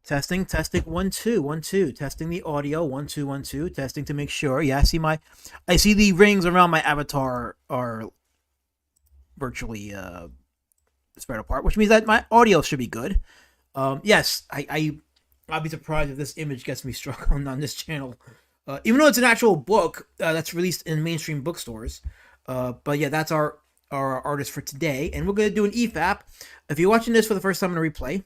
Testing, testing, 1 2 1 2. Testing the audio, 1 2 1 2. Testing to make sure. Yeah, I see the rings around my avatar are virtually spread apart, which means that my audio should be good. Yes, I'll be surprised if this image gets me struck on this channel, even though it's an actual book that's released in mainstream bookstores. But yeah, that's our artist for today, and we're gonna do an EFAP. If you're watching this for the first time in a replay,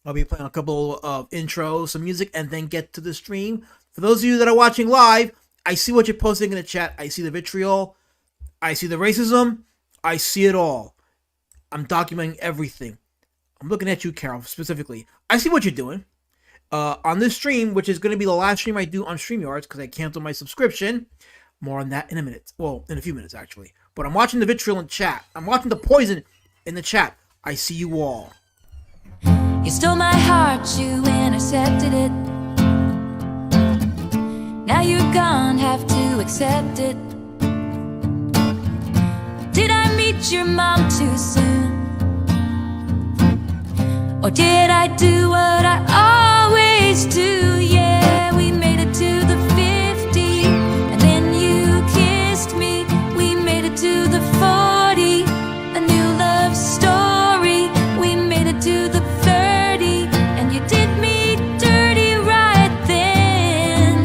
I'll be playing a couple of intros, some music, and then get to the stream. For those of you that are watching live, I see what you're posting in the chat. I see the vitriol. I see the racism. I see it all. I'm documenting everything. I'm looking at you, Carol, specifically. I see what you're doing. On this stream, which is going to be the last stream I do on StreamYards because I canceled my subscription. More on that in a minute. Well, in a few minutes, actually. But I'm watching the vitriol in chat. I'm watching the poison in the chat. I see you all. You stole my heart, you intercepted it. Now you're gone, have to accept it. Did I meet your mom too soon? Or did I do what I always do? Yeah, we made it to the 50, and then you kissed me. We made it to the 40, a new love story. We made it to the 30, and you did me dirty right then.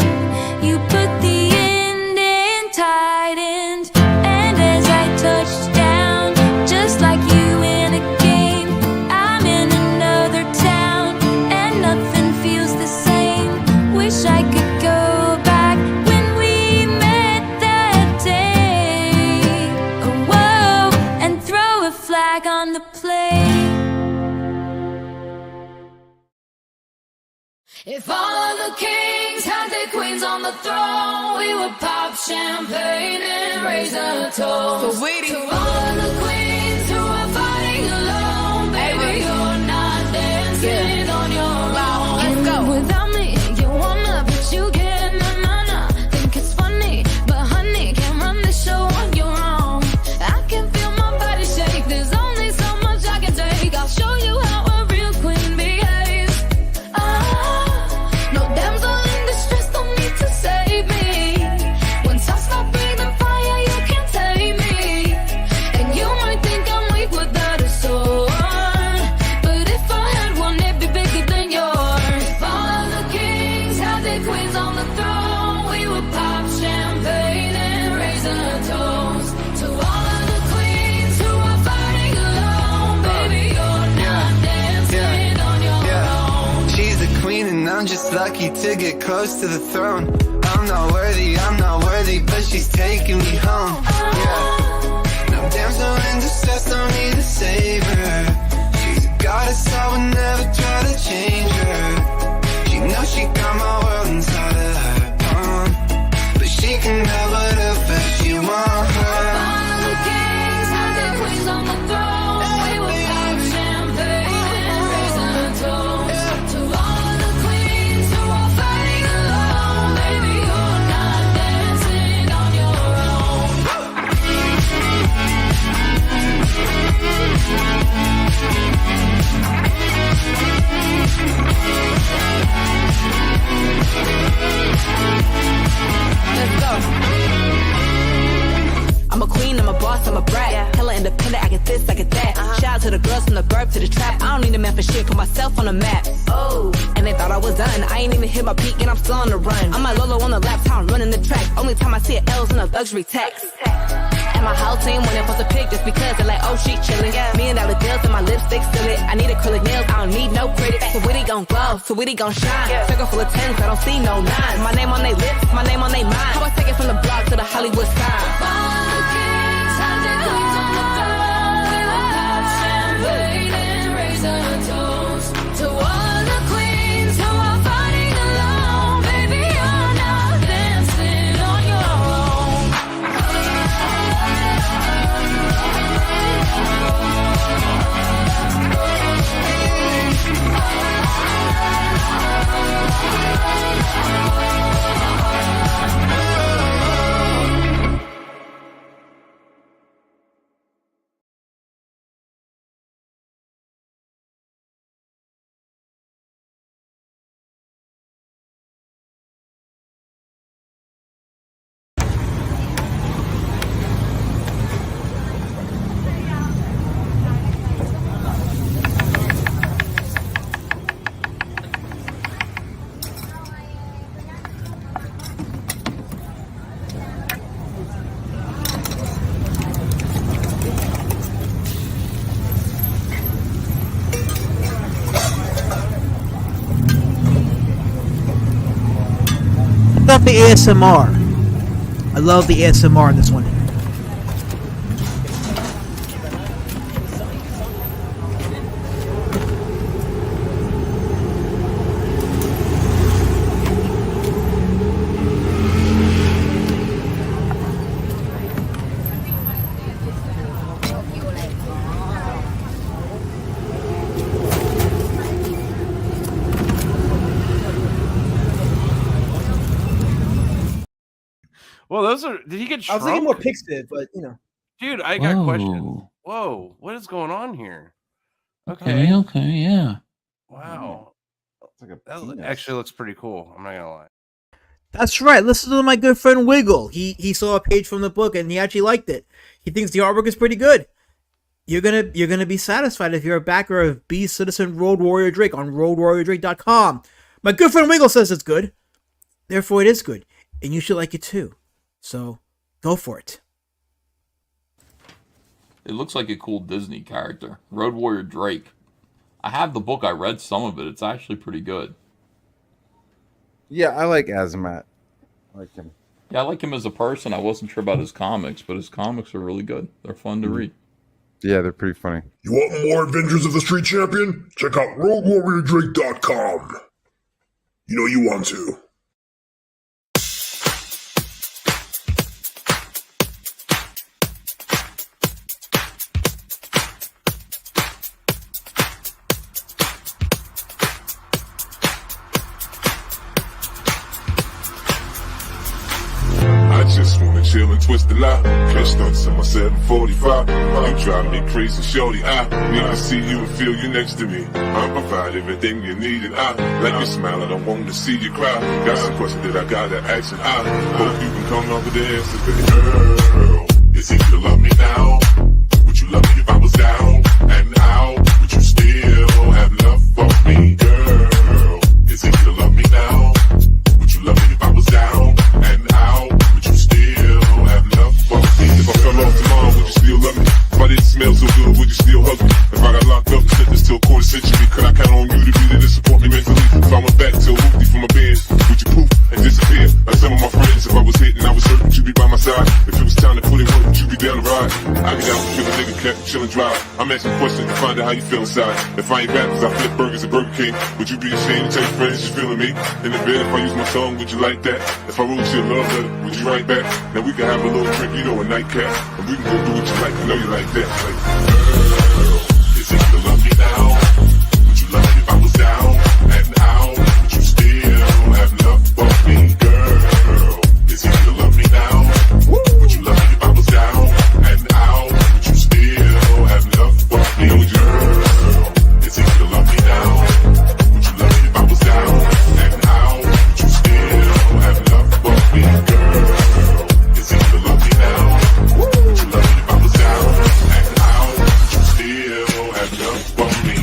You put the end in tight end, and as I touched down, just like you in a game, I'm in another town, and nothing feels the same. Wish I could go back when we met that day. Oh, whoa, and throw a flag on the play. If all of the kings had their queens on the throne, we would pop champagne and raise a toast. So waiting to all of the queens who are fighting alone, baby, you're not dancing on your own. Let's go. Without me, you wanna, but you get na. Think it's funny, but honey, can't run the show on your own. I can feel my body shake. There's only so much I can take. I'll show you how a real queen behaves. No damsel in distress, don't need to save me. Once I stop breathing fire, you can't tame me. And you might think I'm weak without a sword, but if I had one, it'd be bigger than yours. If all of the kings had their queens on the throne, we would pop champagne and raise a toast to all of the queens who are fighting alone. Baby, you're not dancing on your own. She's the queen and I'm just lucky to get close to the throne. I'm not worthy, but she's taking me home. Yeah. No damsel in distress, don't need to save her. She's a goddess, I would never try to change her. She knows she got my world inside of her palm, but she can have whatever she wants. All of the kings had their queens on the throne. We would pop champagne and raise a toast to all of the queens who are fighting alone. Baby, you're not dancing on your own. Let's go. I'm a queen, I'm a boss, I'm a brat. Hella independent, I get this, I get that. Shout out to the girls from the burp to the trap. I don't need a man for shit, put myself on the map. Oh, and they thought I was done. I ain't even hit my peak and I'm still on the run. I'm like Lolo on the laptop, I'm running the track. Only time I see an L's in a luxury tax. And my whole team when they post a pic just because they're like, oh, she chillin'. $1,000,000 deals and my lipstick still it. I need acrylic nails, I don't need no critics. So witty gon' glow, so witty gon' shine. Circle full of tens, I don't see no nines. My name on they lips, my name on they mind. How I take it from the block to the Hollywood sign. All of the kings had their queens on the throne. We would pop champagne and raise a toast to all of the queens who are fighting alone. Baby, you're not dancing on your own. love the ASMR. I love the ASMR in this one. Well, those are. Did he get I shrunk? was thinking more Pixiv, but you know. Dude, I got questions. Whoa, what is going on here? Okay, yeah. Wow. It's like That actually looks pretty cool. I'm not gonna lie. That's right. Listen to my good friend Wiggle. He saw a page from the book and he actually liked it. He thinks the artwork is pretty good. You're gonna be satisfied if you're a backer of Beast Citizen Road Warrior Drake on roadwarriordrake.com. My good friend Wiggle says it's good. Therefore, it is good, and you should like it too. So, go for it. It looks like a cool Disney character. Road Warrior Drake. I have the book. I read some of it. It's actually pretty good. Yeah, I like Azamat. I like him. Yeah, I like him as a person. I wasn't sure about his comics, but his comics are really good. They're fun to read. Yeah, they're pretty funny. You want more Adventures of the Street Champion? Check out roadwarriordrake.com. You know you want to. I just wanna chill and twist the lie. Catch stunts in my 745. You drive me crazy, shorty. I need to see you and feel you next to me. I provide everything you need, and I like your smile. I don't want to see you cry. Got some questions that I gotta ask, and I hope you can come up with the answers, baby. Girl, is it you love me now? Would you love me if I was down and out? Would you still have love for me, girl? Is it you love me now? Would you love me if I was down and out? Would you still have love for me? If I fell off tomorrow, would you still love me? If I didn't smell so good, would you still hug me? If I got locked up and sent this till a quarter century, could I count on you to be there to support me mentally? If I went back to a hoopty for my bands, would you poof and disappear? Like some of my friends, if I was hit and I was hurt, would you be by my side? If it was time to put in work, would you be down to ride? I get out and feel a nigga kept chillin' drive. I'm asking questions to find out how you feel inside. If I ain't bad cause I flip burgers at Burger King, would you be ashamed to tell your friends you're feeling me? In the bed, if I use my tongue, would you like that? If I wrote you a love letter, would you write back? Now we can have a little drink, you know, a nightcap, and we can go do what you like. I know you like that. Like, girl, is it you love me now? Would you love me if I was down and out? Would you still have love for me, girl? Is it you love me now? Would you love me if I was down and out? Would you still have love for me, girl? Is it you love me now? Would you love me if I was down and out? Would you still have love for me, girl? Is it you love me now? Would you love me if I was down and out? Would you still have love for me?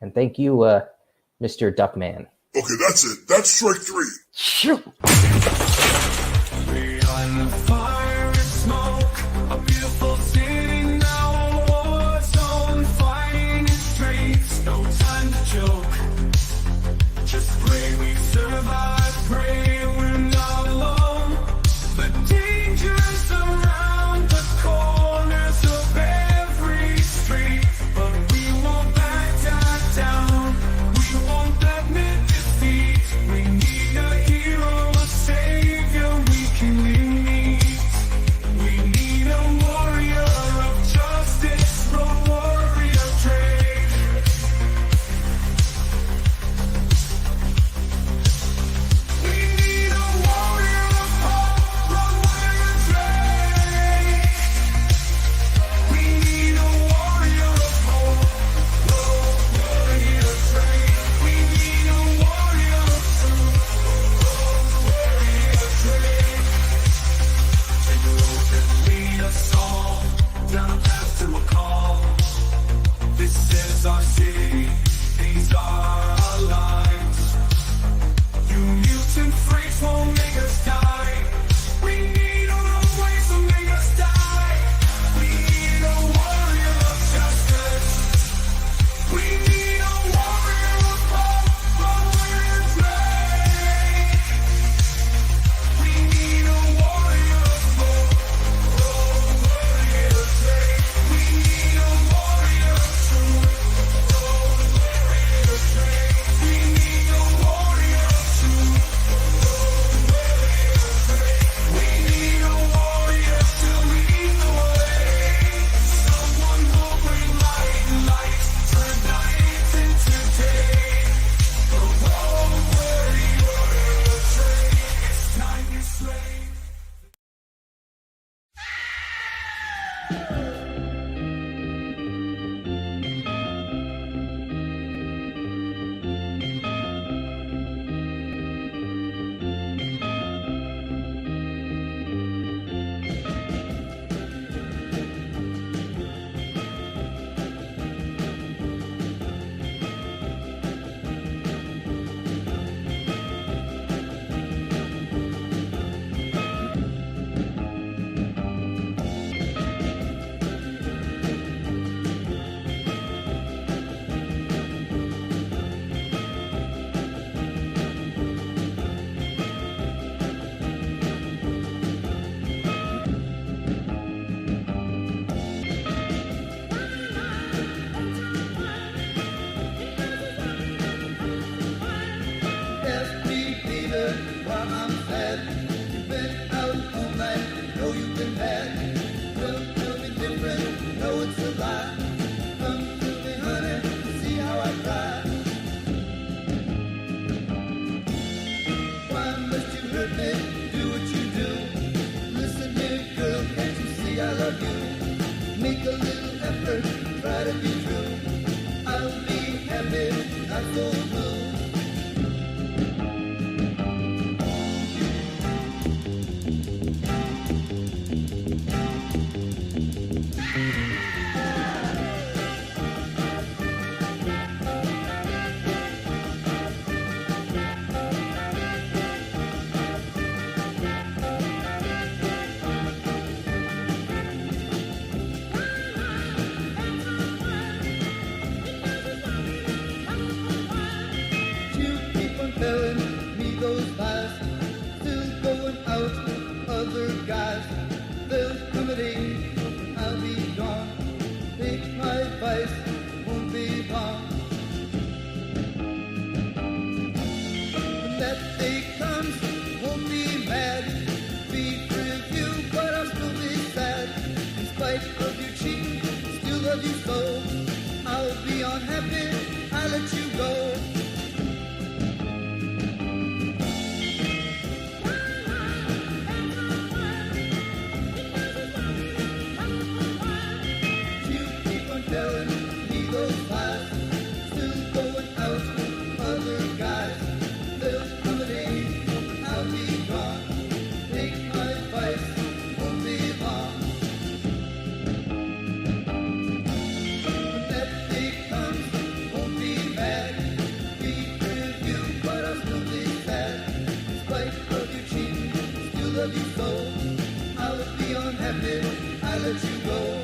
And thank you, Mr. Duckman. Okay, that's it. That's strike three. Shoot! Behind the fire and smoke, a beautiful city now, a war zone, fighting in streets, no time to joke. Just pray we survive, pray we're not alone. The dangers around the corners of every street, but we won't back down. We won't admit defeat. We need a hero to save love you so. I'll be unhappy, I'll let you go. You keep on telling me those lies, still going out with other guys. There'll come a day I'll be gone. Take my advice, won't be long. When that day comes, won't be mad. Be with you, but I'll still be sad. In spite of your cheating, still love you so. I'll be unhappy, I'll let you go.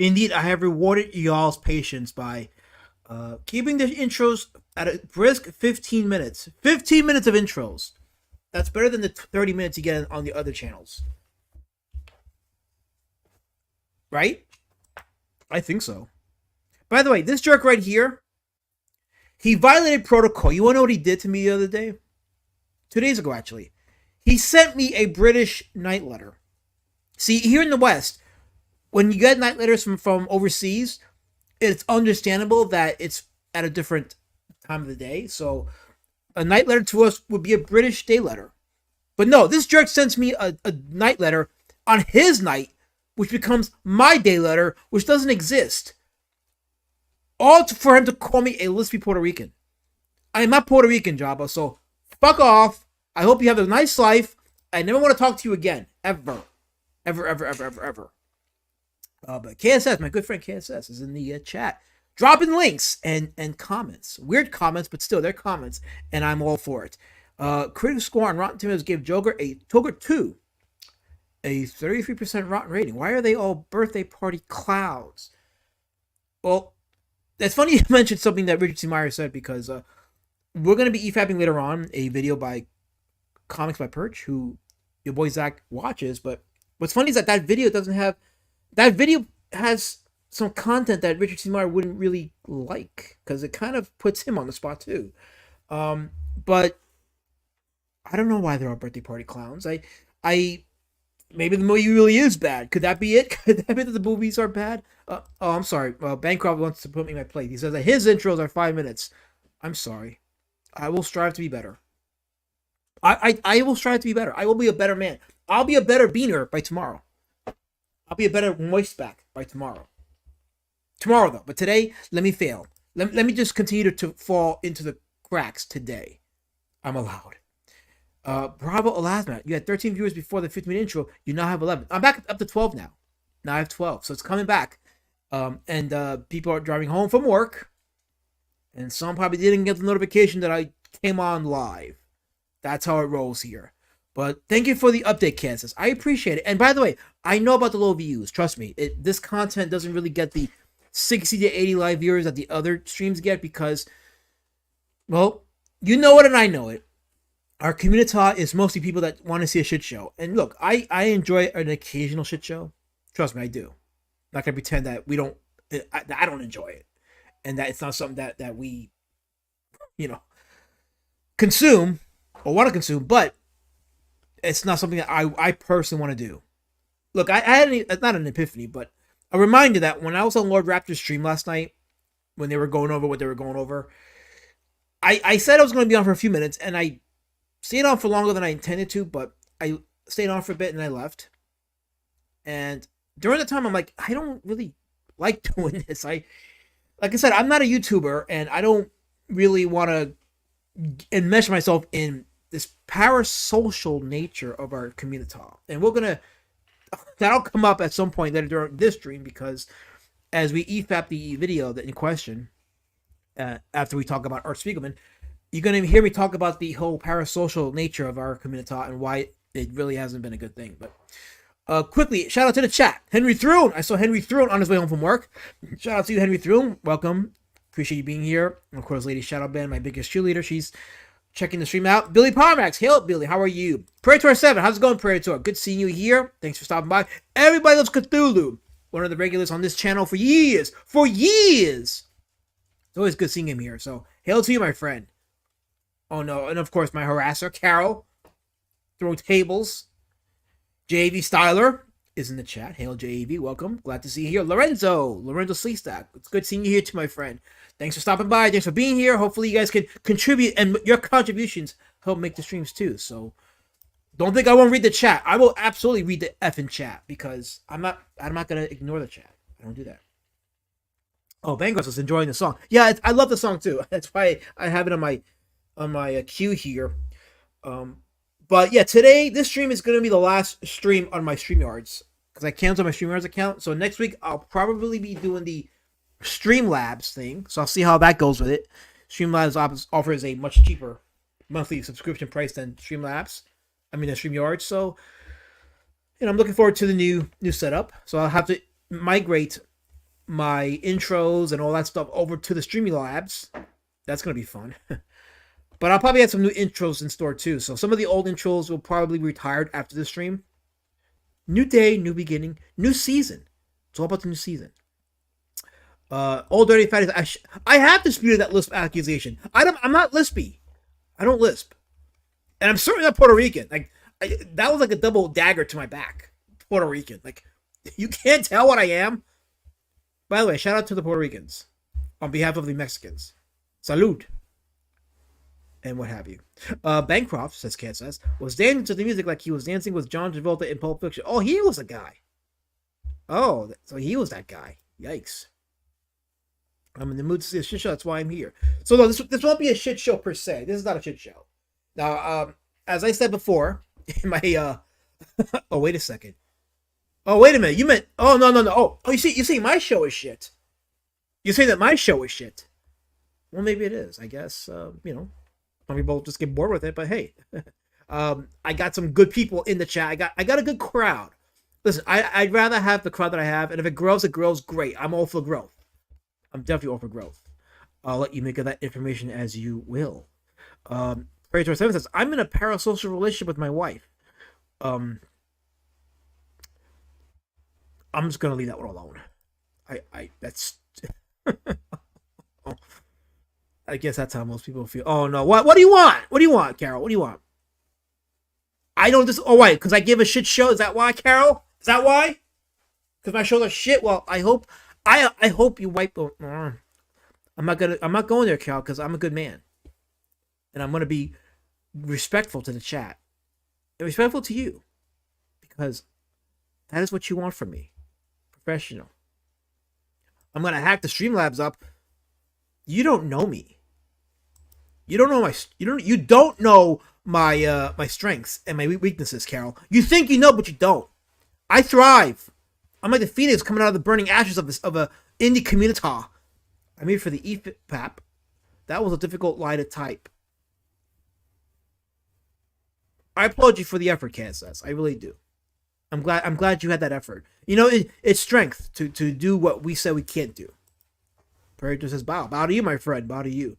Indeed, I have rewarded y'all's patience by keeping the intros at a brisk 15 minutes. 15 minutes of intros. That's better than the 30 minutes you get on the other channels. Right? I think so. By the way, this jerk right here, he violated protocol. You want to know what he did to me the other day? 2 days ago, actually. He sent me a British night letter. See, here in the West, when you get night letters from overseas, it's understandable that it's at a different time of the day. So a night letter to us would be a British day letter. But no, this jerk sends me a night letter on his night, which becomes my day letter, which doesn't exist. All for him to call me a lispy Puerto Rican. I am not Puerto Rican, Jabba, so fuck off. I hope you have a nice life. I never want to talk to you again. Ever. Ever. But KSS, my good friend KSS, is in the chat, dropping links and comments. Weird comments, but still, they're comments, and I'm all for it. Critical score on Rotten Tomatoes gave Joker 2 a 33% rotten rating. Why are they all birthday party clouds? Well, that's funny you mentioned something that Richard C. Meyer said, because we're going to be EFAPing later on a video by Comics by Perch, who your boy Zach watches. But what's funny is that video doesn't have... That video has some content that Richard C. Meyer wouldn't really like, because it kind of puts him on the spot too. But I don't know why they're all birthday party clowns. I maybe the movie really is bad. Could that be it? Could that be that the movies are bad? I'm sorry. Bancroft wants to put me in my plate. He says that his intros are 5 minutes. I'm sorry. I will strive to be better. I will strive to be better. I will be a better man. I'll be a better beaner by tomorrow. I'll be a better moistback by tomorrow. Tomorrow, though. But today, let me fail. Let me just continue to fall into the cracks today. I'm allowed. Bravo Elasmat. You had 13 viewers before the 15-minute intro. You now have 11. I'm back up to 12 now. Now I have 12. So it's coming back. And people are driving home from work. And some probably didn't get the notification that I came on live. That's how it rolls here. But thank you for the update, Kansas. I appreciate it. And by the way, I know about the low views. Trust me. This content doesn't really get the 60 to 80 live viewers that the other streams get because, well, you know it and I know it. Our community is mostly people that want to see a shit show. And look, I enjoy an occasional shit show. Trust me, I do. I'm not going to pretend that we don't, I don't enjoy it. And that it's not something that we, consume or want to consume, but it's not something that I personally want to do. Look, I had not an epiphany, but a reminder that when I was on Lord Raptor's stream last night, when they were going over what they were going over, I said I was going to be on for a few minutes, and I stayed on for longer than I intended to, but I stayed on for a bit and I left. And during the time, I'm like, I don't really like doing this. Like I said, I'm not a YouTuber, and I don't really want to enmesh myself in this parasocial nature of our community. And that'll come up at some point later during this stream, because as we EFAP the video that in question, after we talk about Art Spiegelman, you're going to hear me talk about the whole parasocial nature of our community and why it really hasn't been a good thing. But quickly, shout out to the chat. Henry Thrune. I saw Henry Thrune on his way home from work. Shout out to you, Henry Thrune. Welcome. Appreciate you being here. And of course, Lady Shadow Band, my biggest cheerleader. She's checking the stream out. Billy Parmax. Hail, Billy. How are you? Praetor7. How's it going, Praetor? Good seeing you here. Thanks for stopping by. Everybody loves Cthulhu. One of the regulars on this channel for years. For years. It's always good seeing him here. So, hail to you, my friend. Oh, no. And, of course, my harasser, Carol. Throwing tables. JAV Styler is in the chat. Hail, JAV. Welcome. Glad to see you here. Lorenzo Sleestack. It's good seeing you here, too, my friend. Thanks for stopping by. Thanks for being here. Hopefully, you guys can contribute. And your contributions help make the streams, too. So, don't think I won't read the chat. I will absolutely read the effing chat. Because I'm not going to ignore the chat. I don't do that. Oh, Bangos is enjoying the song. Yeah, I love the song, too. That's why I have it on my queue here. But yeah, today, this stream is going to be the last stream on my StreamYards. Because I canceled my StreamYards account. So next week, I'll probably be doing the Streamlabs thing. So I'll see how that goes with it. Streamlabs offers a much cheaper monthly subscription price than StreamYards. So, I'm looking forward to the new setup. So I'll have to migrate my intros and all that stuff over to the Streamlabs. That's going to be fun. But I'll probably have some new intros in store too. So some of the old intros will probably be retired after the stream. New day, new beginning, new season. It's all about the new season. Old Dirty Fatties. I have disputed that lisp accusation. I'm not lispy. I don't lisp. And I'm certainly not Puerto Rican. That was like a double dagger to my back. Puerto Rican. You can't tell what I am. By the way, shout out to the Puerto Ricans. On behalf of the Mexicans. Salud. And what have you. Bancroft, says Cat says, was dancing to the music like he was dancing with John Travolta in Pulp Fiction. Oh, he was a guy. Oh, so he was that guy. Yikes. I'm in the mood to see a shit show. That's why I'm here. So no, this won't be a shit show per se. This is not a shit show. Now, as I said before, in my oh, wait a second. Oh, wait a minute. You meant no. Oh, you see my show is shit. You say that my show is shit. Well, maybe it is. I guess some people just get bored with it, but hey, I got some good people in the chat. I got a good crowd. Listen, I'd rather have the crowd that I have, and if it grows, great. I'm all for growth. I'm definitely all for growth. I'll let you make of that information as you will. Praetor 7 says, I'm in a parasocial relationship with my wife. I'm just gonna leave that one alone. That's I guess that's how most people feel. Oh no, what do you want? What do you want, Carol? What do you want? I don't just. Oh wait, because I give a shit show. Is that why, Carol? Is that why? Because my shows are shit. Well, I hope you wipe. I'm not going there, Carol, because I'm a good man, and I'm gonna be respectful to the chat and respectful to you, because that is what you want from me, professional. I'm gonna hack the Streamlabs up. You don't know me. You don't know my my strengths and my weaknesses, Carol. You think you know, but you don't. I thrive. I'm like the phoenix coming out of the burning ashes of a indie community. I made for the EFAP. That was a difficult lie to type. I applaud you for the effort, Cat says. I really do. I'm glad you had that effort. It's strength to do what we said we can't do. Praetor says, bow to you, my friend. Bow to you.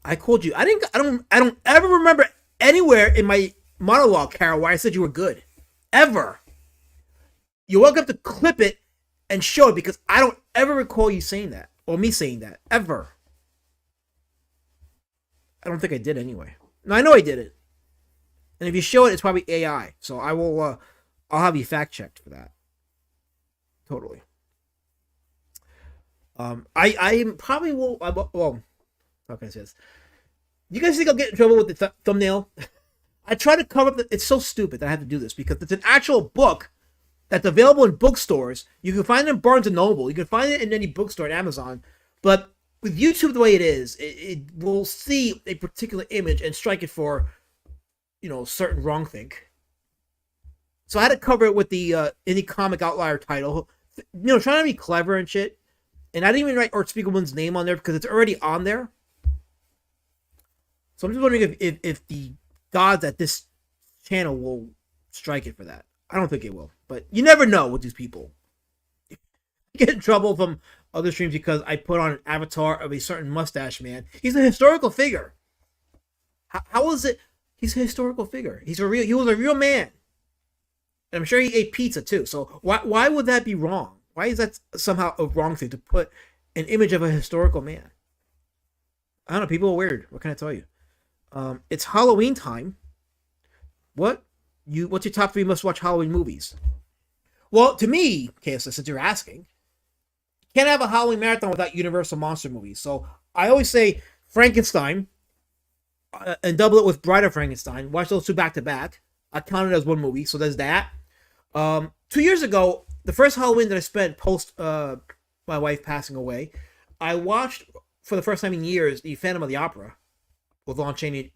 I called you. I don't ever remember anywhere in my monologue, Carol, where I said you were good. Ever. You're welcome to clip it and show it, because I don't ever recall you saying that, or me saying that, ever. I don't think I did anyway. No, I know I did it. And if you show it, it's probably AI. So I will, I'll have you fact checked for that. Totally. I probably will. Well, how can I say this? You guys think I'll get in trouble with the thumbnail? I try to cover up. It's so stupid that I have to do this, because it's an actual book that's available in bookstores. You can find it in Barnes and Noble. You can find it in any bookstore at Amazon. But with YouTube the way it is, it will see a particular image and strike it for, certain wrongthink. So I had to cover it with the indie comic outlier title. Trying to be clever and shit. And I didn't even write Art Spiegelman's name on there because it's already on there. So I'm just wondering if the gods at this channel will strike it for that. I don't think it will. But you never know with these people. You get in trouble from other streams because I put on an avatar of a certain mustache man. He's a historical figure. How is it? He's a historical figure. He was a real man. And I'm sure he ate pizza too. So why would that be wrong? Why is that somehow a wrong thing to put an image of a historical man? I don't know. People are weird. What can I tell you? It's Halloween time. What's your top 3 must-watch Halloween movies? Well, to me, KSS, since you're asking, you can't have a Halloween marathon without Universal monster movies. So I always say Frankenstein, and double it with Bride of Frankenstein. Watch those 2 back to back. I count it as one movie, so there's that. 2 years ago, the first Halloween that I spent post my wife passing away, I watched for the first time in years the Phantom of the Opera with Lon Chaney.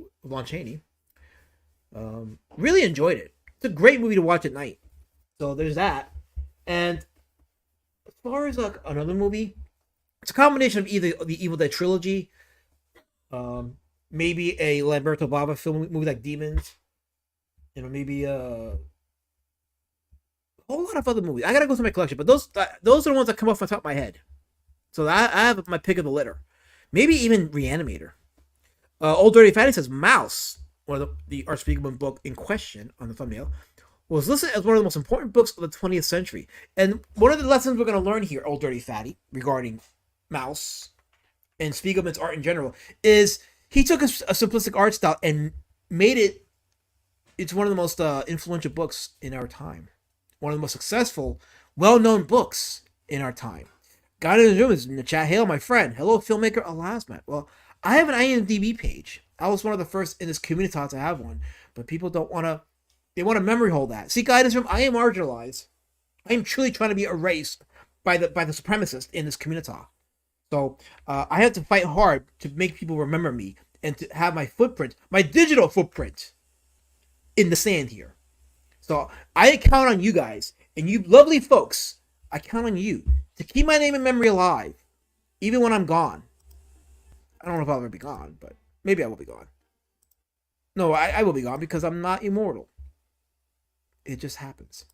Really enjoyed it. It's a great movie to watch at night. So there's that. And as far as like another movie, it's a combination of either the Evil Dead trilogy, maybe a Lamberto Bava film movie like Demons, maybe a whole lot of other movies. I gotta go through my collection, but those are the ones that come off the top of my head. So I have my pick of the litter. Maybe even Reanimator. Old Dirty Fatty says Mouse, or the Art Spiegelman book in question on the thumbnail, was listed as one of the most important books of the 20th century. And one of the lessons we're going to learn here, Old Dirty Fatty, regarding Mouse and Spiegelman's art in general, is he took a simplistic art style and made it's one of the most influential books in our time. One of the most successful, well-known books in our time. Guy in the room is in the chat. Hail, my friend. Hello, filmmaker Alasmat. Well, I have an IMDb page. I was one of the first in this community to have one, but people don't want to. They want to memory hold that. See, guy in this room, I am marginalized. I am truly trying to be erased by the supremacist in this community. So I have to fight hard to make people remember me and to have my footprint, my digital footprint, in the sand here. So I count on you guys and you lovely folks. I count on you to keep my name and memory alive, even when I'm gone. I don't know if I'll ever be gone, but maybe I will be gone. No, I will be gone because I'm not immortal. It just happens.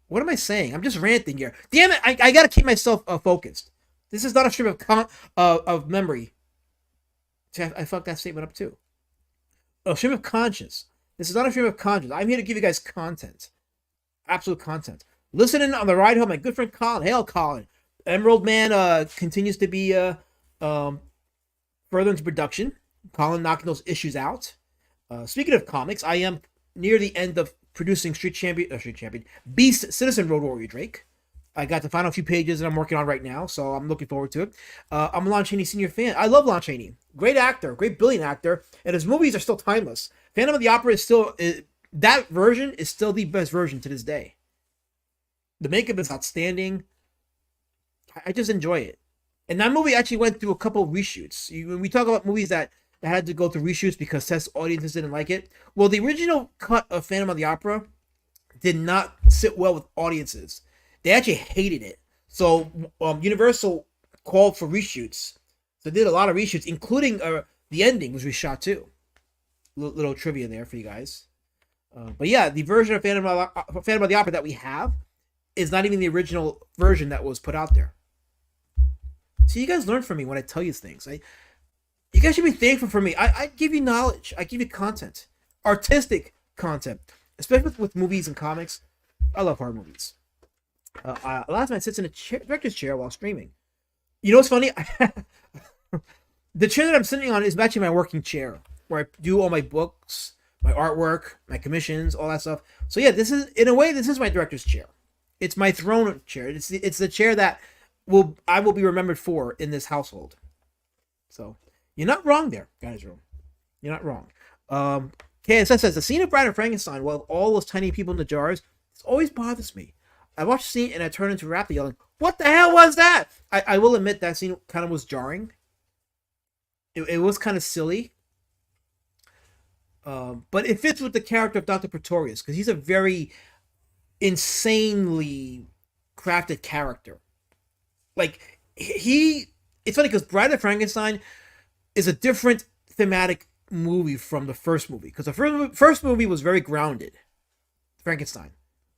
What am I saying? I'm just ranting here. Damn it! I gotta keep myself focused. This is not a stream of memory. I fucked that statement up too. A stream of conscience. This is not a stream of conscience. I'm here to give you guys content. Absolute content. Listening on the ride home, my good friend Colin. Hail, Colin. Emerald Man continues to be further into production. Colin knocking those issues out. Speaking of comics, I am near the end of producing Street Champion Beast Citizen Road Warrior Drake. I got the final few pages that I'm working on right now, so I'm looking forward to it. I'm a Lon Chaney senior fan. I love Lon Chaney. Great actor, great brilliant actor, and his movies are still timeless. Phantom of the Opera is still that version is still the best version to this day. The makeup is outstanding. I just enjoy it. And that movie actually went through a couple of reshoots. When we talk about movies that had to go through reshoots because test audiences didn't like it, well, the original cut of Phantom of the Opera did not sit well with audiences. They actually hated it. So Universal called for reshoots. So they did a lot of reshoots, including the ending was reshot too. Little trivia there for you guys. But yeah, the version of Phantom of the Opera that we have is not even the original version that was put out there. So you guys learn from me when I tell you things. You guys should be thankful for me. I give you knowledge. I give you content. Artistic content. Especially with movies and comics. I love horror movies. Last man sits in a director's chair while streaming. You know what's funny? The chair that I'm sitting on is actually my working chair, where I do all my books, my artwork, my commissions, all that stuff. So yeah, this is my director's chair. It's my throne chair. It's the chair that I will be remembered for in this household. So you're not wrong there, guys. You're not wrong. KSS says the scene of Bride of Frankenstein, while all those tiny people in the jars, this always bothers me. I watched the scene and I turned into a rapper yelling, "What the hell was that?" I will admit that scene kind of was jarring. It was kind of silly. But it fits with the character of Dr. Pretorius because he's a very insanely crafted character. Like it's funny because Bride of Frankenstein is a different thematic movie from the first movie because the first movie was very grounded, Frankenstein,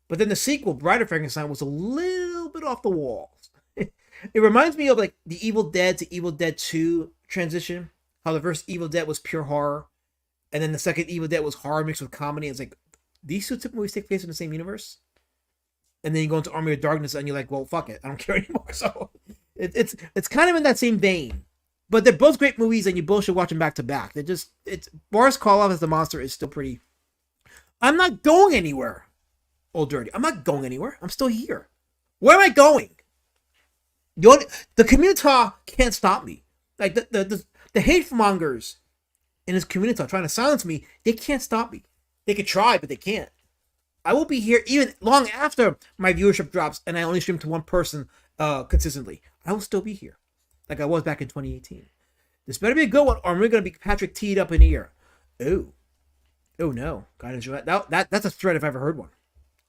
but then the sequel, Bride of Frankenstein, was a little bit off the walls. It reminds me of like the Evil Dead to Evil Dead 2 transition. How the first Evil Dead was pure horror, and then the second Evil Dead was horror mixed with comedy. It's like these two movies take place in the same universe, and then you go into Army of Darkness, and you're like, well, fuck it, I don't care anymore. So it's kind of in that same vein, but they're both great movies, and you both should watch them back to back. It's Boris Karloff as the monster is still pretty. I'm not going anywhere, Old Dirty. I'm not going anywhere. I'm still here. Where am I going? The community can't stop me. Like the hate mongers in this community trying to silence me, they can't stop me. They could try, but they can't. I will be here even long after my viewership drops and I only stream to one person consistently. I will still be here, like I was back in 2018. This better be a good one, or I'm really gonna be Patrick teed up in here. Oh no, guidance. That's a threat if I ever heard one,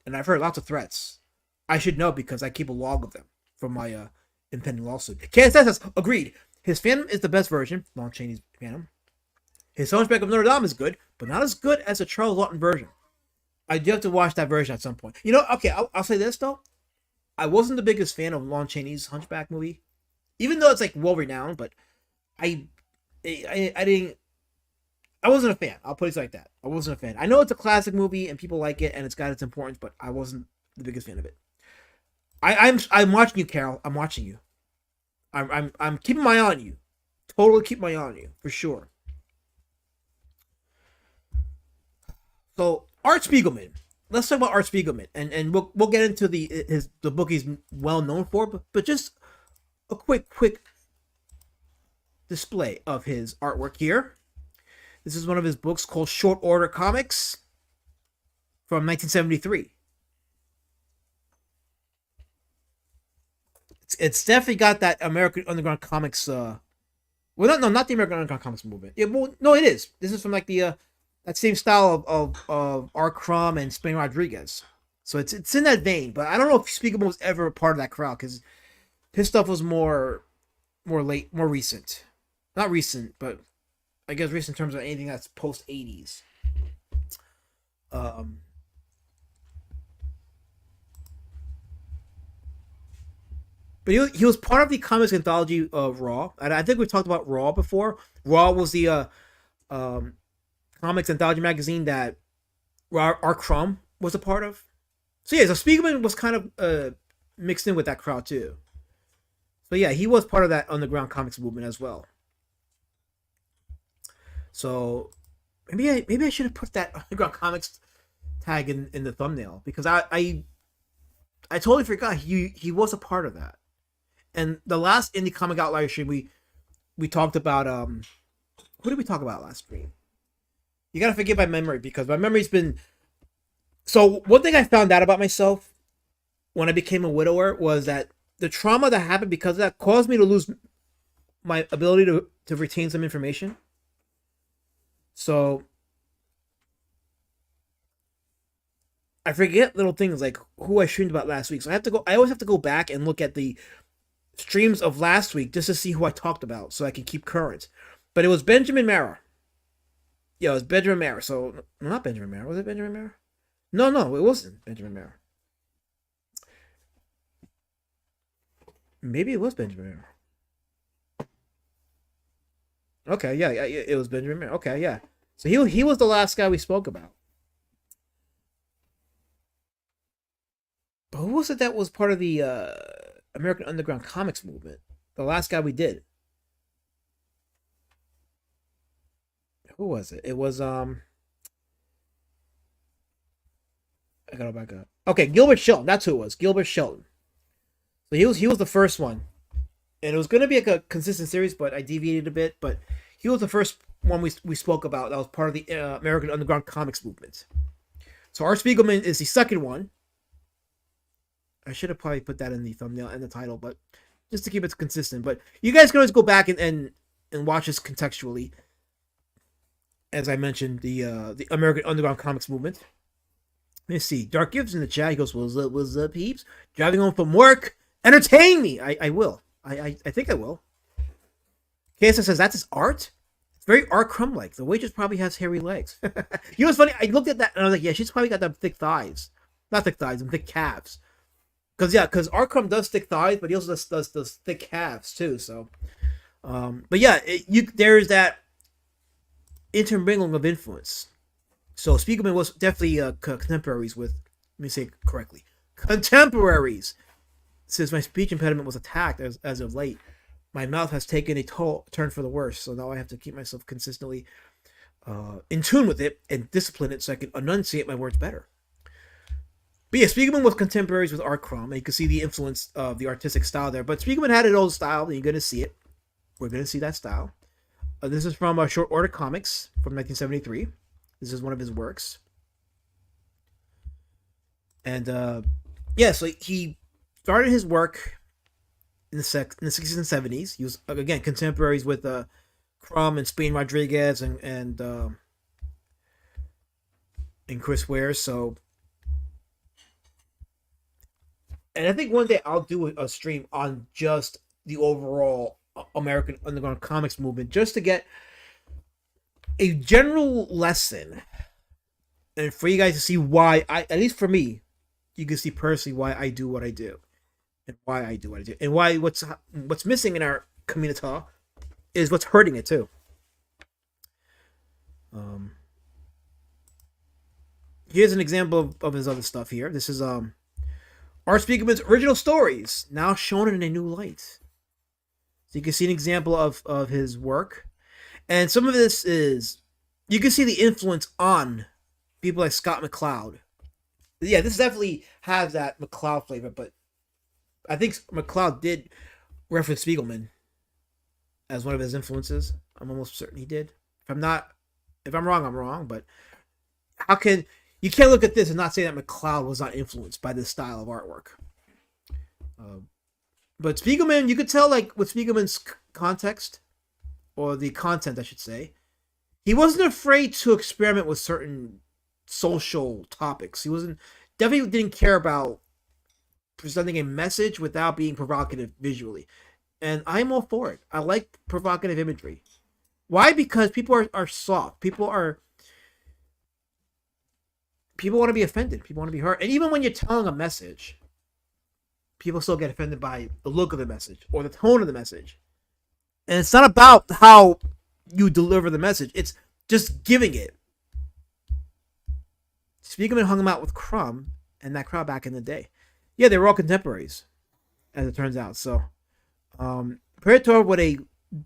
and I've heard lots of threats. I should know because I keep a log of them from my impending lawsuit. KSS says, agreed. His Phantom is the best version, Lon Chaney's Phantom. His Hunchback of Notre Dame is good, but not as good as the Charles Lawton version. I do have to watch that version at some point. You know, okay, I'll say this though. I wasn't the biggest fan of Lon Chaney's Hunchback movie, even though it's like well renowned. But I didn't. I wasn't a fan. I'll put it like that. I wasn't a fan. I know it's a classic movie and people like it and it's got its importance, but I wasn't the biggest fan of it. I'm watching you, Carol. I'm watching you. I'm keeping my eye on you. Totally keep my eye on you for sure. So Art Spiegelman. Let's talk about Art Spiegelman, and we'll get into the book he's well known for, but just a quick display of his artwork here. This is one of his books called Short Order Comics from 1973. It's definitely got that American Underground Comics. Not the American Underground Comics movement. Yeah, well, no, it is. This is from like the that same style of R. Crumb and Spain Rodriguez. So it's in that vein. But I don't know if Spiegelman was ever a part of that crowd because his stuff was more recent. Not recent, but I guess recent in terms of anything that's post 80s. But he was part of the comics anthology of Raw, and I think we talked about Raw before. Raw was the comics anthology magazine that R. Crumb was a part of. So yeah, so Spiegelman was kind of mixed in with that crowd too. So yeah, he was part of that underground comics movement as well. So maybe I should have put that underground comics tag in the thumbnail because I totally forgot he was a part of that. And the last Indie Comic Outlier stream we talked about who did we talk about last stream? You gotta forgive my memory because my memory's been. So one thing I found out about myself when I became a widower was that the trauma that happened because of that caused me to lose my ability to retain some information. So I forget little things like who I streamed about last week. So I always have to go back and look at the streams of last week just to see who I talked about so I can keep current. But it was Benjamin Mara. Yeah, it was Benjamin Mara. So not Benjamin Mara. Was it Benjamin Mara? No, it wasn't Benjamin Mara. Maybe it was Benjamin Mara. Okay, yeah, it was Benjamin Mara. Okay, yeah. So he was the last guy we spoke about. But who was it that was part of the American Underground Comics movement? The last guy we did. Who was it? It was I gotta back up. Okay, Gilbert Shelton. That's who it was. Gilbert Shelton. So he was the first one, and it was gonna be like a consistent series, but I deviated a bit. But he was the first one we spoke about that was part of the American Underground Comics movement. So Art Spiegelman is the second one. I should have probably put that in the thumbnail and the title, but just to keep it consistent. But you guys can always go back and watch this contextually. As I mentioned, the American Underground Comics movement. Let's see. Dark Gibbs in the chat. He goes, "What's up, peeps? Driving home from work. Entertain me." I will. I think I will. KSS says that's his art. It's very Art Crumb like. The waitress probably has hairy legs. You know what's funny? I looked at that and I was like, yeah, she's probably got them thick thighs. Not thick thighs, and thick calves. Because Arkham does thick thighs, but he also does thick calves too. So, but yeah, there's that intermingling of influence. So Spiegelman was definitely contemporaries with. Let me say it correctly. Contemporaries. Since my speech impediment was attacked as of late, my mouth has taken a turn for the worse. So now I have to keep myself consistently in tune with it and discipline it so I can enunciate my words better. But yeah, Spiegelman was contemporaries with Art Crumb, and you can see the influence of the artistic style there. But Spiegelman had an old style, and you're going to see it. We're going to see that style. This is from Short Order Comics from 1973. This is one of his works. And yeah, so he started his work in the 60s and 70s. He was, again, contemporaries with Crumb and Spain Rodriguez and Chris Ware. So, and I think one day I'll do a stream on just the overall American underground comics movement, just to get a general lesson, and for you guys to see why at least for me, you can see personally why I do what I do, and why I do what I do, and why what's missing in our community is what's hurting it too. Here's an example of his other stuff here. This is Art Spiegelman's original stories, now shown in a new light. So you can see an example of his work. And some of this is, you can see the influence on people like Scott McCloud. Yeah, this definitely has that McCloud flavor, but I think McCloud did reference Spiegelman as one of his influences. I'm almost certain he did. If I'm wrong, I'm wrong, but you can't look at this and not say that McCloud was not influenced by this style of artwork. But Spiegelman, you could tell, like, with Spiegelman's context, or the content, I should say, he wasn't afraid to experiment with certain social topics. He definitely didn't care about presenting a message without being provocative visually. And I'm all for it. I like provocative imagery. Why? Because people are soft. People want to be offended. People want to be hurt. And even when you're telling a message, people still get offended by the look of the message or the tone of the message. And it's not about how you deliver the message. It's just giving it. Spiegelman hung him out with Crumb and that crowd back in the day. Yeah, they were all contemporaries, as it turns out. So, Predator with a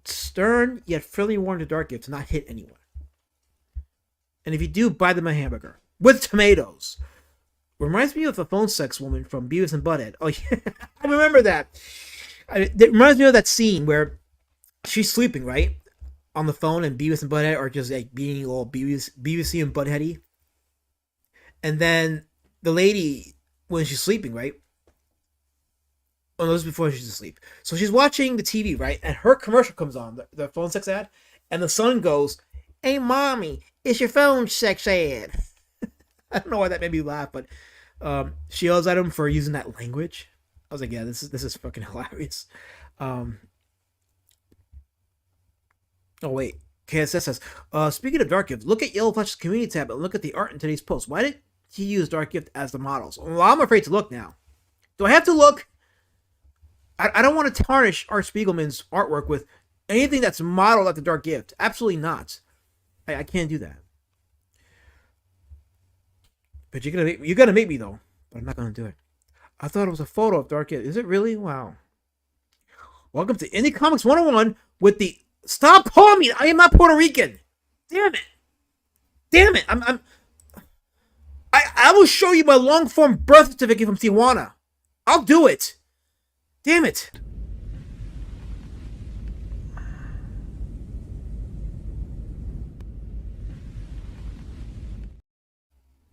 stern yet friendly warning to Dark Gift to not hit anyone. And if you do, buy them a hamburger with tomatoes. Reminds me of the phone sex woman from Beavis and Butthead. Oh yeah, I remember that. It reminds me of that scene where she's sleeping, right, on the phone, and Beavis and Butthead are just like being all Beavis and Buttheady. And then the lady, when she's sleeping, right? Oh, no, this is before she's asleep. So she's watching the TV, right? And her commercial comes on, the phone sex ad, and the son goes, "Hey, mommy, it's your phone sex ad." I don't know why that made me laugh, but she yells at him for using that language. I was like, yeah, this is fucking hilarious. Oh wait, KSS says, speaking of Dark Gift, look at Yellow Flash's community tab and look at the art in today's post. Why did he use Dark Gift as the models? Well, I'm afraid to look now. Do I have to look? I don't want to tarnish Art Spiegelman's artwork with anything that's modeled after Dark Gift. Absolutely not. I can't do that. But you're gonna make me though. But I'm not gonna do it. I thought it was a photo of Dark Gift. Is it really? Wow. Welcome to Indie Comics 101 with the stop calling me. I am not Puerto Rican. Damn it. Damn it. I will show you my long form birth certificate from Tijuana. I'll do it. Damn it.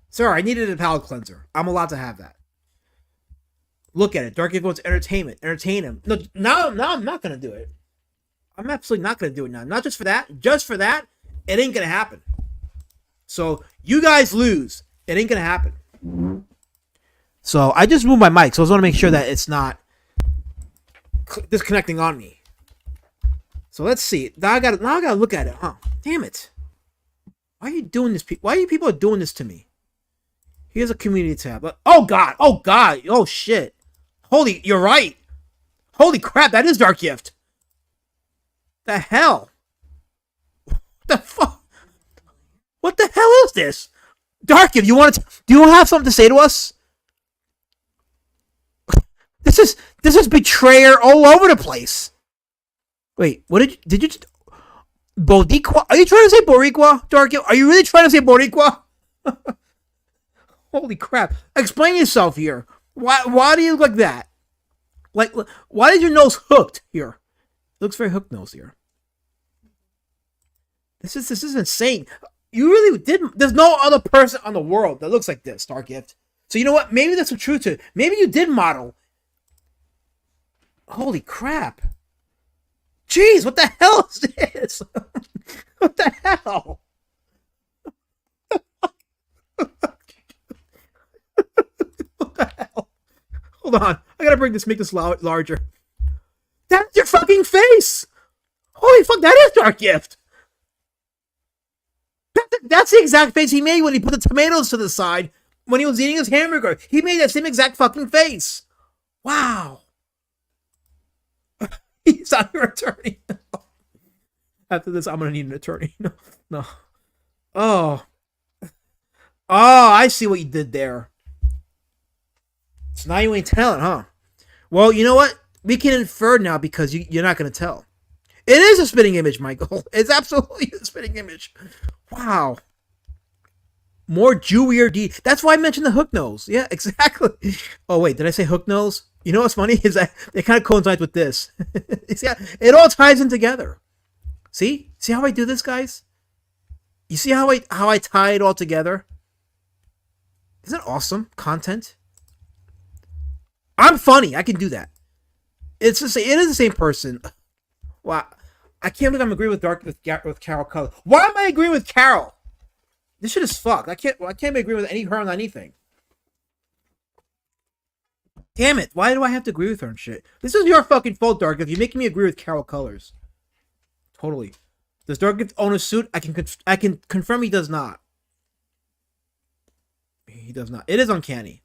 Sorry, I needed a palate cleanser. I'm allowed to have that. Look at it. Dark Gift wants entertainment. Entertain him. No, now I'm not going to do it. I'm absolutely not going to do it now. Not just for that. Just for that, it ain't going to happen. So, you guys lose. It ain't going to happen. So, I just moved my mic, so I just want to make sure that it's not disconnecting on me. So, let's see. Now I got to look at it, huh? Damn it. Why are you doing this? Why are you people doing this to me? Here's a community tab. Oh, God. Oh, God. Oh, shit. You're right. Holy crap, that is Dark Gift. The hell? The fuck? What the hell is this? Dark Gift, do you have something to say to us? This is betrayer all over the place. Wait, what did you just... Boricua? Are you trying to say Boricua, Dark Gift? Are you really trying to say Boricua? Holy crap. Explain yourself here. Why do you look like that? Like, why is your nose hooked here? It looks very hooked nose here. This is insane. You really did. There's no other person on the world that looks like this, Dark Gift. So you know what? Maybe that's some truth to it. Maybe you did model. Holy crap. Jeez, what the hell is this? What the hell? What the hell? Hold on. I gotta make this larger. That's your fucking face! Holy fuck, that is Dark Gift! That's the exact face he made when he put the tomatoes to the side when he was eating his hamburger. He made that same exact fucking face. Wow. He's not your attorney. After this, I'm gonna need an attorney. No. Oh, I see what you did there. So now you ain't telling, huh? Well, you know what? We can infer now because you're not gonna tell. It is a spitting image, Michael. It's absolutely a spitting image. Wow. More Jewier D. That's why I mentioned the hook nose. Yeah, exactly. Oh, wait, did I say hook nose? You know what's funny is that it kind of coincides with this. See, it all ties in together. See how I do this, guys? You see how I tie it all together? Isn't it awesome? Content. I'm funny. I can do that. It is the same person. Wow, I can't believe I'm agreeing with Carol Color. Why am I agreeing with Carol? This shit is fucked. I can't be agreeing with her on anything. Damn it! Why do I have to agree with her and shit? This is your fucking fault, Dark. If you're making me agree with Carol Colors, totally. Does Dark own a suit? I can confirm he does not. He does not. It is uncanny.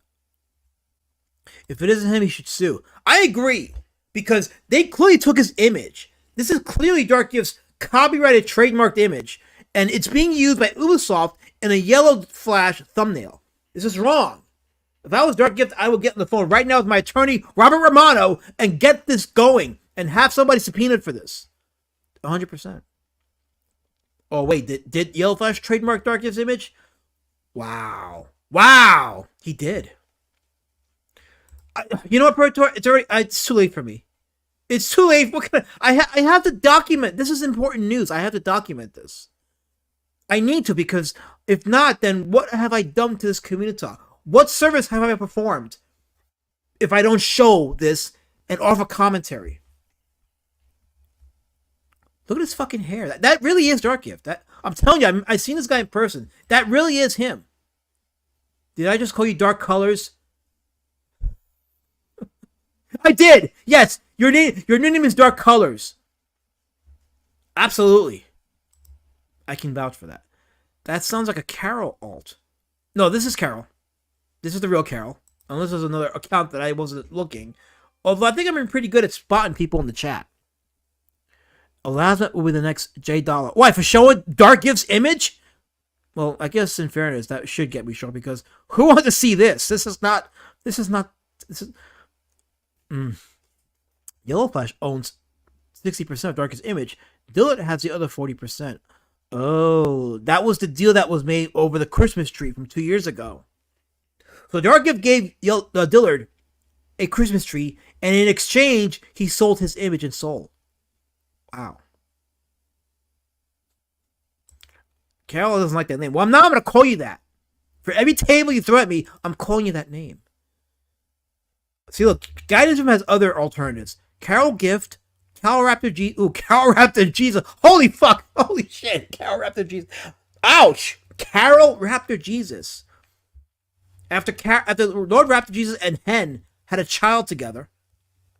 If it isn't him, he should sue. I agree because they clearly took his image. This is clearly Dark Gift's copyrighted, trademarked image, and it's being used by Ubisoft in a yellow flash thumbnail. This is wrong. If I was Dark Gift, I would get on the phone right now with my attorney, Robert Romano, and get this going and have somebody subpoenaed for this. 100%. Oh, wait, did Yellow Flash trademark Dark Gift's image? Wow. He did. You know what, Predator? It's too late for me. It's too late. I have to document. This is important news. I have to document this. I need to, because if not, then what have I done to this community? What service have I performed if I don't show this and offer commentary? Look at his fucking hair. That really is Dark Gift. I'm telling you, I've seen this guy in person. That really is him. Did I just call you Dark Colors? I did. Yes, your name is Dark Colors. Absolutely. I can vouch for that. That sounds like a Carol alt. No, this is Carol. This is the real Carol. Unless there's another account that I wasn't looking. Although I think I'm pretty good at spotting people in the chat. Alazat will be the next J Dollar. Why, for showing Dark Gift's image? Well, I guess in fairness, that should get me shown, because who wants to see this? This is Yellow Flash owns 60% of Darkest image. Dillard has the other 40%. Oh, that was the deal that was made over the Christmas tree from 2 years ago. So Dark Gift gave Dillard a Christmas tree, and in exchange, he sold his image and soul. Wow. Carol doesn't like that name. Well, now I'm going to call you that. For every table you throw at me, I'm calling you that name. See, look, Guidance Room has other alternatives. Carol Gift, Carol Raptor G. Ooh, Carol Raptor Jesus. Holy fuck. Holy shit. Carol Raptor Jesus. Ouch. Carol Raptor Jesus. After Lord Raptor Jesus and Hen had a child together,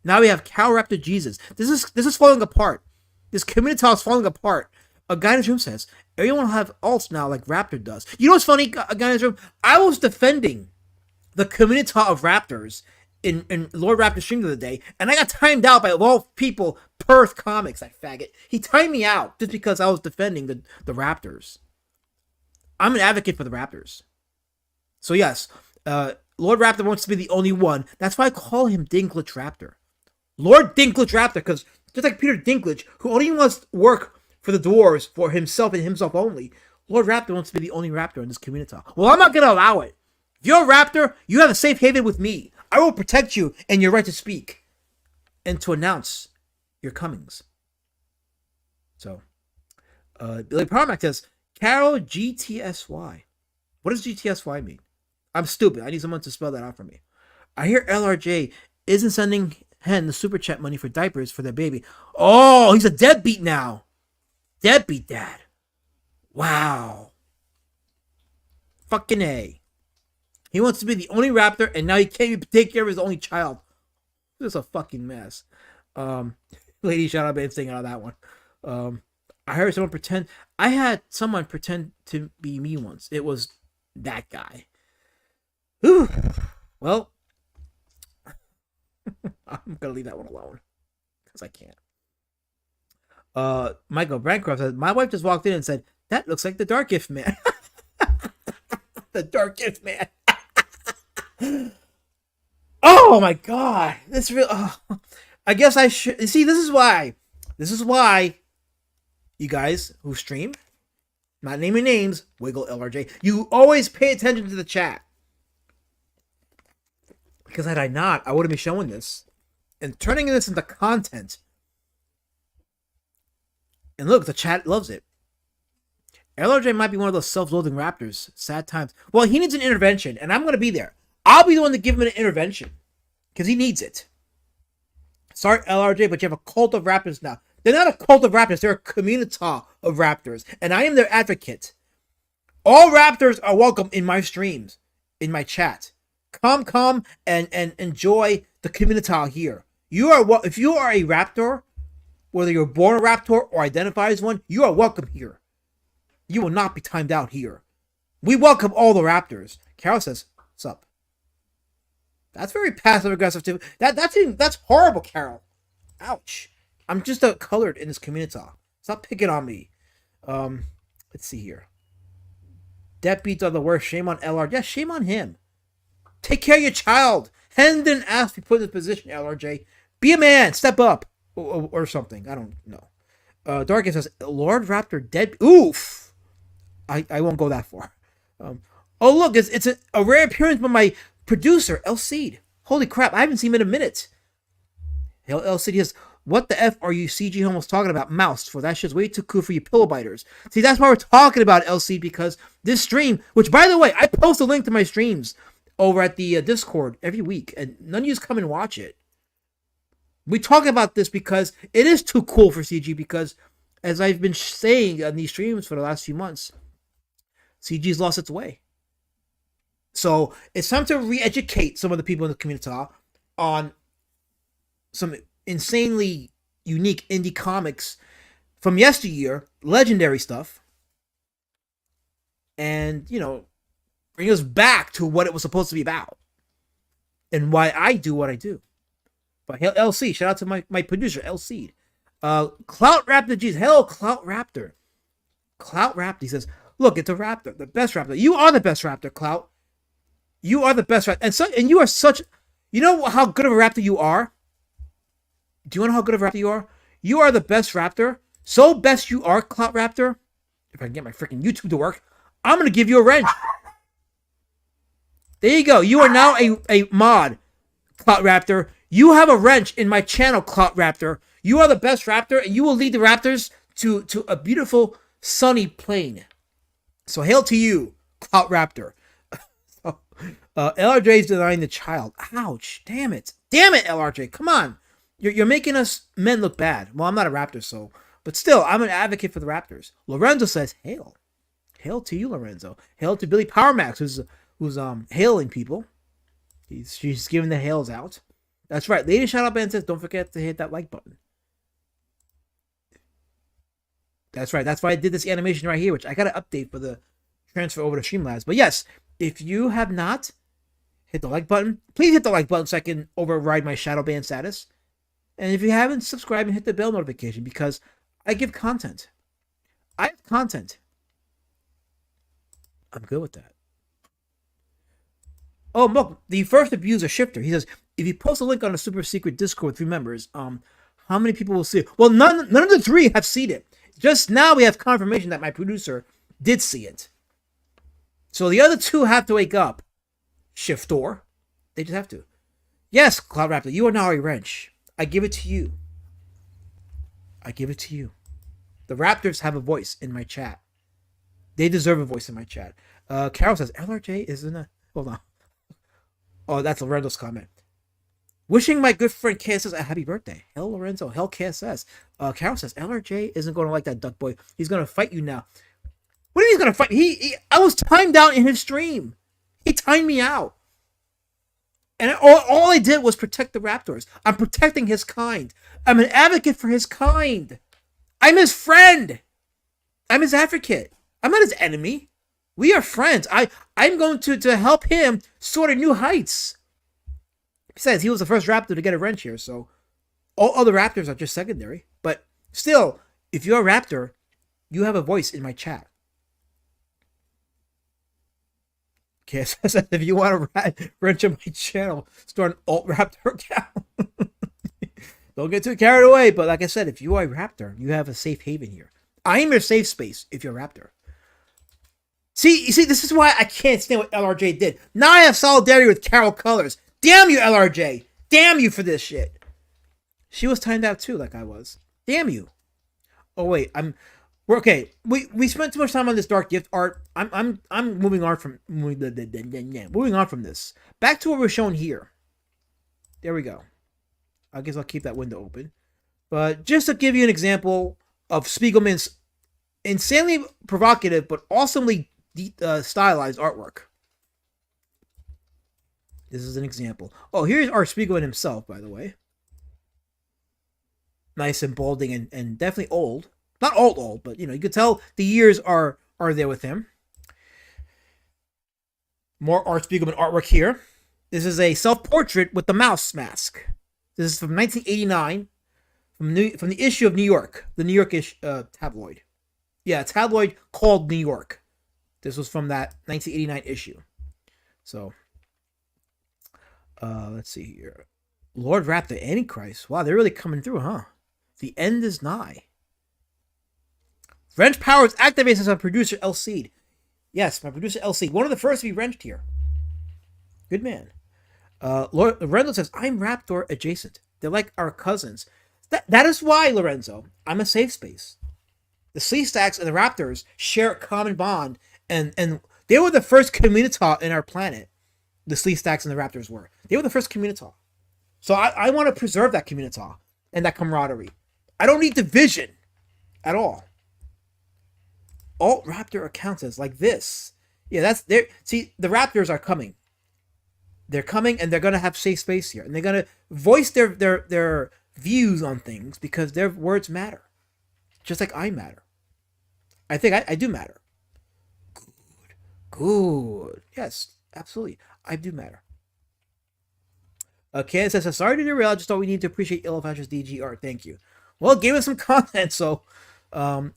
now we have Carol Raptor Jesus. This is falling apart. This community is falling apart. A Guidance Room says everyone will have alts now like Raptor does. You know what's funny, Guidance Room? I was defending the community of Raptors in Lord Raptor stream the other day, and I got timed out by, of all people, Perth Comics, that faggot. He timed me out just because I was defending the Raptors. I'm an advocate for the Raptors. So yes, Lord Raptor wants to be the only one. That's why I call him Dinklage Raptor. Lord Dinklage Raptor, because just like Peter Dinklage, who only wants to work for the dwarves for himself and himself only, Lord Raptor wants to be the only Raptor in this community. Well, I'm not going to allow it. If you're a Raptor, you have a safe haven with me. I will protect you and your right to speak and to announce your comings. So, Billy Parmack says, Carol GTSY. What does GTSY mean? I'm stupid. I need someone to spell that out for me. I hear LRJ isn't sending Hen the super chat money for diapers for their baby. Oh, he's a deadbeat now. Deadbeat dad. Wow. Fucking A. He wants to be the only Raptor, and now he can't even take care of his only child. This is a fucking mess. Lady shout out been singing on that one. I heard someone pretend. I had someone pretend to be me once. It was that guy. Whew. Well, I'm gonna leave that one alone because I can't. Michael Bancroft says, my wife just walked in and said, that looks like the Dark Gift Man. The Dark Gift Man. Oh my god. This real I guess I should see. This is why you guys who stream, not naming names, Wiggle LRJ, you always pay attention to the chat. Because had I not, I wouldn't be showing this and turning this into content. And look, the chat loves it. LRJ might be one of those self-loathing Raptors. Sad times. Well, he needs an intervention, and I'm going to be there. I'll be the one to give him an intervention. Because he needs it. Sorry, LRJ, but you have a cult of Raptors now. They're not a cult of Raptors. They're a community of Raptors. And I am their advocate. All Raptors are welcome in my streams. In my chat. Come and enjoy the community here. If you are a Raptor, whether you're born a Raptor or identify as one, you are welcome here. You will not be timed out here. We welcome all the Raptors. Carol says, what's up? That's very passive aggressive too. That's horrible, Carol. Ouch. I'm just colored in this community. Stop picking on me. Let's see here. Deadbeats are the worst. Shame on LR. Yeah, shame on him. Take care of your child. Hen didn't ask to be put in this position, LRJ. Be a man. Step up. Or something. I don't know. Darkin says, Lord Raptor dead. Oof. I won't go that far. Oh, look. It's a rare appearance by my producer, El Cid. Holy crap. I haven't seen him in a minute. El Cid says, what the F are you CG homos talking about? Mouse. For that shit's way too cool for you pillow biters. See, that's why we're talking about El Cid, because this stream, which by the way, I post a link to my streams over at the Discord every week, and none of you come and watch it. We talk about this because it is too cool for CG, because as I've been saying on these streams for the last few months, CG's lost its way. So it's time to re-educate some of the people in the community on some insanely unique indie comics from yesteryear, legendary stuff, and, bring us back to what it was supposed to be about and why I do what I do. But LC, shout out to my producer, LC. Clout Raptor, geez, hello, Clout Raptor. Clout Raptor, he says, look, it's a Raptor, the best Raptor. You are the best Raptor, Clout. You are the best Raptor. And you are such, you know how good of a Raptor you are? Do you know how good of a Raptor you are? You are the best Raptor. So best you are, Clout Raptor. If I can get my freaking YouTube to work, I'm going to give you a wrench. There you go. You are now a mod, Clout Raptor. You have a wrench in my channel, Clout Raptor. You are the best Raptor, and you will lead the Raptors to a beautiful, sunny plain. So hail to you, Clout Raptor. LRJ is denying the child. Ouch. Damn it. Damn it, LRJ. Come on. You're making us men look bad. Well, I'm not a Raptor, so... But still, I'm an advocate for the Raptors. Lorenzo says, hail. Hail to you, Lorenzo. Hail to Billy Powermax, who's hailing people. She's giving the hails out. That's right. Lady Shout Out Band says, don't forget to hit that like button. That's right. That's why I did this animation right here, which I got to update for the transfer over to Streamlabs. But yes, if you have not hit the like button. Please hit the like button so I can override my shadow ban status. And if you haven't, subscribe and hit the bell notification because I give content. I have content. I'm good with that. Oh, look, the first abuser shifter. He says, if you post a link on a super secret Discord with 3 members, how many people will see it? Well, none of the 3 have seen it. Just now we have confirmation that my producer did see it. So the other 2 have to wake up. Shiftor. They just have to. Yes, Cloud Raptor, you are now a wrench. I give it to you. I give it to you. The Raptors have a voice in my chat. They deserve a voice in my chat. Carol says, LRJ isn't a... Hold on. Oh, that's Lorenzo's comment. Wishing my good friend KSS a happy birthday. Hell, Lorenzo. Hell, KSS. Carol says, LRJ isn't going to like that duck boy. He's going to fight you now. What do you mean he's going to fight? I was timed out in his stream. He timed me out. And all I did was protect the Raptors. I'm protecting his kind. I'm an advocate for his kind. I'm his friend. I'm his advocate. I'm not his enemy. We are friends. I'm going to help him soar to new heights. Besides, he was the first Raptor to get a wrench here, so all other Raptors are just secondary. But still, if you're a Raptor, you have a voice in my chat. Okay, so if you want to wrench on my channel, start an alt Raptor account. Don't get too carried away. But like I said, if you are a Raptor, you have a safe haven here. I am your safe space if you're a Raptor. See, this is why I can't stand what LRJ did. Now I have solidarity with Carol Colors. Damn you, LRJ. Damn you for this shit. She was timed out too, like I was. Damn you. Oh wait, we're okay. We spent too much time on this dark gift art. I'm moving on from this. Back to what we're showing here. There we go. I guess I'll keep that window open. But just to give you an example of Spiegelman's insanely provocative but awesomely stylized artwork. This is an example. Oh, here's Art Spiegelman himself, by the way. Nice and balding and definitely old. Not old, but you know, you could tell the years are there with him. More Art Spiegelman artwork here. This is a self-portrait with the mouse mask. This is from 1989, from the issue of New York, the New York-ish tabloid. Yeah, a tabloid called New York. This was from that 1989 issue. So, let's see here. Lord Raptor, Antichrist. Wow, they're really coming through, huh? The end is nigh. Wrench powers activates as our producer El Cid. Yes, my producer El Cid. One of the first to be wrenched here. Good man. Lorenzo says, I'm Raptor adjacent. They're like our cousins. That is why, Lorenzo, I'm a safe space. The Sea Stacks and the Raptors share a common bond, and they were the first community in our planet. The Sea Stacks and the Raptors were. They were the first community. So I want to preserve that community and that camaraderie. I don't need division at all. Alt Raptor accounts as like this. Yeah, that's there. See, the Raptors are coming. They're coming, and they're gonna have safe space here, and they're gonna voice their views on things because their words matter, just like I matter. I think I do matter. Good. Yes, absolutely. I do matter. Okay, it says, sorry to derail. I just thought we need to appreciate Yellow Fascist DG art. Thank you. Well, it gave us some content, so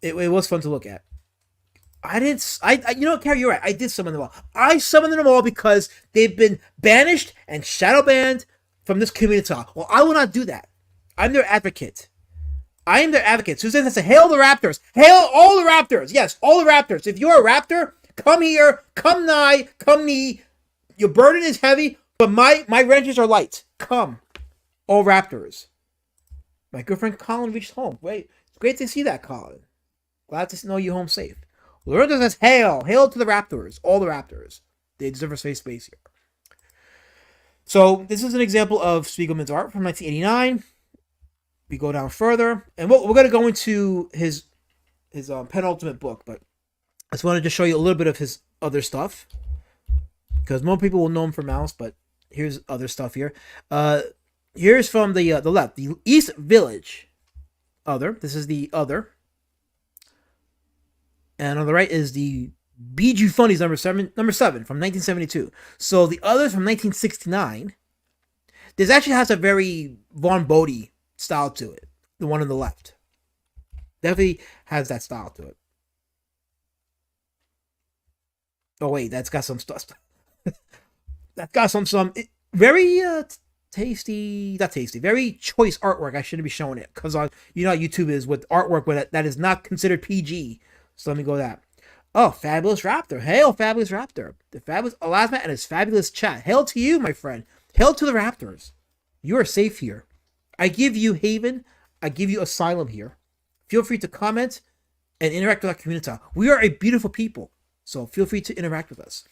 it was fun to look at. You know, Carrie, you're right. I did summon them all. I summoned them all because they've been banished and shadow banned from this community. Well, I will not do that. I'm their advocate. I am their advocate. Suzanne says, hail the Raptors. Hail all the Raptors. Yes, all the Raptors. If you're a Raptor, come here, come nigh, come knee. Your burden is heavy, but my wrenches are light. Come, all Raptors. My good friend Colin reached home. Wait, it's great to see that, Colin. Glad to know you home safe. Lorenzo says, hail. Hail to the Raptors. All the Raptors. They deserve a safe space here. So, this is an example of Spiegelman's art from 1989. We go down further. And we're going to go into his penultimate book. But I just wanted to show you a little bit of his other stuff. Because more people will know him for Mouse. But here's other stuff here. Here's from the left. The East Village. Other. This is the other. And on the right is the BG Funny's number seven from 1972. So the others from 1969. This actually has a very Von Bodie style to it. The one on the left definitely has that style to it. Oh wait, that's got some stuff. That's got some very tasty, not tasty, very choice artwork. I shouldn't be showing it because you know how YouTube is with artwork with that is not considered PG. So let me go that. Oh, Fabulous Raptor. Hail, Fabulous Raptor. The Fabulous Elasma and his fabulous chat. Hail to you, my friend. Hail to the Raptors. You are safe here. I give you haven. I give you asylum here. Feel free to comment and interact with our community. We are a beautiful people, so feel free to interact with us.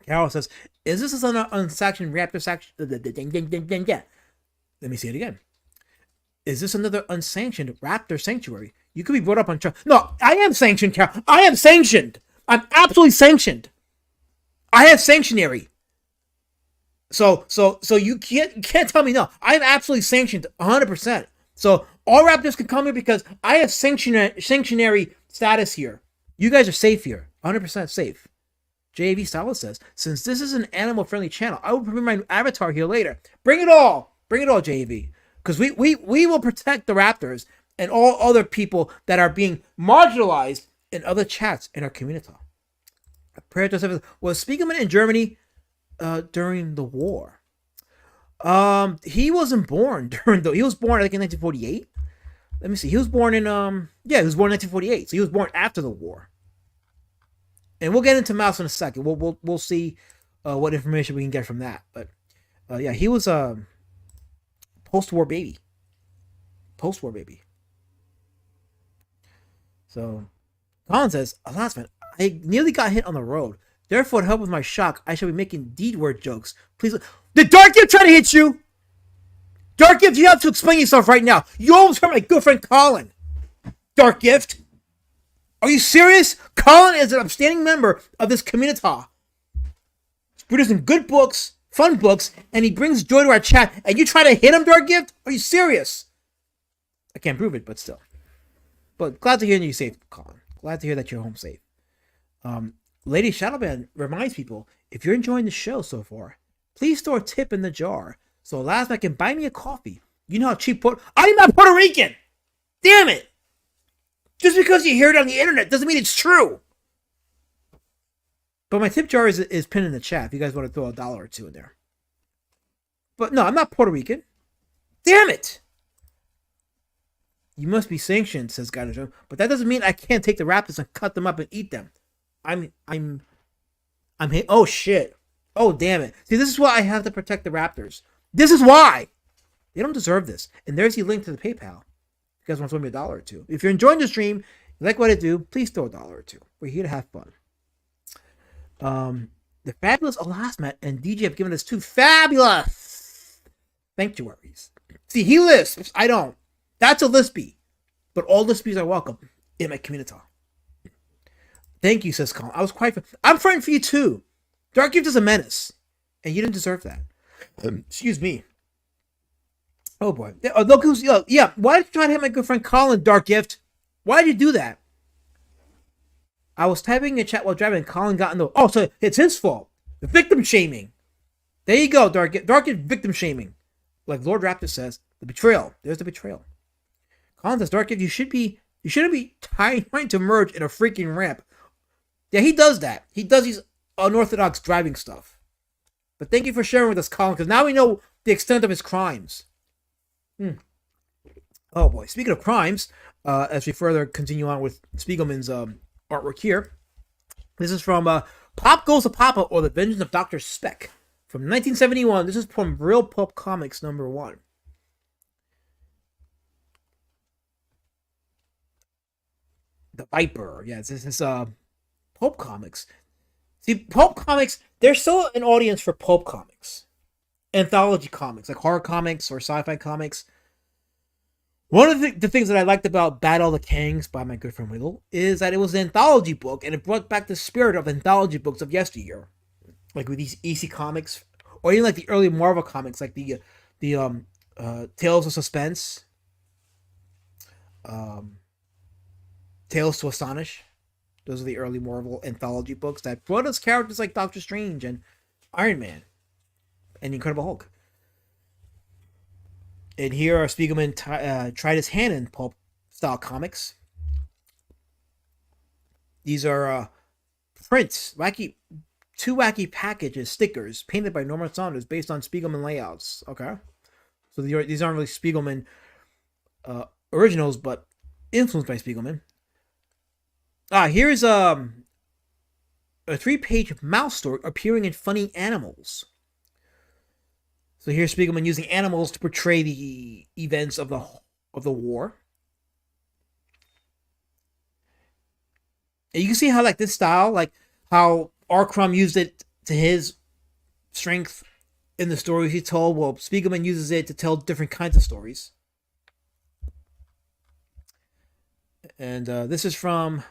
Carol says, is this an unsanctioned Raptor section? Let me see it again. Is this another unsanctioned Raptor sanctuary? You could be brought up on trial. No, I am sanctioned, Carol. I am sanctioned. I'm absolutely sanctioned. I have sanctionary. So you can't tell me no. I'm absolutely sanctioned 100%. So all Raptors can come here because I have sanctionary status here. You guys are safe here. 100% safe. JAV Stylus says, since this is an animal-friendly channel, I will bring my avatar here later. Bring it all. Bring it all, JAV. Because we will protect the Raptors and all other people that are being marginalized in other chats in our community. Was Spiegelman in Germany during the war? He wasn't born during he was born I think in 1948. Let me see. He was born in he was born in 1948. So he was born after the war. And we'll get into Mouse in a second. We'll see what information we can get from that. But yeah, he was a post-war baby. Post-war baby. So Colin says, alas man, I nearly got hit on the road. Therefore, to help with my shock, I shall be making deed word jokes. Please. Did Dark Gift try to hit you? Dark Gift, you have to explain yourself right now. You almost hurt my good friend Colin. Dark Gift. Are you serious? Colin is an upstanding member of this community. He's producing good books, fun books, and he brings joy to our chat, and you try to hit him, Dark Gift? Are you serious? I can't prove it, but still. But glad to hear you're safe, Colin. Glad to hear that you're home safe. Lady Shadowban reminds people, if you're enjoying the show so far, please throw a tip in the jar so Elasma can buy me a coffee. You know how cheap I'm not Puerto Rican! Damn it! Just because you hear it on the internet doesn't mean it's true. But my tip jar is pinned in the chat if you guys want to throw $1 or $2 in there. But no, I'm not Puerto Rican. Damn it! You must be sanctioned, says Guy. But that doesn't mean I can't take the Raptors and cut them up and eat them. Oh shit. Oh damn it. See, this is why I have to protect the Raptors. This is why. They don't deserve this. And there's the link to the PayPal. If you guys want to throw me $1 or $2. If you're enjoying the stream, you like what I do, please throw $1 or $2. We're here to have fun. The fabulous Elasmat and DJ have given us 2 fabulous sanctuaries. See, he lisps. I don't. That's a lispy. But all lispies are welcome in my community. Thank you, says Colin. I was quite... I'm frightened for you, too. Dark Gift is a menace. And you didn't deserve that. Excuse me. Oh, boy. Look who's... Yeah, why did you try to hit my good friend Colin, Dark Gift? Why did you do that? I was typing in chat while driving and Colin got in the... Oh, so it's his fault. The victim shaming. There you go, Dark Gift. Dark Gift victim shaming. Like Lord Raptor says. The betrayal. There's the betrayal. Colin says, Dark Gift, you shouldn't be trying to merge in a freaking ramp. Yeah, he does that. He does these unorthodox driving stuff. But thank you for sharing with us, Colin, because now we know the extent of his crimes. Oh, boy. Speaking of crimes, as we further continue on with Spiegelman's artwork here, this is from Pop Goes to Papa, or The Vengeance of Dr. Speck from 1971. This is from Real Pulp Comics #1. The Viper. Yeah, this is Pulp Comics. See, Pulp Comics, there's still an audience for Pulp Comics. Anthology comics, like horror comics or sci-fi comics. One of the things that I liked about Battle of the Kangs by my good friend Wiggle is that it was an anthology book, and it brought back the spirit of anthology books of yesteryear. Like with these EC comics, or even like the early Marvel comics, like the Tales of Suspense, Tales to Astonish. Those are the early Marvel anthology books that brought us characters like Doctor Strange and Iron Man and Incredible Hulk. And here are Spiegelman tried his hand in pulp style comics. These are prints, two wacky packages, stickers painted by Norman Saunders based on Spiegelman layouts. Okay, so these aren't really Spiegelman originals, but influenced by Spiegelman. Here's a 3-page mouse story appearing in Funny Animals. So here's Spiegelman using animals to portray the events of the war. And you can see how this style, how R. Crumb used it to his strength in the stories he told. Well, Spiegelman uses it to tell different kinds of stories. And this is from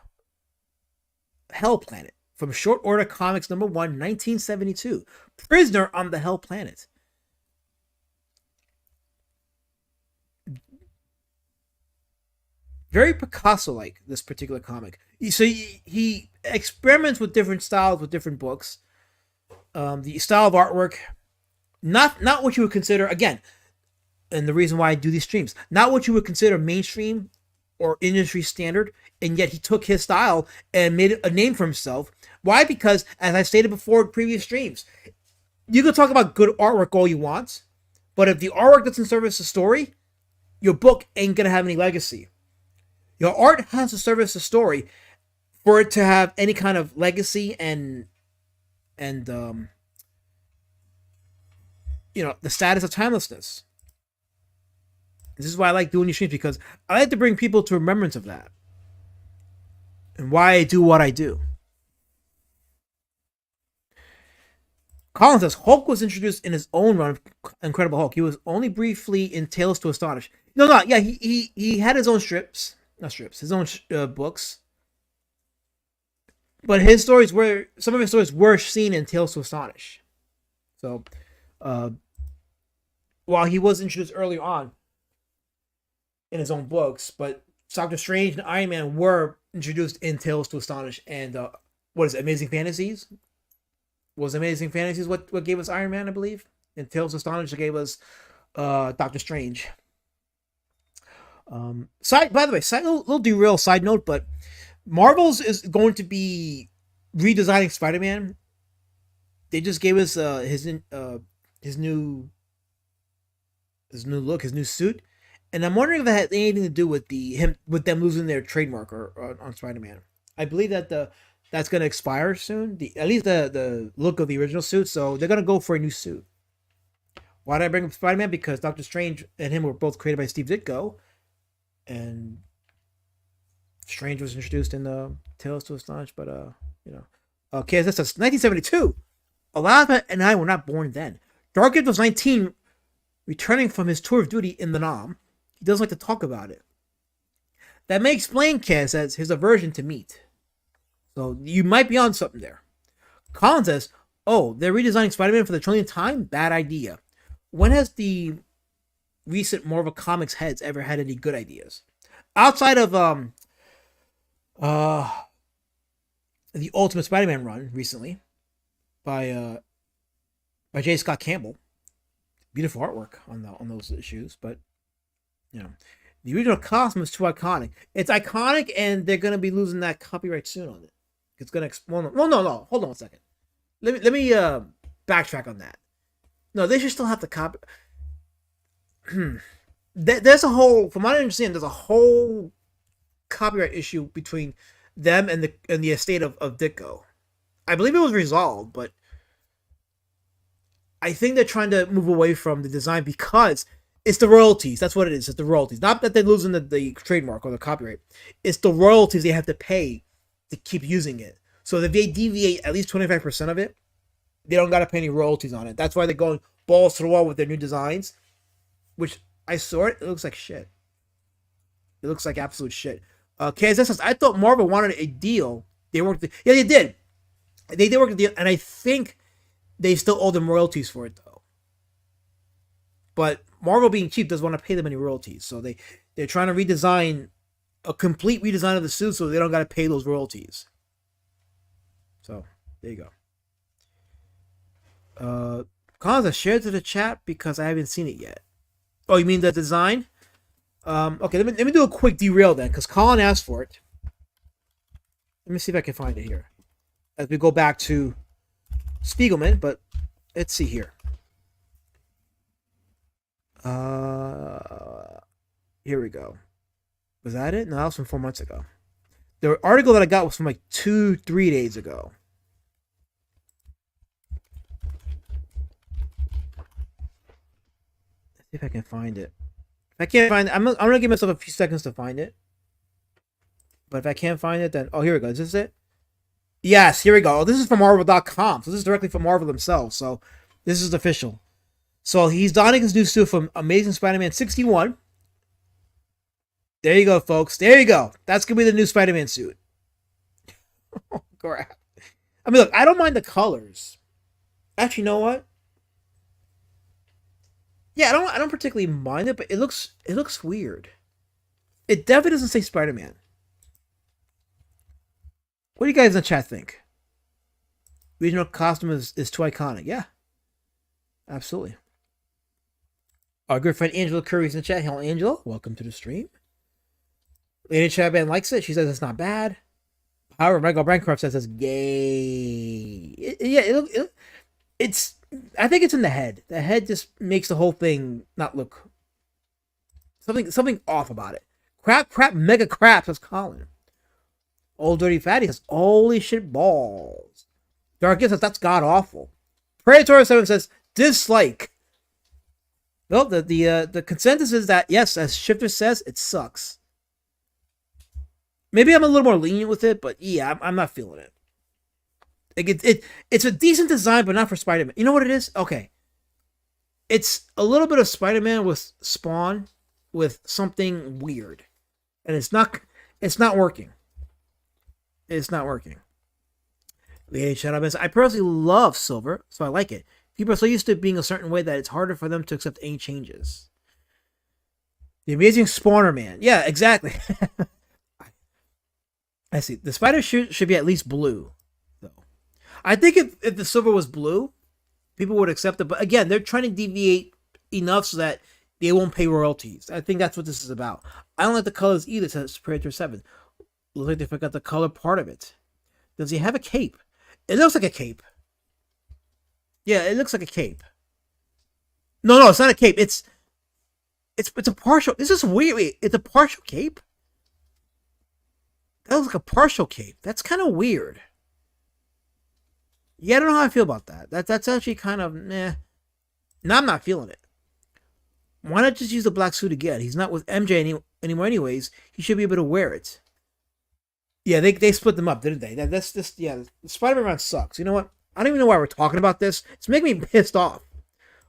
Hell Planet, from Short Order Comics number 1, 1972. Prisoner on the Hell Planet. Very Picasso-like, this particular comic. So he experiments with different styles with different books. The style of artwork, not what you would consider, again, and the reason why I do these streams, not what you would consider mainstream or industry standard, and yet he took his style and made a name for himself. Why? Because, as I stated before in previous streams, you can talk about good artwork all you want, but if the artwork doesn't service the story, your book ain't going to have any legacy. Your art has to service the story for it to have any kind of legacy and the status of timelessness. This is why I like doing these streams, because I like to bring people to remembrance of that and why I do what I do. Collins says Hulk was introduced in his own run of Incredible Hulk. He was only briefly in Tales to Astonish. He had his own strips. Not strips, his own books. But some of his stories were seen in Tales to Astonish. So, while he was introduced earlier on in his own books, but Doctor Strange and Iron Man were introduced in Tales to Astonish. And, Amazing Fantasies? Was Amazing Fantasies what gave us Iron Man, I believe? And Tales to Astonish gave us Doctor Strange. By the way, little derail side note, but Marvel's is going to be redesigning Spider-Man. They just gave us his new look, his new suit, and I'm wondering if that had anything to do with them losing their trademark on Spider-Man. I believe that that's going to expire soon. At least the look of the original suit, so they're going to go for a new suit. Why did I bring up Spider-Man? Because Doctor Strange and him were both created by Steve Ditko. And Strange was introduced in the Tales to Astonish, but okay, that's 1972. Alana and I were not born then. Darkid was 19, returning from his tour of duty in the Nam. He doesn't like to talk about it. That may explain, Kaz says, his aversion to meat. So you might be on something there. Colin says, "Oh, they're redesigning Spider-Man for the trillionth time? Bad idea. When has the recent Marvel Comics heads ever had any good ideas outside of the Ultimate Spider-Man run recently by J. Scott Campbell? Beautiful artwork on those issues, but the original costume is too iconic. It's iconic, and they're gonna be losing that copyright soon on it. It's gonna no. Hold on a second. Let me backtrack on that. No, they should still have the copy. There's a whole, from what I understand, there's a whole copyright issue between them and the estate of Ditko. I believe it was resolved, but I think they're trying to move away from the design because it's the royalties. That's what it is. It's the royalties. Not that they're losing the trademark or the copyright. It's the royalties they have to pay to keep using it. So if they deviate at least 25% of it, they don't got to pay any royalties on it. That's why they're going balls to the wall with their new designs, which I saw it. It looks like shit. It looks like absolute shit. KSS says, I thought Marvel wanted a deal. They worked. Yeah, they did. They did work a deal, and I think they still owe them royalties for it, though. But Marvel, being cheap, doesn't want to pay them any royalties. So they're trying to redesign a complete redesign of the suit so they don't got to pay those royalties. So there you go. Collins, I shared to the chat because I haven't seen it yet. Oh, you mean the design? Okay, let me do a quick derail then, because Colin asked for it. Let me see if I can find it here. As we go back to Spiegelman, but let's see here. Here we go. Was that it? No, that was from 4 months ago. The article that I got was from like 2-3 days ago. Let's see if I can find it. If I can't find it, I'm gonna give myself a few seconds to find it. But if I can't find it, then here we go. Is this it? Yes, here we go. Oh, this is from Marvel.com. So this is directly from Marvel themselves. So this is official. So he's donning his new suit from Amazing Spider-Man 61. There you go, folks. There you go. That's gonna be the new Spider-Man suit. Oh crap. I mean, look, I don't mind the colors. Actually, you know what? Yeah, I don't particularly mind it, but it looks weird. It definitely doesn't say Spider-Man. What do you guys in the chat think? Regional costume is too iconic. Yeah. Absolutely. Our good friend Angela Curry's in the chat. Hello, Angela. Welcome to the stream. Lady Chatman likes it. She says it's not bad. However, Michael Bancroft says it's gay. It's. I think it's in the head. The head just makes the whole thing not look something off about it. Crap, mega crap, says Colin. Old Dirty Fatty says, holy shit balls. Dark says, that's god awful. Predator 7 says, dislike. Well, the consensus is that, yes, as Shifter says, it sucks. Maybe I'm a little more lenient with it, but yeah, I'm not feeling it. Like it's a decent design, but not for Spider-Man. You know what it is? Okay. It's a little bit of Spider-Man with Spawn with something weird. And it's not working. It's not working. Lady Shadow says, I personally love Silver, so I like it. People are so used to it being a certain way that it's harder for them to accept any changes. The Amazing Spawner Man. Yeah, exactly. I see. The spider should be at least blue, though. I think if the Silver was blue, people would accept it. But again, they're trying to deviate enough so that they won't pay royalties. I think that's what this is about. I don't like the colors either, says Predator 7. Looks like they forgot the color part of it. Does he have a cape? It looks like a cape. Yeah, it looks like a cape. No, it's not a cape. It's a partial. This is weird. Wait, it's a partial cape? That looks like a partial cape. That's kind of weird. Yeah, I don't know how I feel about that. That's actually kind of meh. No, I'm not feeling it. Why not just use the black suit again? He's not with MJ anymore anyways. He should be able to wear it. Yeah, they split them up, didn't they? That's just, yeah, Spider-Man sucks. You know what? I don't even know why we're talking about this. It's making me pissed off.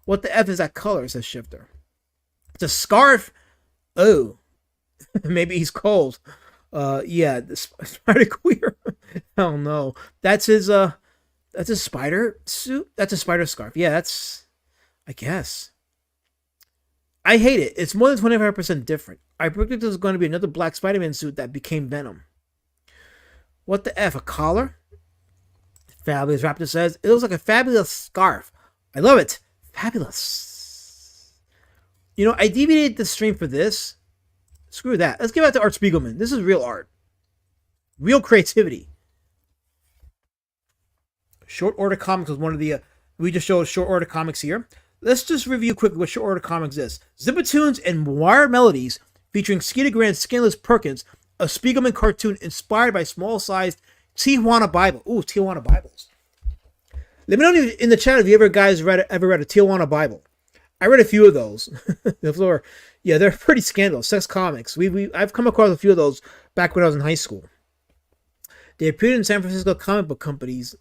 What the F is that color, says Shifter. It's a scarf. Oh. Maybe he's cold. Yeah, the Spider Queer. Oh no. That's his spider suit? That's a spider scarf. Yeah, that's, I guess. I hate it. It's more than 25% different. I predicted there was going to be another black Spider-Man suit that became Venom. What the F? A collar? Fabulous Raptor says, it looks like a fabulous scarf. I love it. Fabulous. You know, I deviated the stream for this. Screw that. Let's give it to Art Spiegelman. This is real art. Real creativity. Short Order Comics was one of the... we just showed Short Order Comics here. Let's just review quickly what Short Order Comics is. Zippertunes and Wired Melodies featuring Skeeter Grant's Skinless Perkins, a Spiegelman cartoon inspired by small-sized Tijuana Bible. Ooh, Tijuana Bibles. Let me know in the chat if you ever read a Tijuana Bible. I read a few of those. Yeah, they're pretty scandalous. Sex comics. I've come across a few of those back when I was in high school. They appeared in San Francisco comic book companies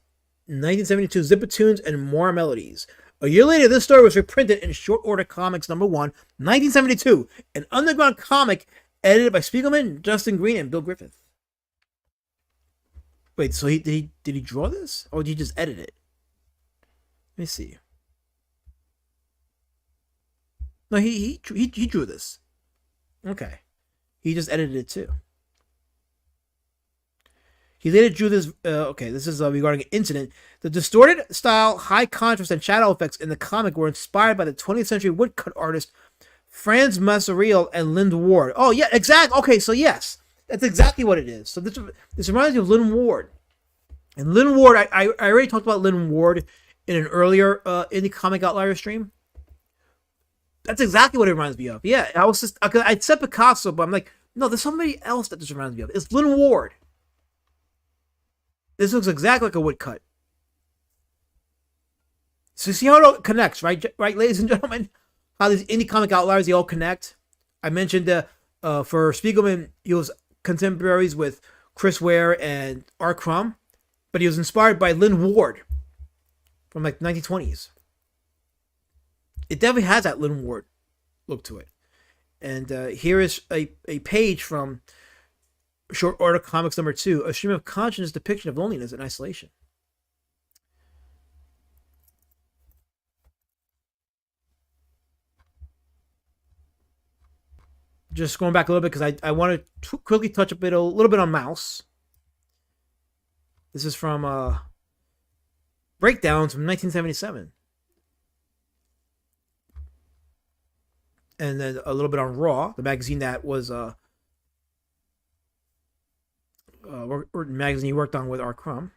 in 1972, Zippertunes and More Melodies. A year later, this story was reprinted in Short Order Comics #1, 1972, an underground comic edited by Spiegelman, Justin Green, and Bill Griffith. Wait, so did he draw this? Or did he just edit it? Let me see. No, he drew this. Okay. He just edited it too. He later drew this. Okay, this is regarding an incident. The distorted style, high contrast, and shadow effects in the comic were inspired by the 20th century woodcut artist Franz Massariel and Lynn Ward. Oh yeah, exactly. Okay, so yes, that's exactly what it is. So this reminds me of Lynn Ward. And Lynn Ward, I already talked about Lynn Ward in an earlier Indie Comic Outlier stream. That's exactly what it reminds me of. Yeah, I said Picasso, but I'm like, no, there's somebody else that this reminds me of. It's Lynn Ward. This looks exactly like a woodcut. So see how it all connects, right, ladies and gentlemen? How these Indie Comic Outliers, they all connect. I mentioned for Spiegelman, he was contemporaries with Chris Ware and R. Crumb, but he was inspired by Lynn Ward from like 1920s. It definitely has that Lynn Ward look to it. And here is a page from Short Order Comics number 2, a stream of consciousness depiction of loneliness and isolation. Just going back a little bit because I want to quickly touch a little bit on Mouse. This is from Breakdowns from 1977. And then a little bit on Raw, the magazine that was magazine he worked on with R. Crumb.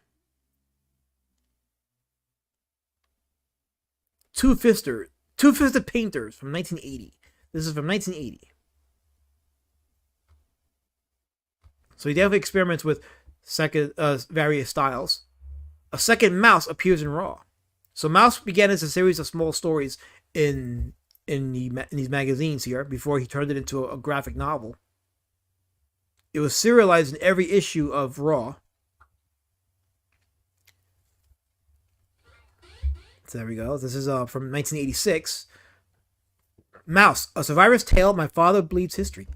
Two-Fisted Painters from 1980. This is from 1980. So he definitely experiments with various styles. A second Mouse appears in Raw. So Mouse began as a series of small stories in these magazines here before he turned it into a graphic novel. It was serialized in every issue of Raw. So there we go. This is from 1986. Mouse, A Survivor's Tale, My Father Bleeds History.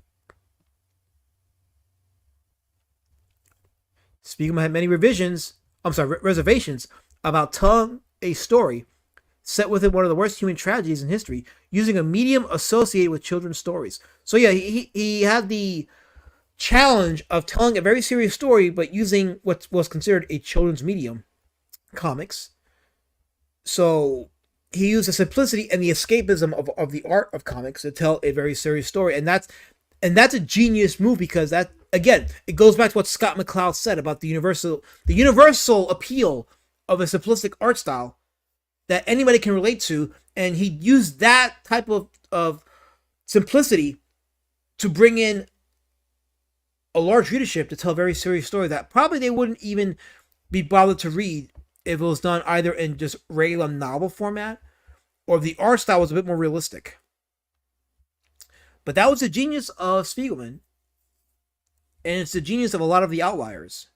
Spiegelman had many reservations about telling a story set within one of the worst human tragedies in history, using a medium associated with children's stories. So yeah, he had the challenge of telling a very serious story, but using what was considered a children's medium, comics. So he used the simplicity and the escapism of the art of comics to tell a very serious story, and that's a genius move because that, again, it goes back to what Scott McCloud said about the universal appeal of a simplistic art style that anybody can relate to, and he used that type of simplicity to bring in a large readership to tell a very serious story that probably they wouldn't even be bothered to read if it was done either in just regular novel format or if the art style was a bit more realistic. But that was the genius of Spiegelman, and it's the genius of a lot of the Outliers.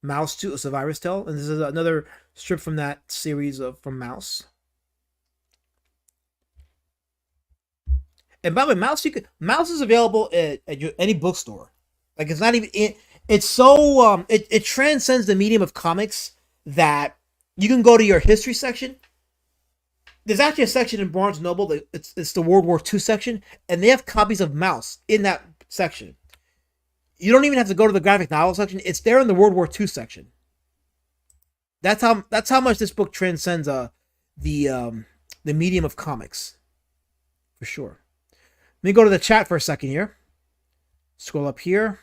Mouse 2, A Survivor's Tale, and this is another strip from that series from Mouse. And by the way, Mouse is available at any bookstore. Like, it's not even it's so it transcends the medium of comics that you can go to your history section. There's actually a section in Barnes & Noble that it's the World War II section, and they have copies of Mouse in that section. You don't even have to go to the graphic novel section; it's there in the World War II section. That's how much this book transcends the medium of comics, for sure. Let me go to the chat for a second here. Scroll up here.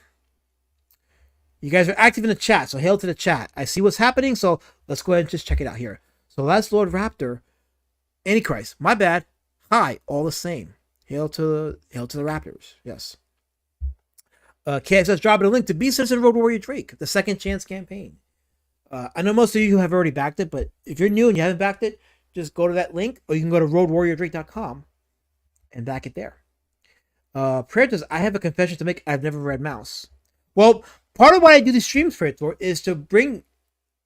You guys are active in the chat, so hail to the chat. I see what's happening, so let's go ahead and just check it out here. So Last Lord Raptor, Antichrist, my bad. Hi, all the same. Hail to the Raptors. Yes. KXS dropping a link to Be Citizen Road Warrior Drake, the Second Chance campaign. I know most of you have already backed it, but if you're new and you haven't backed it, just go to that link, or you can go to roadwarriordrake.com and back it there. Prayer says, I have a confession to make. I've never read Mouse. Well, part of why I do these streams, Prayer for, is to bring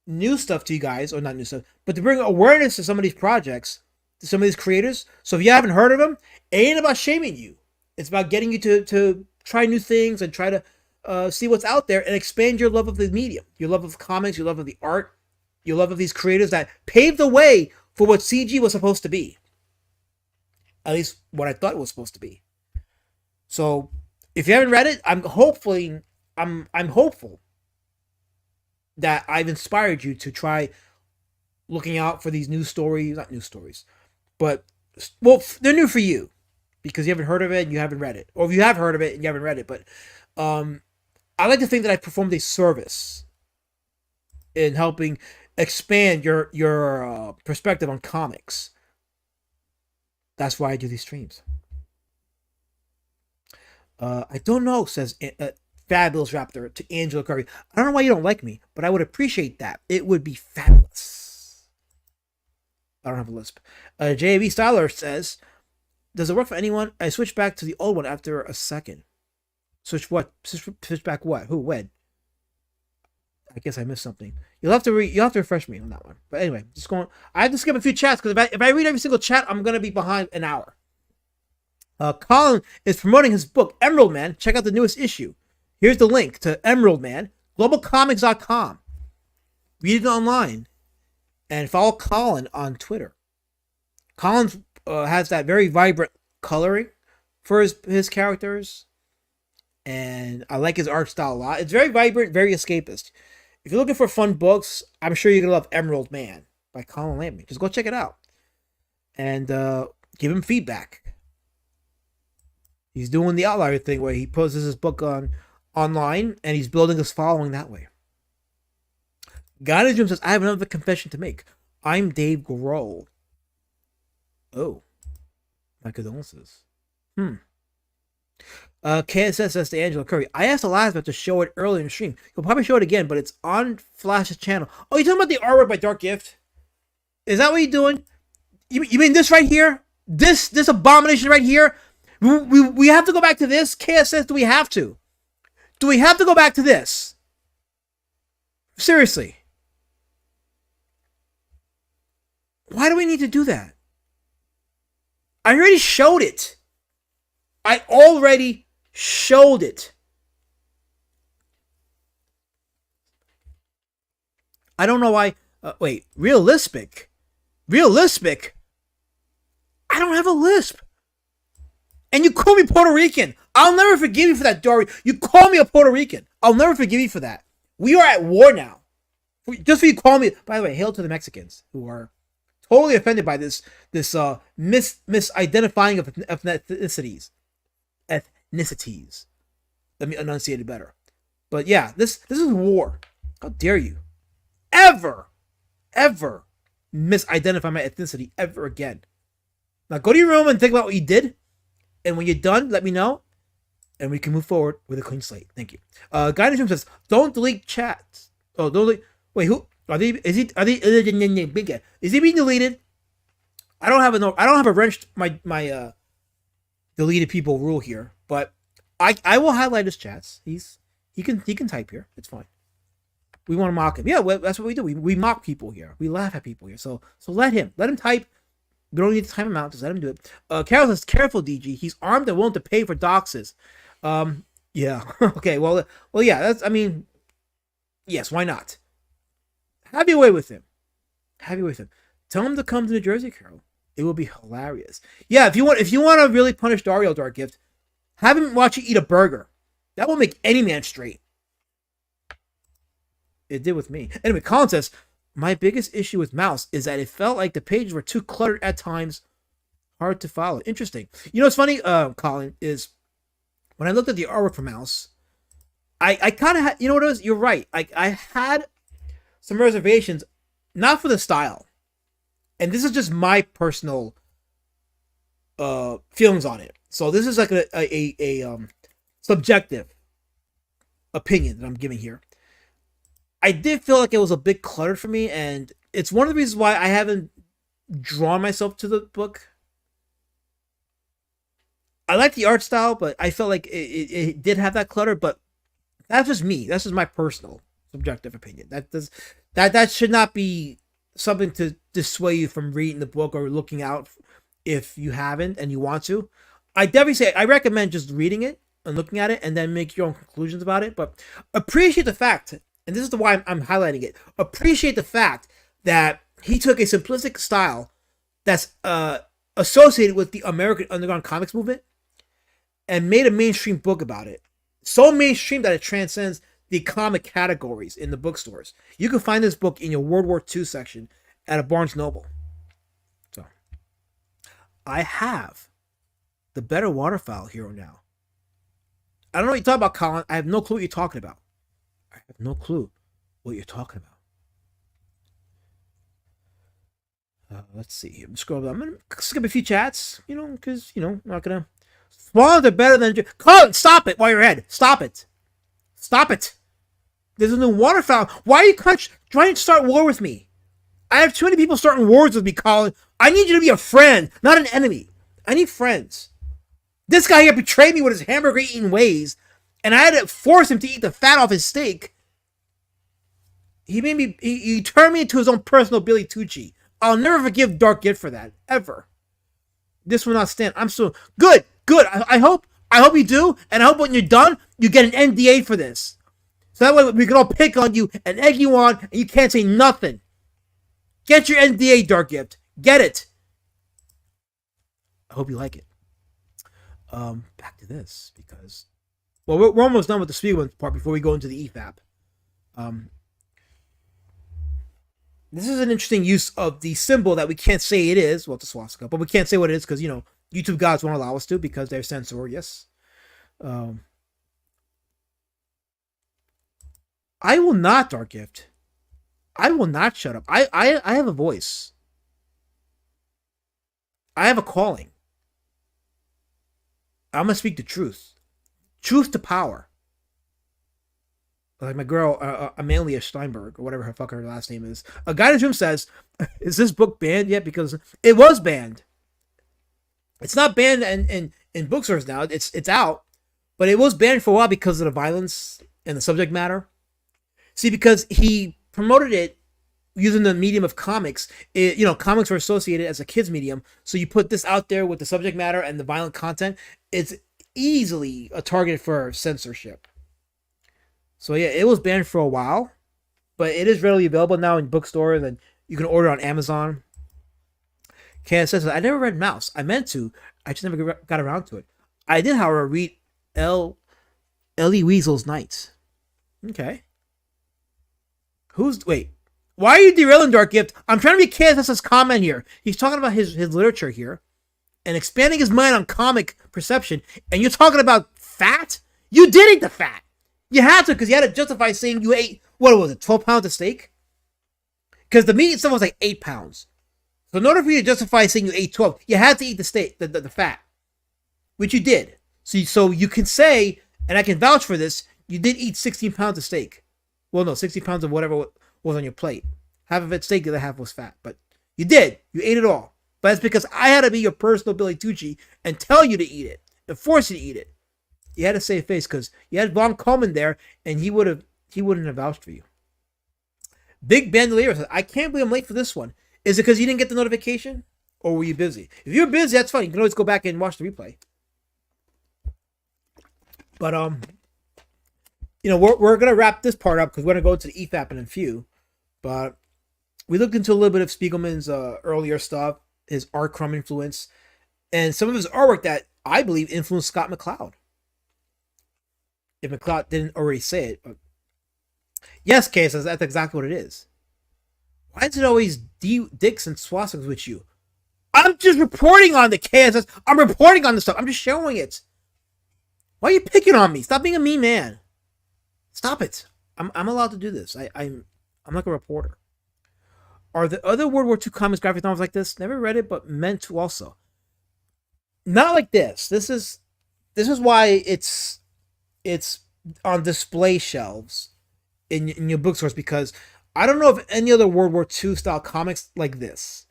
new stuff to you guys, or not new stuff, but to bring awareness to some of these projects, to some of these creators. So if you haven't heard of them, it ain't about shaming you. It's about getting you to try new things and try to see what's out there and expand your love of the medium, your love of comics, your love of the art, your love of these creators that paved the way for what CG was supposed to be. At least what I thought it was supposed to be. So If you haven't read it, I'm hopeful that I've inspired you to try looking out for these news stories, not news stories, but well, they're new for you because you haven't heard of it and you haven't read it, or if you have heard of it and you haven't read it. But I like to think that I performed a service in helping expand your perspective on comics. That's why I do these streams. I don't know, says Fabulous Raptor to Angela Curry. I don't know why you don't like me, but I would appreciate that. It would be fabulous. I don't have a lisp. JAB Styler says, does it work for anyone? I switched back to the old one after a second. Switch what? Switch back what? Who? When? I guess I missed something. You'll have to refresh me on that one. But anyway, just going. I have to skip a few chats because if I read every single chat, I'm gonna be behind an hour. Colin is promoting his book Emerald Man. Check out the newest issue. Here's the link to Emerald Man. GlobalComics.com. Read it online, and follow Colin on Twitter. Colin has that very vibrant coloring for his characters, and I like his art style a lot. It's very vibrant, very escapist. If you're looking for fun books, I'm sure you're gonna love Emerald Man by Colin Lambie. Just go check it out and give him feedback. He's doing the Outlier thing where he posts his book online and he's building his following that way. Guided Dream says, I have another confession to make. I'm Dave Grohl. Oh. My condolences. KSS says to Angela Curry, I asked Elizabeth to show it earlier in the stream. You'll probably show it again, but it's on Flash's channel. Oh, you're talking about the artwork by Dark Gift? Is that what you're doing? You mean this right here? This abomination right here? We have to go back to this? KSS, do we have to? Do we have to go back to this? Seriously. Why do we need to do that? I already showed it. I already showed it. I don't know why. Wait, realistic? Realistic? I don't have a lisp. And you call me Puerto Rican. I'll never forgive you for that, Dory. You call me a Puerto Rican. I'll never forgive you for that. We are at war now. Just for you call me. By the way, hail to the Mexicans who are totally offended by this misidentifying of ethnicities. Ethnicities. Let me enunciate it better. But yeah, this is war. How dare you ever misidentify my ethnicity ever again? Now go to your room and think about what you did. And when you're done, let me know, and we can move forward with a clean slate. Thank you. Guidance Room says, "Don't delete chats." Oh, don't delete. Wait, who are they? Is he being deleted? I don't have a wrenched my deleted people rule here, but I will highlight his chats. He can type here. It's fine. We want to mock him. Yeah, well, that's what we do. We mock people here. We laugh at people here. So let him type. We don't need to time him out. Just let him do it. Carol says, careful, DG. He's armed and willing to pay for doxes. Yeah. Okay, well, yeah, yes, why not? Have your way with him. Tell him to come to New Jersey, Carol. It will be hilarious. Yeah, if you want to really punish Dario, Dark Gift, have him watch you eat a burger. That will make any man straight. It did with me. Anyway, Colin says, my biggest issue with Mouse is that it felt like the pages were too cluttered at times, hard to follow. Interesting. You know what's funny, Colin, is when I looked at the artwork for Mouse, I kind of had, you know what it was? You're right. I had some reservations, not for the style. And this is just my personal feelings on it. So this is like a subjective opinion that I'm giving here. I did feel like it was a bit cluttered for me, and it's one of the reasons why I haven't drawn myself to the book. I like the art style, but I felt like it did have that clutter, but that's just me. That's just my personal subjective opinion. That should not be something to dissuade you from reading the book or looking out if you haven't and you want to. I definitely say I recommend just reading it and looking at it and then make your own conclusions about it, but appreciate the fact, and this is why I'm highlighting it, appreciate the fact that he took a simplistic style that's associated with the American underground comics movement and made a mainstream book about it. So mainstream that it transcends the comic categories in the bookstores. You can find this book in your World War II section at a Barnes Noble. So, I have the Better Waterfowl hero now. I don't know what you're talking about, Colin. I have no clue what you're talking about. I have no clue what you're talking about. Let's see. I'm scrolling down. I'm going to skip a few chats, because, I'm not going to. Swans are better than... Colin, stop it while you're ahead. Stop it. Stop it. There's a new waterfowl. Why are you trying to start war with me? I have too many people starting wars with me, Colin. I need you to be a friend, not an enemy. I need friends. This guy here betrayed me with his hamburger-eating ways, and I had to force him to eat the fat off his steak. He turned me into his own personal Billy Tucci. I'll never forgive Dark Gift for that, ever. This will not stand. I'm so good. I hope you do, and I hope when you're done, you get an NDA for this. So that way we can all pick on you and egg you on, and you can't say nothing. Get your NDA, Dark Gift. Get it. I hope you like it. Back to this, because... Well, we're almost done with the Spiegelman part before we go into the EFAP. This is an interesting use of the symbol that we can't say it is. Well, it's a swastika, but we can't say what it is because, YouTube gods won't allow us to because they're censorious. I will not, Dark Gift. I will not shut up. I have a voice. I have a calling. I'm going to speak the truth. Truth to power. Like my girl, Amelia Steinberg, or whatever her last name is. A guy in his room says, is this book banned yet? Because it was banned. It's not banned in bookstores now. It's out. But it was banned for a while because of the violence and the subject matter. See, because he promoted it using the medium of comics. Comics are associated as a kid's medium. So you put this out there with the subject matter and the violent content. It's easily a target for censorship. So yeah, it was banned for a while, but it is readily available now in bookstores, and you can order on Amazon. Kaz says, I never read Mouse. I meant to. I just never got around to it. I did, however, read Ellie Weasel's Nights. Okay. Wait. Why are you derailing, Dark Gift? I'm trying to be Kaz's comment here. He's talking about his literature here and expanding his mind on comic perception, and you're talking about fat? You did eat the fat. You had to, because you had to justify saying you ate, what was it, 12 pounds of steak? Because the meat itself was like 8 pounds. So in order for you to justify saying you ate 12, you had to eat the steak, the fat, which you did. So you can say, and I can vouch for this, you did eat 16 pounds of steak. Well, no, 16 pounds of whatever was on your plate. Half of it steak, the other half was fat. But you did. You ate it all. But it's because I had to be your personal Billy Tucci and tell you to eat it and force you to eat it. You had to save face because you had Von Coleman there, and he wouldn't have vouched for you. Big Bandolier says, I can't believe I'm late for this one. Is it because you didn't get the notification? Or were you busy? If you're busy, that's fine. You can always go back and watch the replay. But, we're going to wrap this part up because we're going to go to the EFAP in a few. But we looked into a little bit of Spiegelman's earlier stuff, his art crumb influence, and some of his artwork that I believe influenced Scott McCloud. If McCloud didn't already say it. But yes, Kay says that's exactly what it is. Why is it always dicks and swastikas with you? I'm just reporting on the KSS. I'm reporting on the stuff. I'm just showing it. Why are you picking on me? Stop being a mean man. Stop it. I'm allowed to do this. I'm like a reporter. Are the other World War II comics graphic novels like this? Never read it, but meant to also. Not like this. This is why it's on display shelves in your bookstores, because I don't know of any other World War II style comics like this.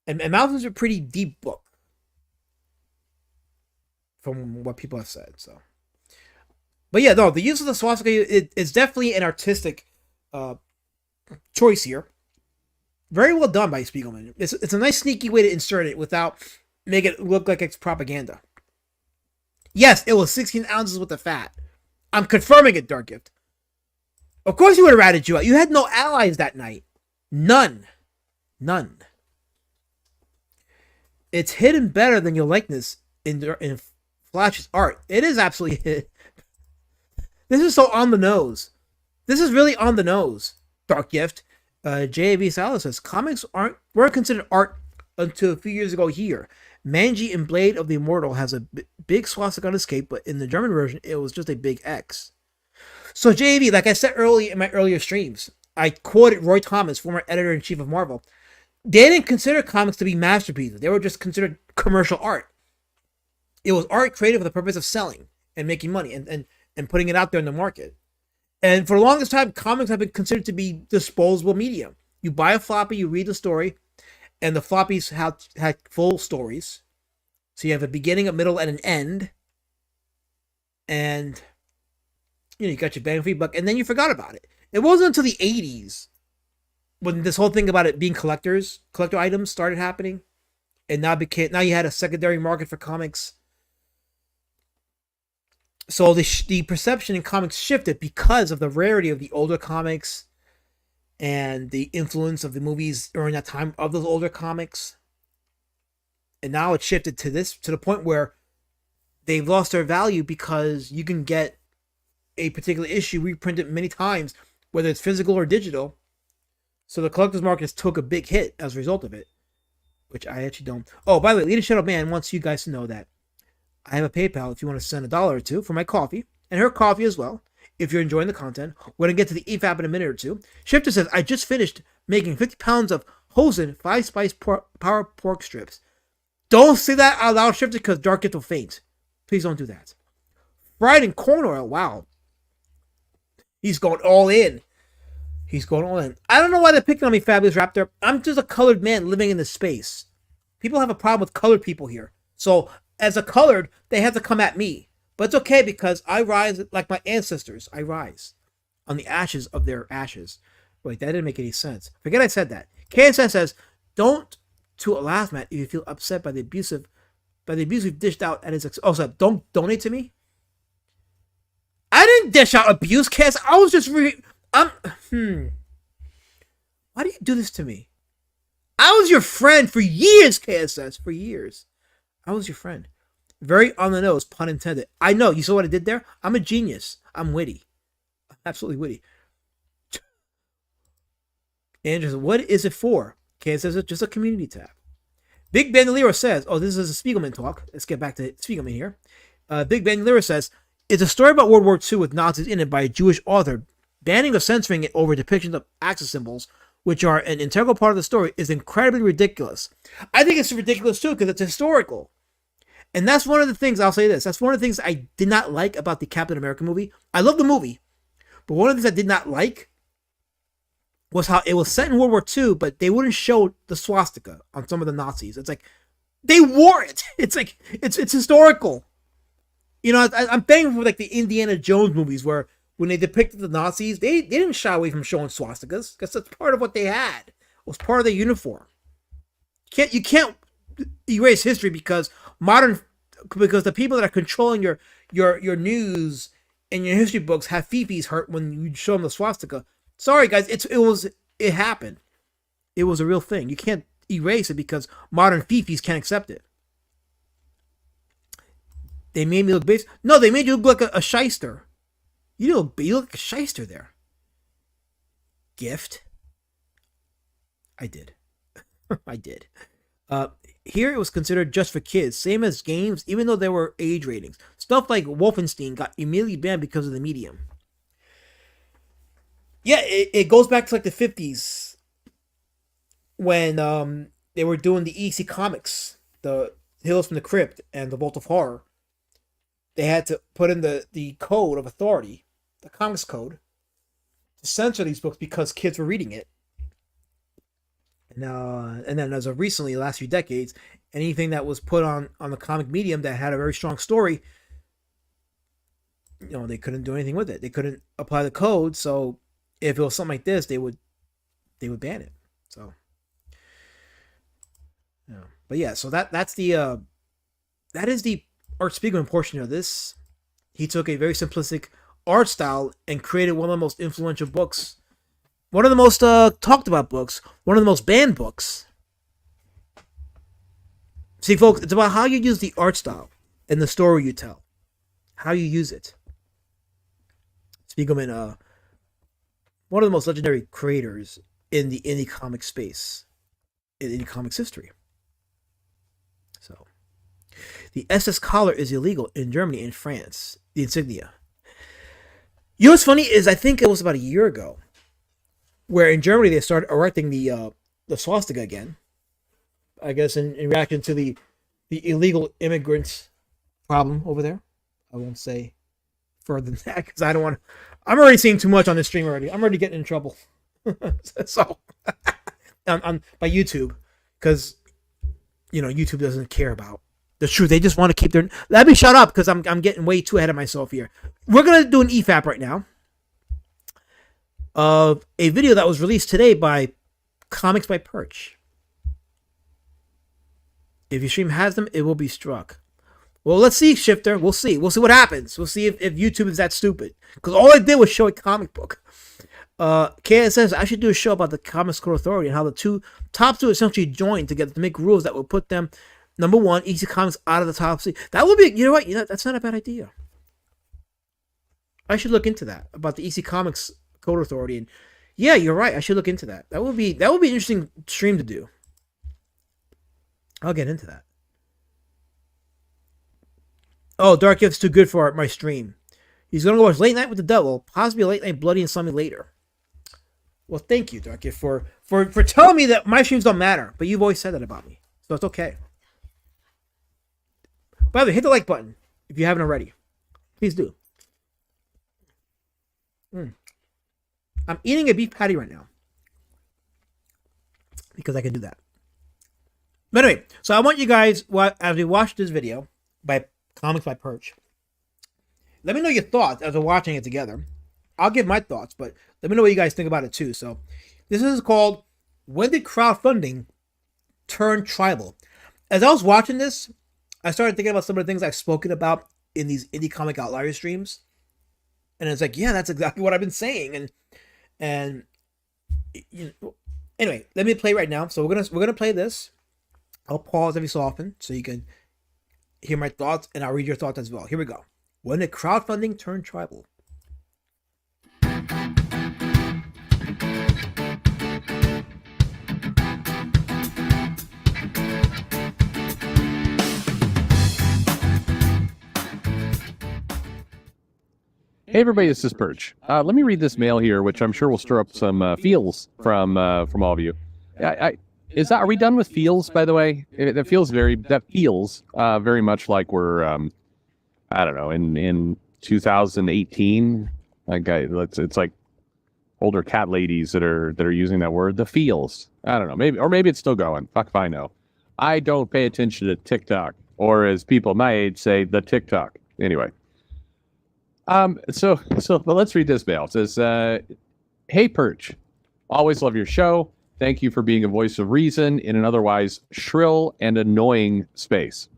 And Mouse is a pretty deep book from what people have said. So, but yeah, no, the use of the swastika is definitely an artistic choice here. Very well done by Spiegelman. It's a nice sneaky way to insert it without making it look like it's propaganda. Yes, it was 16 ounces with the fat. I'm confirming it, Dark Gift. Of course he would have ratted you out. You had no allies that night. None. It's hidden better than your likeness in Flash's art. It is absolutely hidden. This is so on the nose. This is really on the nose. Dark Gift. J.A.B. Salas says comics weren't considered art until a few years ago here. Manji and Blade of the Immortal has a big swastika on his cape, but in the German version, it was just a big X. So J.A.B., like I said early in my earlier streams, I quoted Roy Thomas, former editor-in-chief of Marvel. They didn't consider comics to be masterpieces. They were just considered commercial art. It was art created for the purpose of selling and making money and putting it out there in the market. And for the longest time, comics have been considered to be disposable media. You buy a floppy, you read the story, and the floppies had full stories. So you have a beginning, a middle, and an end. And you got your bang for your buck, and then you forgot about it. It wasn't until the 80s when this whole thing about it being collector items started happening. And now you had a secondary market for comics. So the perception in comics shifted because of the rarity of the older comics and the influence of the movies during that time of those older comics. And now it's shifted to the point where they've lost their value because you can get a particular issue reprinted many times, whether it's physical or digital. So the collector's market took a big hit as a result of it, which I actually don't. Oh, by the way, Leader Shadow Man wants you guys to know that I have a PayPal if you want to send $1 or $2 for my coffee and her coffee as well. If you're enjoying the content, we're going to get to the EFAP in a minute or two. Shifter says, I just finished making 50 pounds of Hosen 5-spice power pork strips. Don't say that out loud, Shifter, because Dark Gift will faint. Please don't do that. Fried in corn oil. Wow. He's going all in. He's going all in. I don't know why they're picking on me, Fabulous Raptor. I'm just a colored man living in this space. People have a problem with colored people here. So, as a colored, they have to come at me. But it's okay because I rise like my ancestors. I rise on the ashes of their ashes. Wait, that didn't make any sense. Forget I said that. KSN says, don't to a laugh, Matt, if you feel upset by the abuse we've dished out at his so don't donate to me? I didn't dish out abuse, Cass. I was just why do you do this to me? I was your friend for years, KSS. For years. I was your friend. Very on the nose, pun intended. I know. You saw what I did there? I'm a genius. I'm witty. Absolutely witty. Andrew says, what is it for? KSS says it's just a community tab. Big Bandolero says, oh, this is a Spiegelman talk. Let's get back to Spiegelman here. Big Bandolero says, it's a story about World War II with Nazis in it by a Jewish author. Banning or censoring it over depictions of Axis symbols, which are an integral part of the story, is incredibly ridiculous. I think it's ridiculous too because it's historical. And that's one of the things, I'll say this, that's one of the things I did not like about the Captain America movie. I love the movie, but one of the things I did not like was how it was set in World War II, but they wouldn't show the swastika on some of the Nazis. It's like, they wore it. It's like, it's historical. You know, I'm thankful for like the Indiana Jones movies where when they depicted the Nazis, they didn't shy away from showing swastikas because that's part of what they had. It was part of their uniform. You can't erase history because the people that are controlling your news and your history books have fifis hurt when you show them the swastika. Sorry guys, it happened. It was a real thing. You can't erase it because modern fifis can't accept it. They made me look base. No, they made you look like a shyster. You look like a shyster there. Gift. I did. I did. Here it was considered just for kids, same as games, even though there were age ratings. Stuff like Wolfenstein got immediately banned because of the medium. Yeah, it goes back to like the 50s when they were doing the EC comics, the Hills from the Crypt and the Vault of Horror. They had to put in the code of authority, the comics code, to censor these books because kids were reading it. And then as of recently, the last few decades, anything that was put on the comic medium that had a very strong story, they couldn't do anything with it. They couldn't apply the code. So if it was something like this, they would ban it. So, yeah. But yeah, so that is the Art Spiegelman portion of this. He took a very simplistic art style and created one of the most influential books, one of the most talked about books, one of the most banned books. See, folks, it's about how you use the art style and the story you tell, how you use it. Spiegelman, one of the most legendary creators in the indie comic space, in indie comics history. So, the SS collar is illegal in Germany and France. The insignia. You know what's funny is I think it was about a year ago, where in Germany they started erecting the swastika again. I guess in reaction to the illegal immigrant problem over there. I won't say further than that because I don't want to. I'm already seeing too much on this stream already. I'm already getting in trouble. So on by YouTube, because YouTube doesn't care about the truth. They just want to keep their. Let me shut up because I'm getting way too ahead of myself here. We're gonna do an EFAP right now of a video that was released today by Comics by Perch. If your stream has them, it will be struck. Well, let's see, Shifter. We'll see. We'll see what happens. We'll see if YouTube is that stupid. Because all I did was show a comic book. KS says I should do a show about the Comics Code Authority and how the top two essentially joined together to make rules that will put them, number one, EC Comics out of the top three. That would be, you know what? That's not a bad idea. I should look into that about the EC Comics Code Authority. And yeah, you're right. I should look into that. That would be an interesting stream to do. I'll get into that. Oh, Dark Gift's too good for my stream. He's going to go watch Late Night with the Devil, possibly Late Night Bloody and Slummy later. Well, thank you, Dark Gift, for telling me that my streams don't matter, but you've always said that about me, so it's okay. By the way, hit the like button if you haven't already. Please do. I'm eating a beef patty right now because I can do that. But anyway, so I want you guys, as we watch this video by Comics by Perch, let me know your thoughts as we're watching it together. I'll give my thoughts, but let me know what you guys think about it too. So this is called When Did Crowdfunding Turn Tribal? As I was watching this, I started thinking about some of the things I've spoken about in these Indie Comic Outlier streams. And it's like, yeah, that's exactly what I've been saying. And anyway, let me play right now. So we're gonna play this. I'll pause every so often so you can hear my thoughts, and I'll read your thoughts as well. Here we go. When did crowdfunding turn tribal? Hey everybody, this is Perch. Let me read this mail here, which I'm sure will stir up some feels from all of you. Are we done with feels, by the way? That feels very much like we're I don't know, in 2018. It's like older cat ladies that are using that word. The feels. I don't know. Maybe it's still going. Fuck if I know. I don't pay attention to TikTok, or as people my age say, the TikTok. Anyway. So let's read this mail. It says, "Hey Perch, always love your show. Thank you for being a voice of reason in an otherwise shrill and annoying space."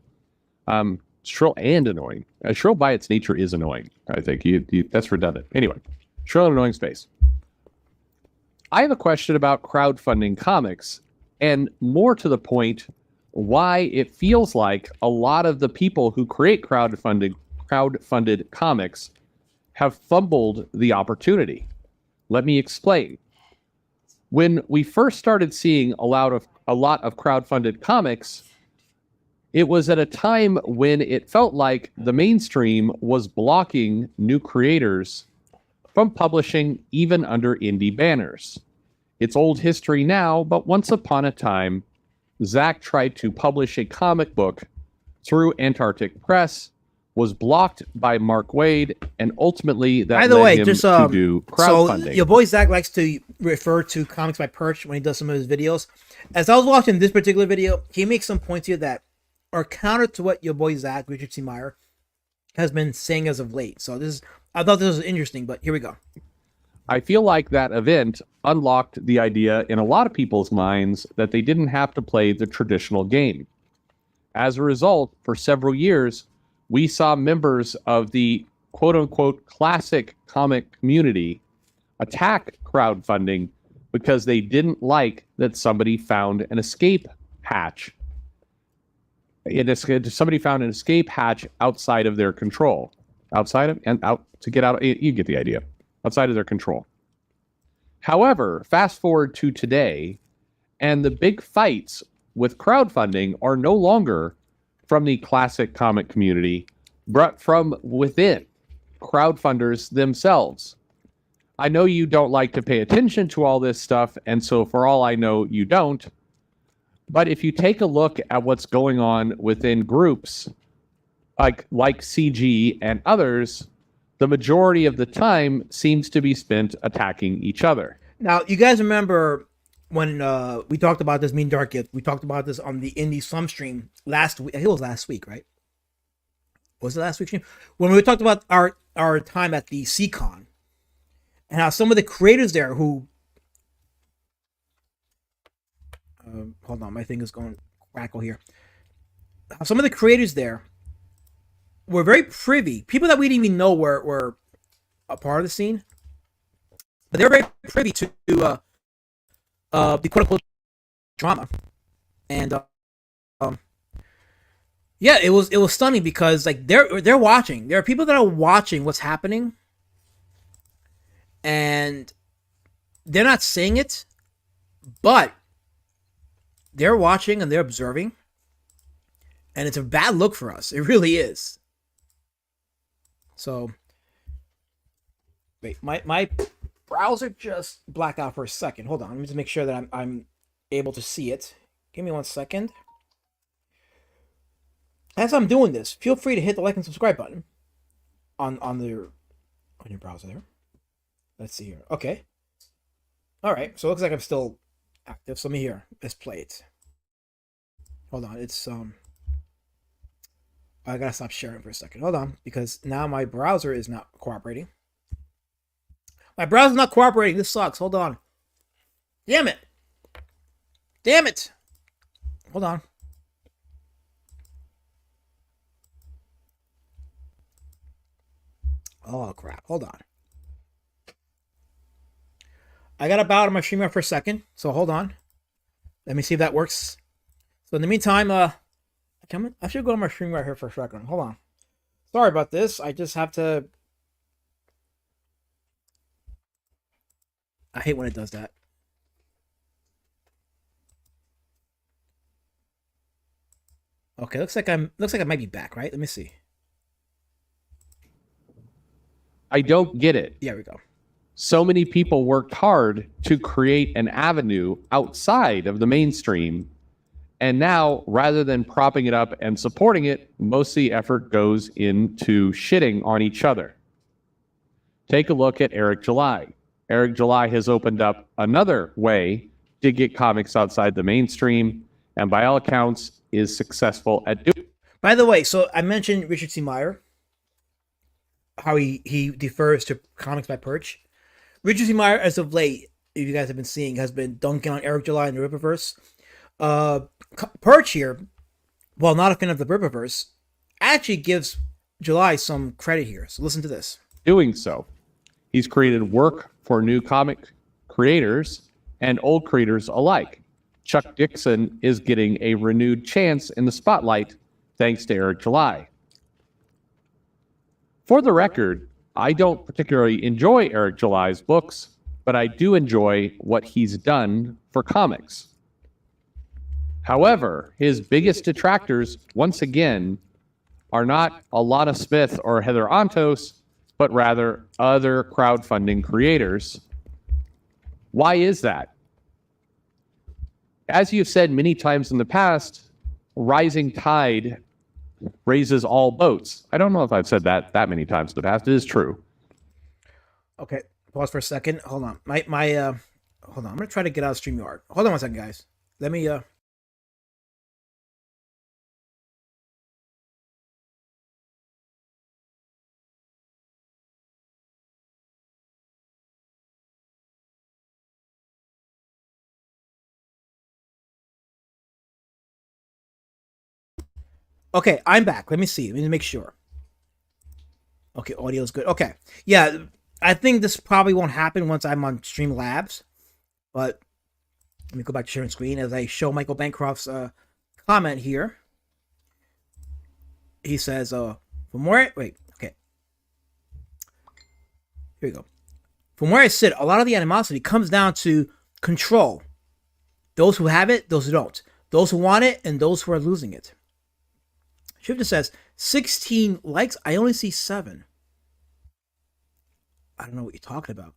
Shrill and annoying. Shrill by its nature is annoying. I think that's redundant. Anyway, shrill and annoying space. I have a question about crowdfunding comics, and more to the point, why it feels like a lot of the people who create crowdfunded comics have fumbled the opportunity. Let me explain. When we first started seeing a lot of crowdfunded comics, it was at a time when it felt like the mainstream was blocking new creators from publishing even under indie banners. It's old history now, but once upon a time, Zach tried to publish a comic book through Antarctic Press, was blocked by Mark Waid, and ultimately that led him to do crowdfunding. So your boy Zach likes to refer to Comics by Perch when he does some of his videos. As I was watching this particular video, he makes some points here that are counter to what your boy Zach, Richard C. Meyer, has been saying as of late. So I thought this was interesting, but here we go. I feel like that event unlocked the idea in a lot of people's minds that they didn't have to play the traditional game. As a result, for several years, we saw members of the quote-unquote classic comic community attack crowdfunding because they didn't like that somebody found an escape hatch. somebody found an escape hatch outside of their control. Outside of and out to get out. You get the idea. Outside of their control. However, fast forward to today, and the big fights with crowdfunding are no longer from the classic comic community, but from within crowdfunders themselves. I know you don't like to pay attention to all this stuff, and so for all I know, you don't. But if you take a look at what's going on within groups like CG and others, the majority of the time seems to be spent attacking each other. Now, you guys remember when we talked about this, me and Dark Gift, we talked about this on the Indie Slum stream last week. I think it was last week, right? Was it last week's stream? When we talked about our time at the CCon, and how some of the creators there who... hold on, my thing is going crackle here. How some of the creators there were very privy, people that we didn't even know were a part of the scene, but they were very privy to the quote-unquote drama. And yeah, it was stunning because like they're watching. There are people that are watching what's happening, and they're not saying it, but they're watching and they're observing, and it's a bad look for us. It really is. So, wait, my browser just blacked out for a second. Hold on, let me just make sure that I'm able to see it. Give me 1 second. As I'm doing this, feel free to hit the like and subscribe button on your browser there. Let's see here. Okay. All right. So it looks like I'm still active. So let me hear. Let's play it. Hold on. It's I gotta stop sharing for a second. Hold on, because now my browser is not cooperating. My browser's not cooperating. This sucks. Hold on. Damn it. Damn it. Hold on. Oh crap. Hold on. I got to bow to my streamer for a second, so hold on. Let me see if that works. So in the meantime, I should go on my stream right here for a second. Hold on. Sorry about this. I just have to... I hate when it does that. Okay, looks like I might be back, right? Let me see. I don't get it. There we go. So many people worked hard to create an avenue outside of the mainstream. And now, rather than propping it up and supporting it, most of the effort goes into shitting on each other. Take a look at Eric July. Eric July has opened up another way to get comics outside the mainstream, and by all accounts, is successful at doing it. By the way, so I mentioned Richard C. Meyer, how he defers to comics by Perch. Richard C. Meyer, as of late, if you guys have been seeing, has been dunking on Eric July in the Rippaverse. Perch here, while not a fan of the Rippaverse, actually gives July some credit here. So listen to this. Doing so, he's created work for new comic creators and old creators alike. Chuck Dixon is getting a renewed chance in the spotlight thanks to Eric July. For the record, I don't particularly enjoy Eric July's books, but I do enjoy what he's done for comics. However, his biggest detractors, once again, are not Alana Smith or Heather Antos, but rather other crowdfunding creators. Why is that? As you've said many times in the past, rising tide raises all boats. I don't know if I've said that many times in the past. It is true. Okay, pause for a second. Hold on. Hold on. I'm gonna try to get out of StreamYard. Hold on 1 second, guys. Let me Okay, I'm back. Let me see. Let me make sure. Okay, audio's good. Okay. Yeah, I think this probably won't happen once I'm on Streamlabs. But let me go back to sharing screen as I show Michael Bancroft's comment here. he says, from where, wait, okay. Here we go. From where I sit, a lot of the animosity comes down to control. Those who have it, those who don't. Those who want it, and those who are losing it. Shifter says, 16 likes, I only see 7. I don't know what you're talking about.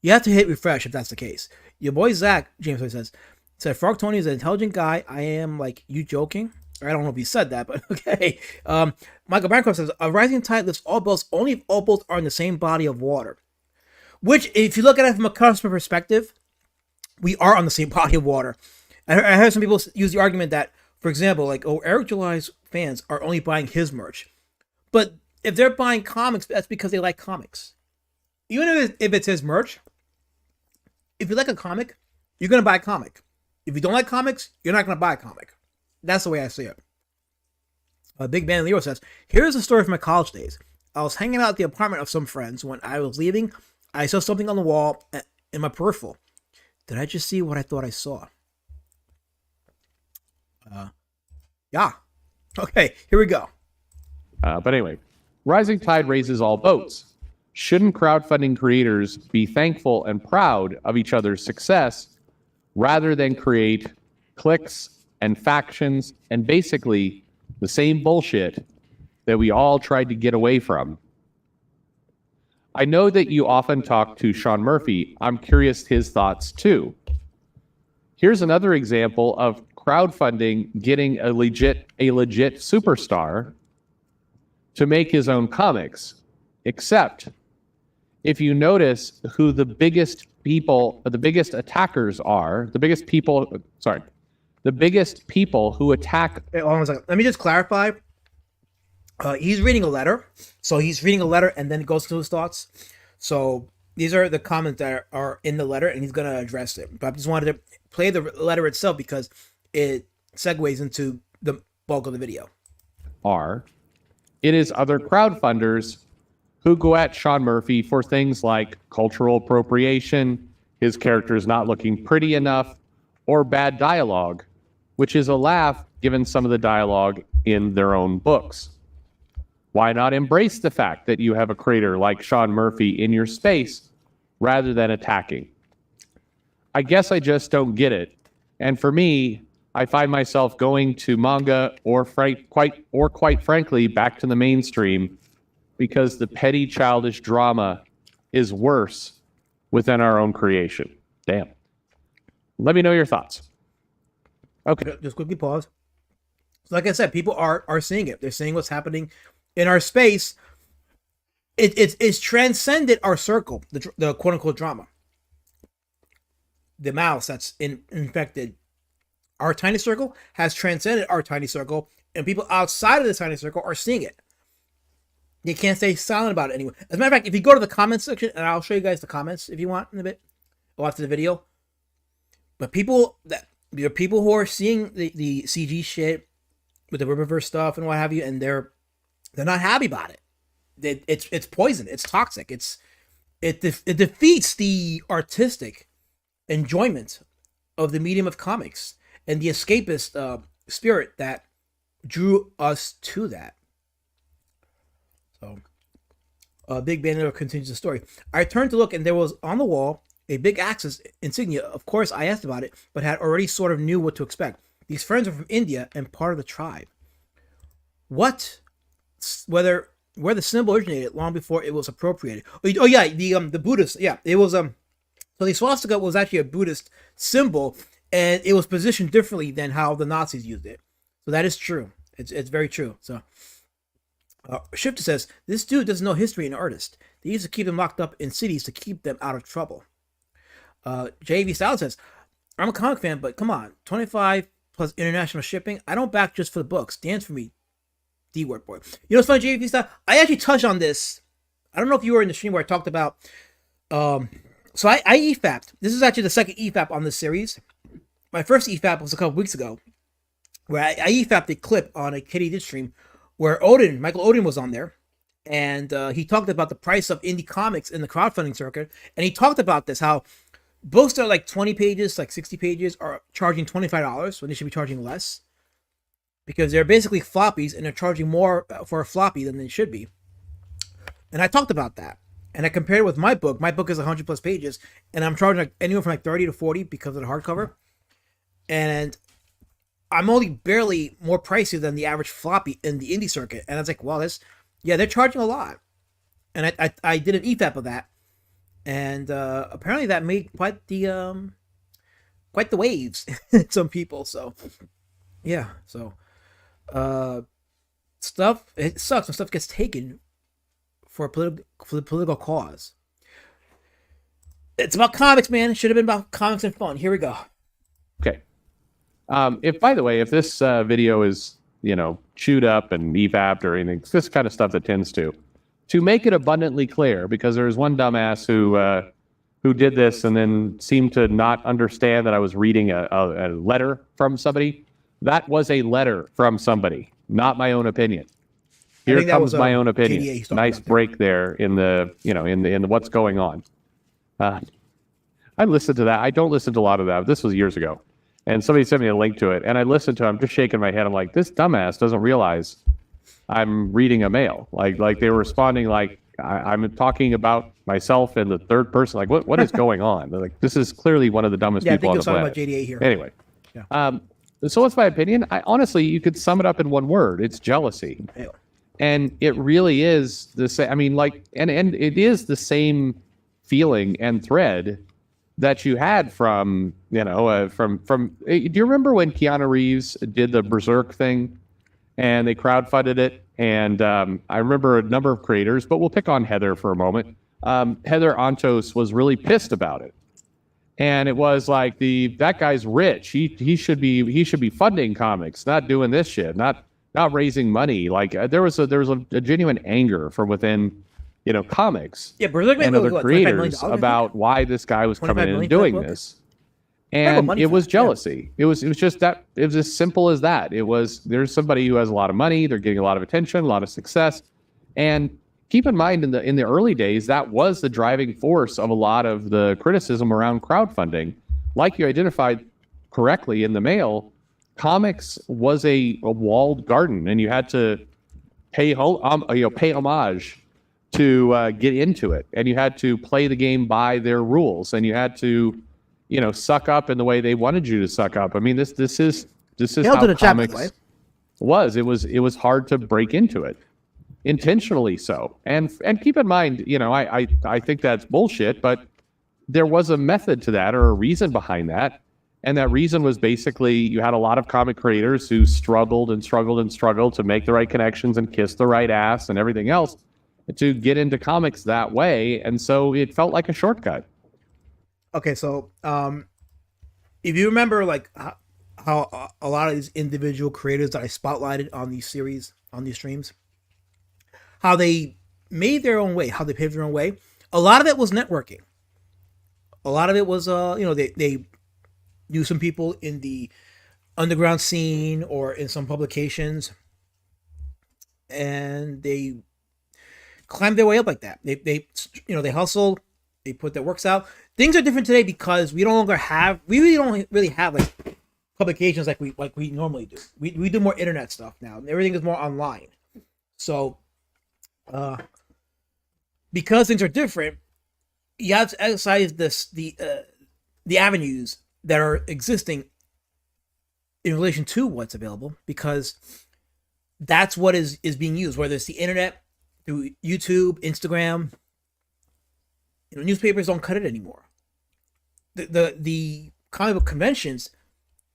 You have to hit refresh if that's the case. Your boy Zach, James said, Frog Tony is an intelligent guy. I am like, you joking? I don't know if he said that, but okay. Michael Bancroft says, a rising tide lifts all boats only if all boats are in the same body of water. Which, if you look at it from a customer perspective, we are on the same body of water. I heard some people use the argument that, for example, like, oh, Eric July's fans are only buying his merch. But if they're buying comics, that's because they like comics. Even if it's his merch, if you like a comic, you're going to buy a comic. If you don't like comics, you're not going to buy a comic. That's the way I see it. Big Man Leo says, here's a story from my college days. I was hanging out at the apartment of some friends. When I was leaving, I saw something on the wall in my peripheral. Did I just see what I thought I saw? Yeah. Okay, here we go. But anyway, rising tide raises all boats. Shouldn't crowdfunding creators be thankful and proud of each other's success rather than create cliques and factions and basically the same bullshit that we all tried to get away from? I know that you often talk to Sean Murphy. I'm curious his thoughts too. Here's another example of crowdfunding getting a legit superstar to make his own comics. Except if you notice who the biggest attackers are, the biggest people who attack. Wait, hold on a second. Let me just clarify. He's reading a letter. So he's reading a letter and then it goes to his thoughts. So these are the comments that are in the letter and he's going to address it. But I just wanted to play the letter itself because it segues into the bulk of the video. It is other crowdfunders who go at Sean Murphy for things like cultural appropriation, his characters not looking pretty enough, or bad dialogue, which is a laugh given some of the dialogue in their own books. Why not embrace the fact that you have a creator like Sean Murphy in your space rather than attacking? I guess I just don't get it. And for me, I find myself going to manga or quite frankly back to the mainstream because the petty childish drama is worse within our own creation. Damn. Let me know your thoughts. Okay. Just quickly pause. So like I said, people are seeing it. They're seeing what's happening in our space. It's transcended our circle, the quote unquote drama. The mouse that's infected our tiny circle has transcended our tiny circle, and people outside of the tiny circle are seeing it. They can't stay silent about it anymore. As a matter of fact, if you go to the comments section, and I'll show you guys the comments if you want in a bit, or after the video. But there are people who are seeing the CG shit with the Riververse stuff and what have you, and they're not happy about it. It's poison. It's toxic. It defeats the artistic enjoyment of the medium of comics and the escapist spirit that drew us to that. So, Big Banner continues the story. I turned to look, and there was on the wall a big Axis insignia. Of course, I asked about it, but had already sort of knew what to expect. These friends are from India and part of the tribe. Where the symbol originated long before it was appropriated. Oh yeah, the Buddhist. Yeah, it was so the swastika was actually a Buddhist symbol, and it was positioned differently than how the Nazis used it. So that is true. It's very true. So Shifter says, this dude doesn't know history and artist. They used to keep them locked up in cities to keep them out of trouble. JV Styles says, I'm a comic fan, but come on, 25 plus international shipping. I don't back just for the books. Dance for me, D-word boy. You know what's funny, JV Styles? I actually touched on this. I don't know if you were in the stream where I talked about. So I EFAP'd. This is actually the second EFAP on this series. My first EFAP was a couple weeks ago, where I EFAP'd a clip on a Kitty Ditch stream where Michael Odin was on there, and he talked about the price of indie comics in the crowdfunding circuit, and he talked about this, how books that are like 20 pages, like 60 pages, are charging $25 when they should be charging less. because they're basically floppies and they're charging more for a floppy than they should be. And I talked about that. And I compared it with my book. My book is 100 plus pages, and I'm charging anywhere from 30 to 40 because of the hardcover. And I'm only barely more pricey than the average floppy in the indie circuit. And I was like, well, they're charging a lot. And I did an EFAP of that. And apparently that made quite the waves in some people. So yeah. So it sucks when stuff gets taken for a political cause. It's about comics, man. It should have been about comics and fun. Here we go. Okay. If, by the way, if this video is, chewed up and EFAP'd or anything, it's this kind of stuff that tends to make it abundantly clear, because there's one dumbass who did this and then seemed to not understand that I was reading a letter from somebody. That was a letter from somebody, not my own opinion. Here comes my own opinion. Nice break there in the what's going on. I listened to that. I don't listen to a lot of that. This was years ago. And somebody sent me a link to it. And I listened to it. I'm just shaking my head. I'm like, this dumbass doesn't realize I'm reading a mail. Like they were responding like I'm talking about myself in the third person. Like, what is going on? They're like, this is clearly one of the dumbest people on the planet. About JDA here. Anyway. Yeah. So what's my opinion? Honestly, you could sum it up in one word. It's jealousy. Yeah. And it really is the same. I mean, and it is the same feeling and thread that you had from. Do you remember when Keanu Reeves did the Berserk thing, and they crowdfunded it? And I remember a number of creators, but we'll pick on Heather for a moment. Heather Antos was really pissed about it, and it was like that guy's rich. He should be funding comics, not doing this shit, not raising money. Like there was a genuine anger from within, comics and other creators about why this guy was coming in and doing this. And it was jealousy. Yeah. It was just that. It was as simple as that. There's somebody who has a lot of money. They're getting a lot of attention, a lot of success. And keep in mind, in the early days, that was the driving force of a lot of the criticism around crowdfunding. Like you identified correctly in the mail, comics was a walled garden, and you had to pay homage to get into it, and you had to play the game by their rules, and you had to, suck up in the way they wanted you to suck up. I mean, this is how comics was. It was hard to break into it, intentionally so. And keep in mind, I think that's bullshit, but there was a method to that, or a reason behind that. And that reason was basically you had a lot of comic creators who struggled to make the right connections and kiss the right ass and everything else to get into comics that way. And so it felt like a shortcut. Okay, so if you remember, like how a lot of these individual creators that I spotlighted on these series, on these streams, how they made their own way, how they paved their own way. A lot of it was networking. A lot of it was, they knew some people in the underground scene or in some publications, and they climbed their way up like that. They hustled, they put their works out. Things are different today because we really don't really have like publications like we normally do. We do more internet stuff now. Everything is more online. So, because things are different, you have to exercise the avenues that are existing in relation to what's available, because that's what is being used, whether it's the internet, through YouTube, Instagram. Newspapers don't cut it anymore. The comic book conventions,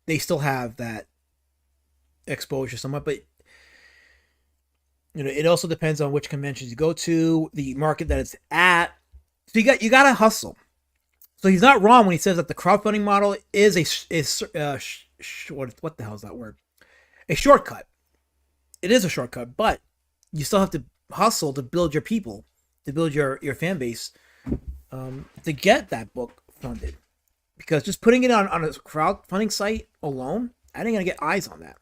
they still have that exposure somewhat, but it also depends on which conventions you go to, the market that it's at. So you got to hustle. So he's not wrong when he says that the crowdfunding model is what the hell is that word? A shortcut. It is a shortcut, but you still have to hustle to build your people, to build your fan base, to get that book funded. Because just putting it on a crowdfunding site alone, I ain't gonna get eyes on that.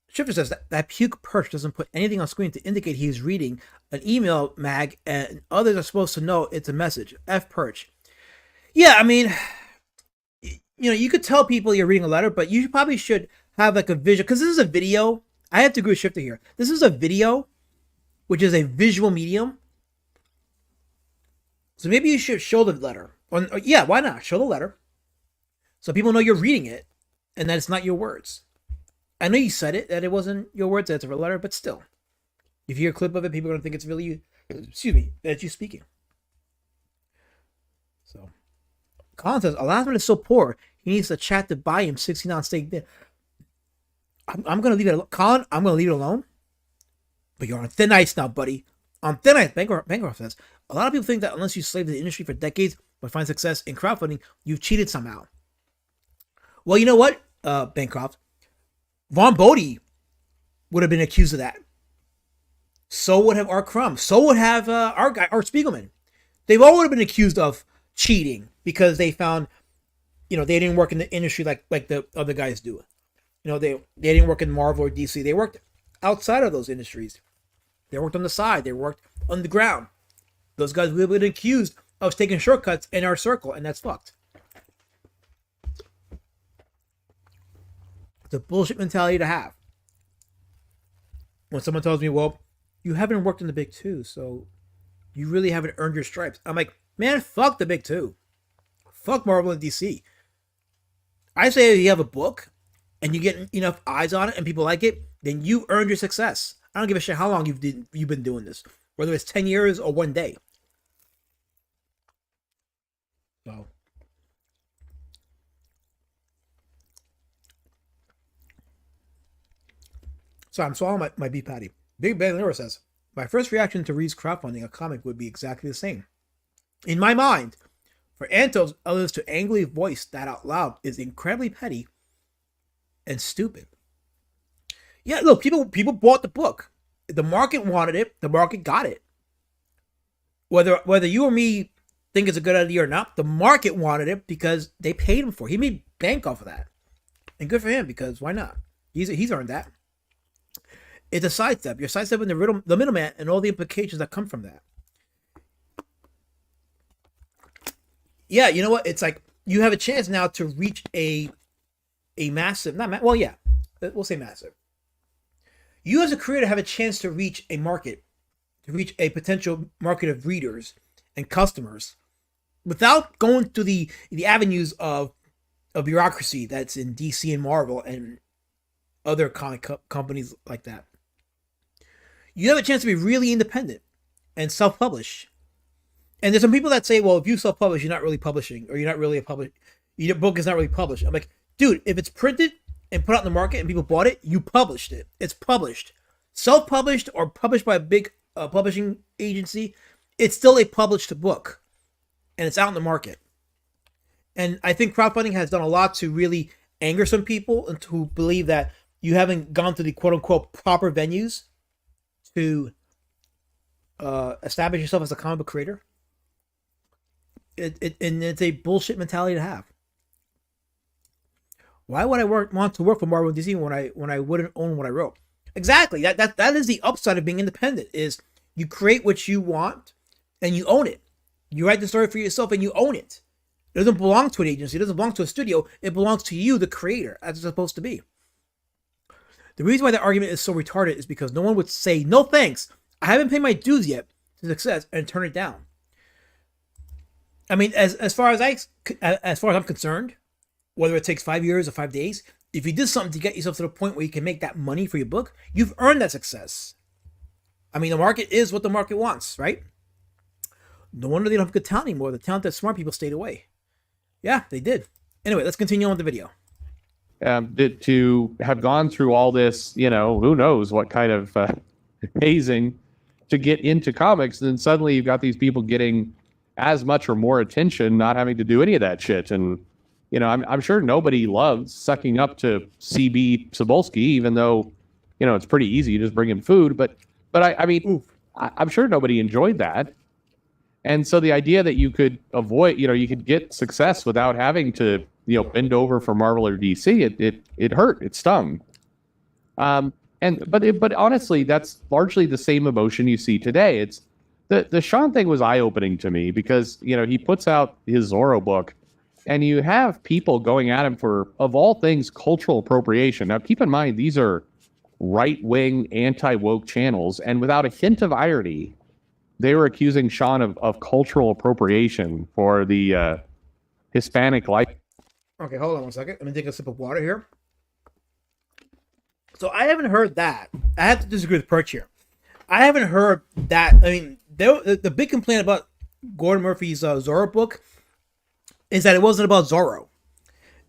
Shifter says that Puke Perch doesn't put anything on screen to indicate he's reading an email mag, and others are supposed to know it's a message. F Perch. Yeah, I mean, you could tell people you're reading a letter, but you probably should have like a visual, because this is a video. I have to agree with Shifter here. This is a video, which is a visual medium. So maybe you should show the letter. Or yeah, why not? Show the letter. So people know you're reading it and that it's not your words. I know you said it, that it wasn't your words, that's a letter, but still. If you hear a clip of it, people are going to think it's really you. Excuse me, that's you speaking. So, Colin says, Aladdin is so poor, he needs a chat to buy him 16-ounce steak dinner. I'm going to leave it alone. Colin, I'm going to leave it alone. But you're on thin ice now, buddy. On thin ice, Bancroft says. A lot of people think that unless you slave the industry for decades but find success in crowdfunding, you've cheated somehow. Well, you know what, Bancroft? Von Bodie would have been accused of that. So would have Art Crumb. So would have our guy, Art Spiegelman. They've all would have been accused of cheating because they found, they didn't work in the industry like the other guys do. They didn't work in Marvel or DC. They worked outside of those industries. They worked on the side. They worked on the ground. Those guys would have been accused of taking shortcuts in our circle, and that's fucked. It's a bullshit mentality to have. When someone tells me, well, you haven't worked in the big two, so you really haven't earned your stripes. I'm like, man, fuck the big two. Fuck Marvel and DC. I say if you have a book and you get enough eyes on it and people like it, then you earned your success. I don't give a shit how long you've been doing this, whether it's 10 years or one day. So, I'm swallowing my beef patty. Big Ben Lira says, my first reaction to Reed's crowdfunding a comic would be exactly the same. In my mind, for Antos others to angrily voice that out loud is incredibly petty and stupid. Yeah, look, people bought the book. The market wanted it. The market got it. Whether you or me think it's a good idea or not, the market wanted it because they paid him for it. He made bank off of that. And good for him, because why not? He's earned that. It's a sidestep. You're sidestepping the middleman and all the implications that come from that. Yeah, you know what? It's like you have a chance now to reach a massive, we'll say massive. You as a creator have a chance to reach a market, to reach a potential market of readers and customers without going through the avenues of bureaucracy that's in DC and Marvel and other comic companies like that. You have a chance to be really independent and self-publish. And there's some people that say, well, if you self-publish, you're not really publishing, or you're not really your book is not really published. I'm like, dude, if it's printed and put out in the market and people bought it, you published it. It's published. Self-published or published by a big publishing agency, it's still a published book. And it's out in the market. And I think crowdfunding has done a lot to really anger some people and to believe that you haven't gone to the quote-unquote proper venues to establish yourself as a comic book creator. And it's a bullshit mentality to have. Why would I want to work for Marvel and DC when I wouldn't own what I wrote? Exactly. That is the upside of being independent, is you create what you want and you own it. You write the story for yourself and you own it. It doesn't belong to an agency. It doesn't belong to a studio. It belongs to you, the creator, as it's supposed to be. The reason why that argument is so retarded is because no one would say, no thanks, I haven't paid my dues yet to success, and turn it down. I mean, as far as I'm concerned, whether it takes 5 years or 5 days, if you did something to get yourself to the point where you can make that money for your book, you've earned that success. I mean, the market is what the market wants, right? No wonder they don't have good talent anymore. The talented, smart people stayed away. Yeah, they did. Anyway, let's continue on with the video. To have gone through all this, who knows what kind of hazing to get into comics, and then suddenly you've got these people getting as much or more attention, not having to do any of that shit. And I'm sure nobody loves sucking up to CB Cebulski, even though it's pretty easy. You just bring him food, but I mean, I'm sure nobody enjoyed that. And so the idea that you could avoid, you could get success without having to, bend over for Marvel or DC, it hurt, it stung. But honestly, that's largely the same emotion you see today. It's the Sean thing was eye-opening to me because, he puts out his Zorro book and you have people going at him for, of all things, cultural appropriation. Now, keep in mind, these are right-wing, anti-woke channels, and without a hint of irony, they were accusing Sean of cultural appropriation for the Hispanic life. Okay, hold on one second. Let me take a sip of water here. So I haven't heard that. I have to disagree with Perch here. I haven't heard that. I mean, the big complaint about Gordon Murphy's Zorro book is that it wasn't about Zorro.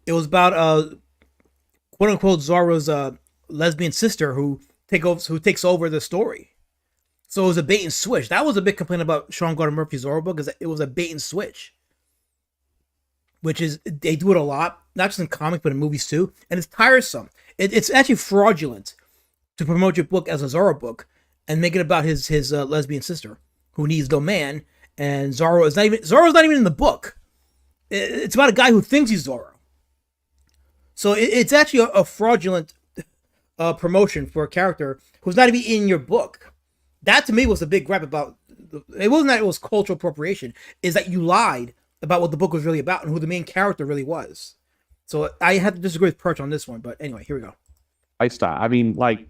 It was about quote unquote Zorro's lesbian sister who takes over the story. So it was a bait and switch. That was a big complaint about Sean Gordon Murphy's Zorro book, is that it was a bait and switch. Which is, they do it a lot, not just in comics, but in movies too. And it's tiresome. It's actually fraudulent to promote your book as a Zorro book and make it about his lesbian sister who needs no man. And Zorro's not even in the book. It's about a guy who thinks he's Zorro. So it's actually a fraudulent promotion for a character who's not even in your book. That to me was a big gripe about. It wasn't that it was cultural appropriation. Is that you lied about what the book was really about and who the main character really was. So I have to disagree with Perch on this one, but anyway, here we go. Lifestyle. I mean, like,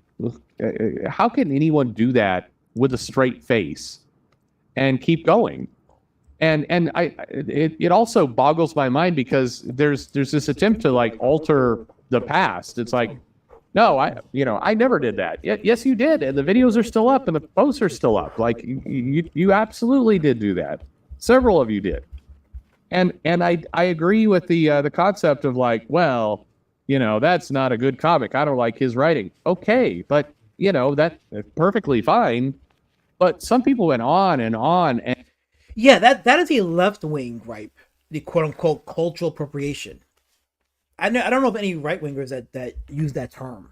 how can anyone do that with a straight face and keep going? And it also boggles my mind because there's this attempt to like alter the past. It's like, no, I never did that. Yes, you did, and the videos are still up and the posts are still up. Like you absolutely did do that. Several of you did. And I agree with the concept of like, well, that's not a good comic. I don't like his writing. Okay, but that's perfectly fine. But some people went on and on, and yeah, that is a left wing gripe, the quote unquote cultural appropriation. I don't know of any right wingers that use that term.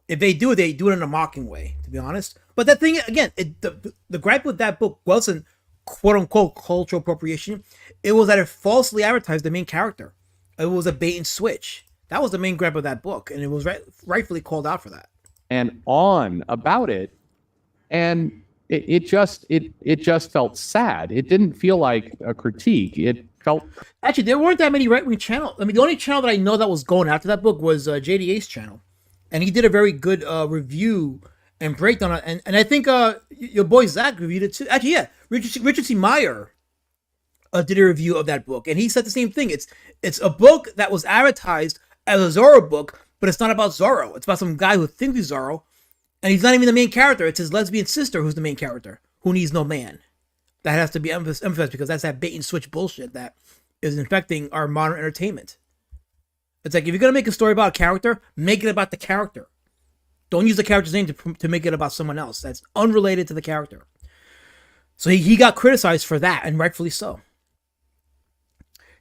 If they do it in a mocking way, to be honest. But that thing again, the gripe with that book wasn't quote unquote cultural appropriation. It was that it falsely advertised the main character. It was a bait and switch. That was the main gripe of that book, and it was rightfully called out for that. And on about it, and it just felt sad. It didn't feel like a critique. It felt actually there weren't that many right wing channels. I mean, the only channel that I know that was going after that book was JDA's channel, and he did a very good review and breakdown on it. And I think your boy Zach reviewed it too. Actually, yeah, Richard C. Meyer did a review of that book, and he said the same thing. It's a book that was advertised as a Zorro book, but it's not about Zorro. It's about some guy who thinks he's Zorro, and he's not even the main character. It's his lesbian sister who's the main character, who needs no man. That has to be emphasized because that's that bait and switch bullshit that is infecting our modern entertainment. It's like, if you're going to make a story about a character, make it about the character. Don't use the character's name to make it about someone else that's unrelated to the character. So he got criticized for that, and rightfully so.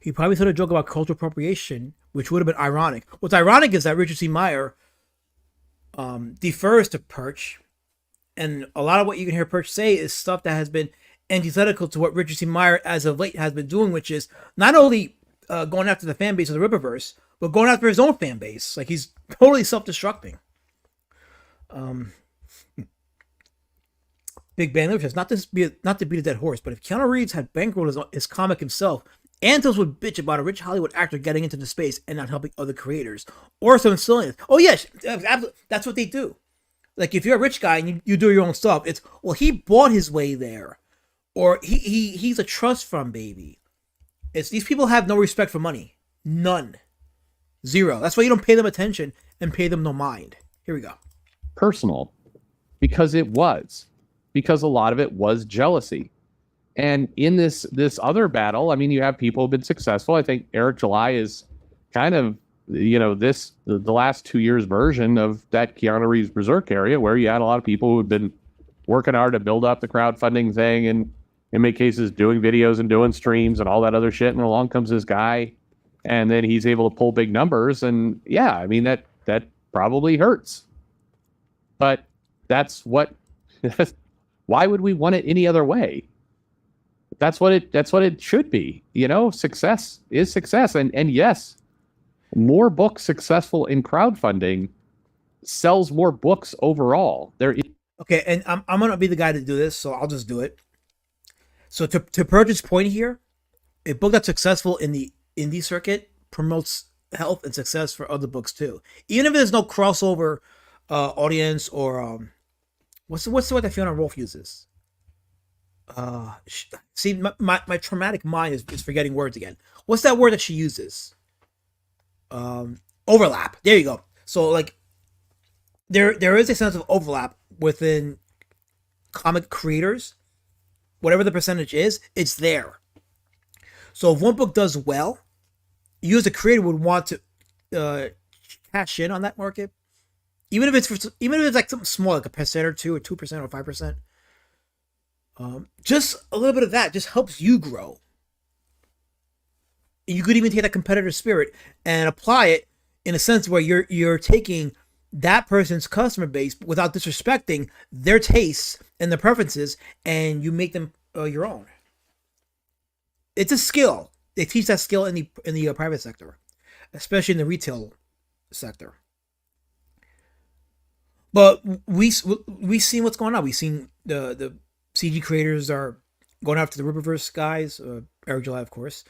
He probably said a joke about cultural appropriation, which would have been ironic. What's ironic is that Richard C. Meyer defers to Perch, and a lot of what you can hear Perch say is stuff that has been antithetical to what Richard C. Meyer as of late has been doing, which is not only going after the fan base of the Rippaverse, but going after his own fan base. Like, he's totally self-destructing. Big Bang Literature, not to beat a dead horse, but if Keanu Reeves had bankrolled his comic himself, Antos would bitch about a rich Hollywood actor getting into the space and not helping other creators, or some silliness. Oh yes, that's what they do. Like, if you're a rich guy and you do your own stuff, it's, well, he bought his way there, or he's a trust fund baby. It's, these people have no respect for money, none, zero. That's why you don't pay them attention and pay them no mind. Here we go. Personal, because a lot of it was jealousy. And in this other battle, I mean, you have people who've been successful. I think Eric July is kind of, the last 2 years version of that Keanu Reeves Berserk area, where you had a lot of people who had been working hard to build up the crowdfunding thing, and in many cases doing videos and doing streams and all that other shit. And along comes this guy, and then he's able to pull big numbers. And yeah, I mean, that probably hurts. But that's what, why would we want it any other way? That's what it should be. Success is success. And yes, more books successful in crowdfunding sells more books overall. Okay, and I'm gonna be the guy to do this, so I'll just do it. So to Purge's point here, a book that's successful in the indie circuit promotes health and success for other books too. Even if there's no crossover audience or what's the word that Fiona Rolf uses? See, my traumatic mind is forgetting words again. What's that word that she uses? Overlap. There you go. So like there is a sense of overlap within comic creators. Whatever the percentage is, it's there. So if one book does well, you as a creator would want to cash in on that market, even if it's like something small, like a percent or 2 or 2% or 5%. Just a little bit of that just helps you grow. You could even take that competitive spirit and apply it in a sense where you're taking that person's customer base without disrespecting their tastes and their preferences, and you make them your own. It's a skill. They teach that skill in the private sector, especially in the retail sector. But we've seen what's going on. We've seen the CG creators are going after the Rippaverse guys, Eric July, of course,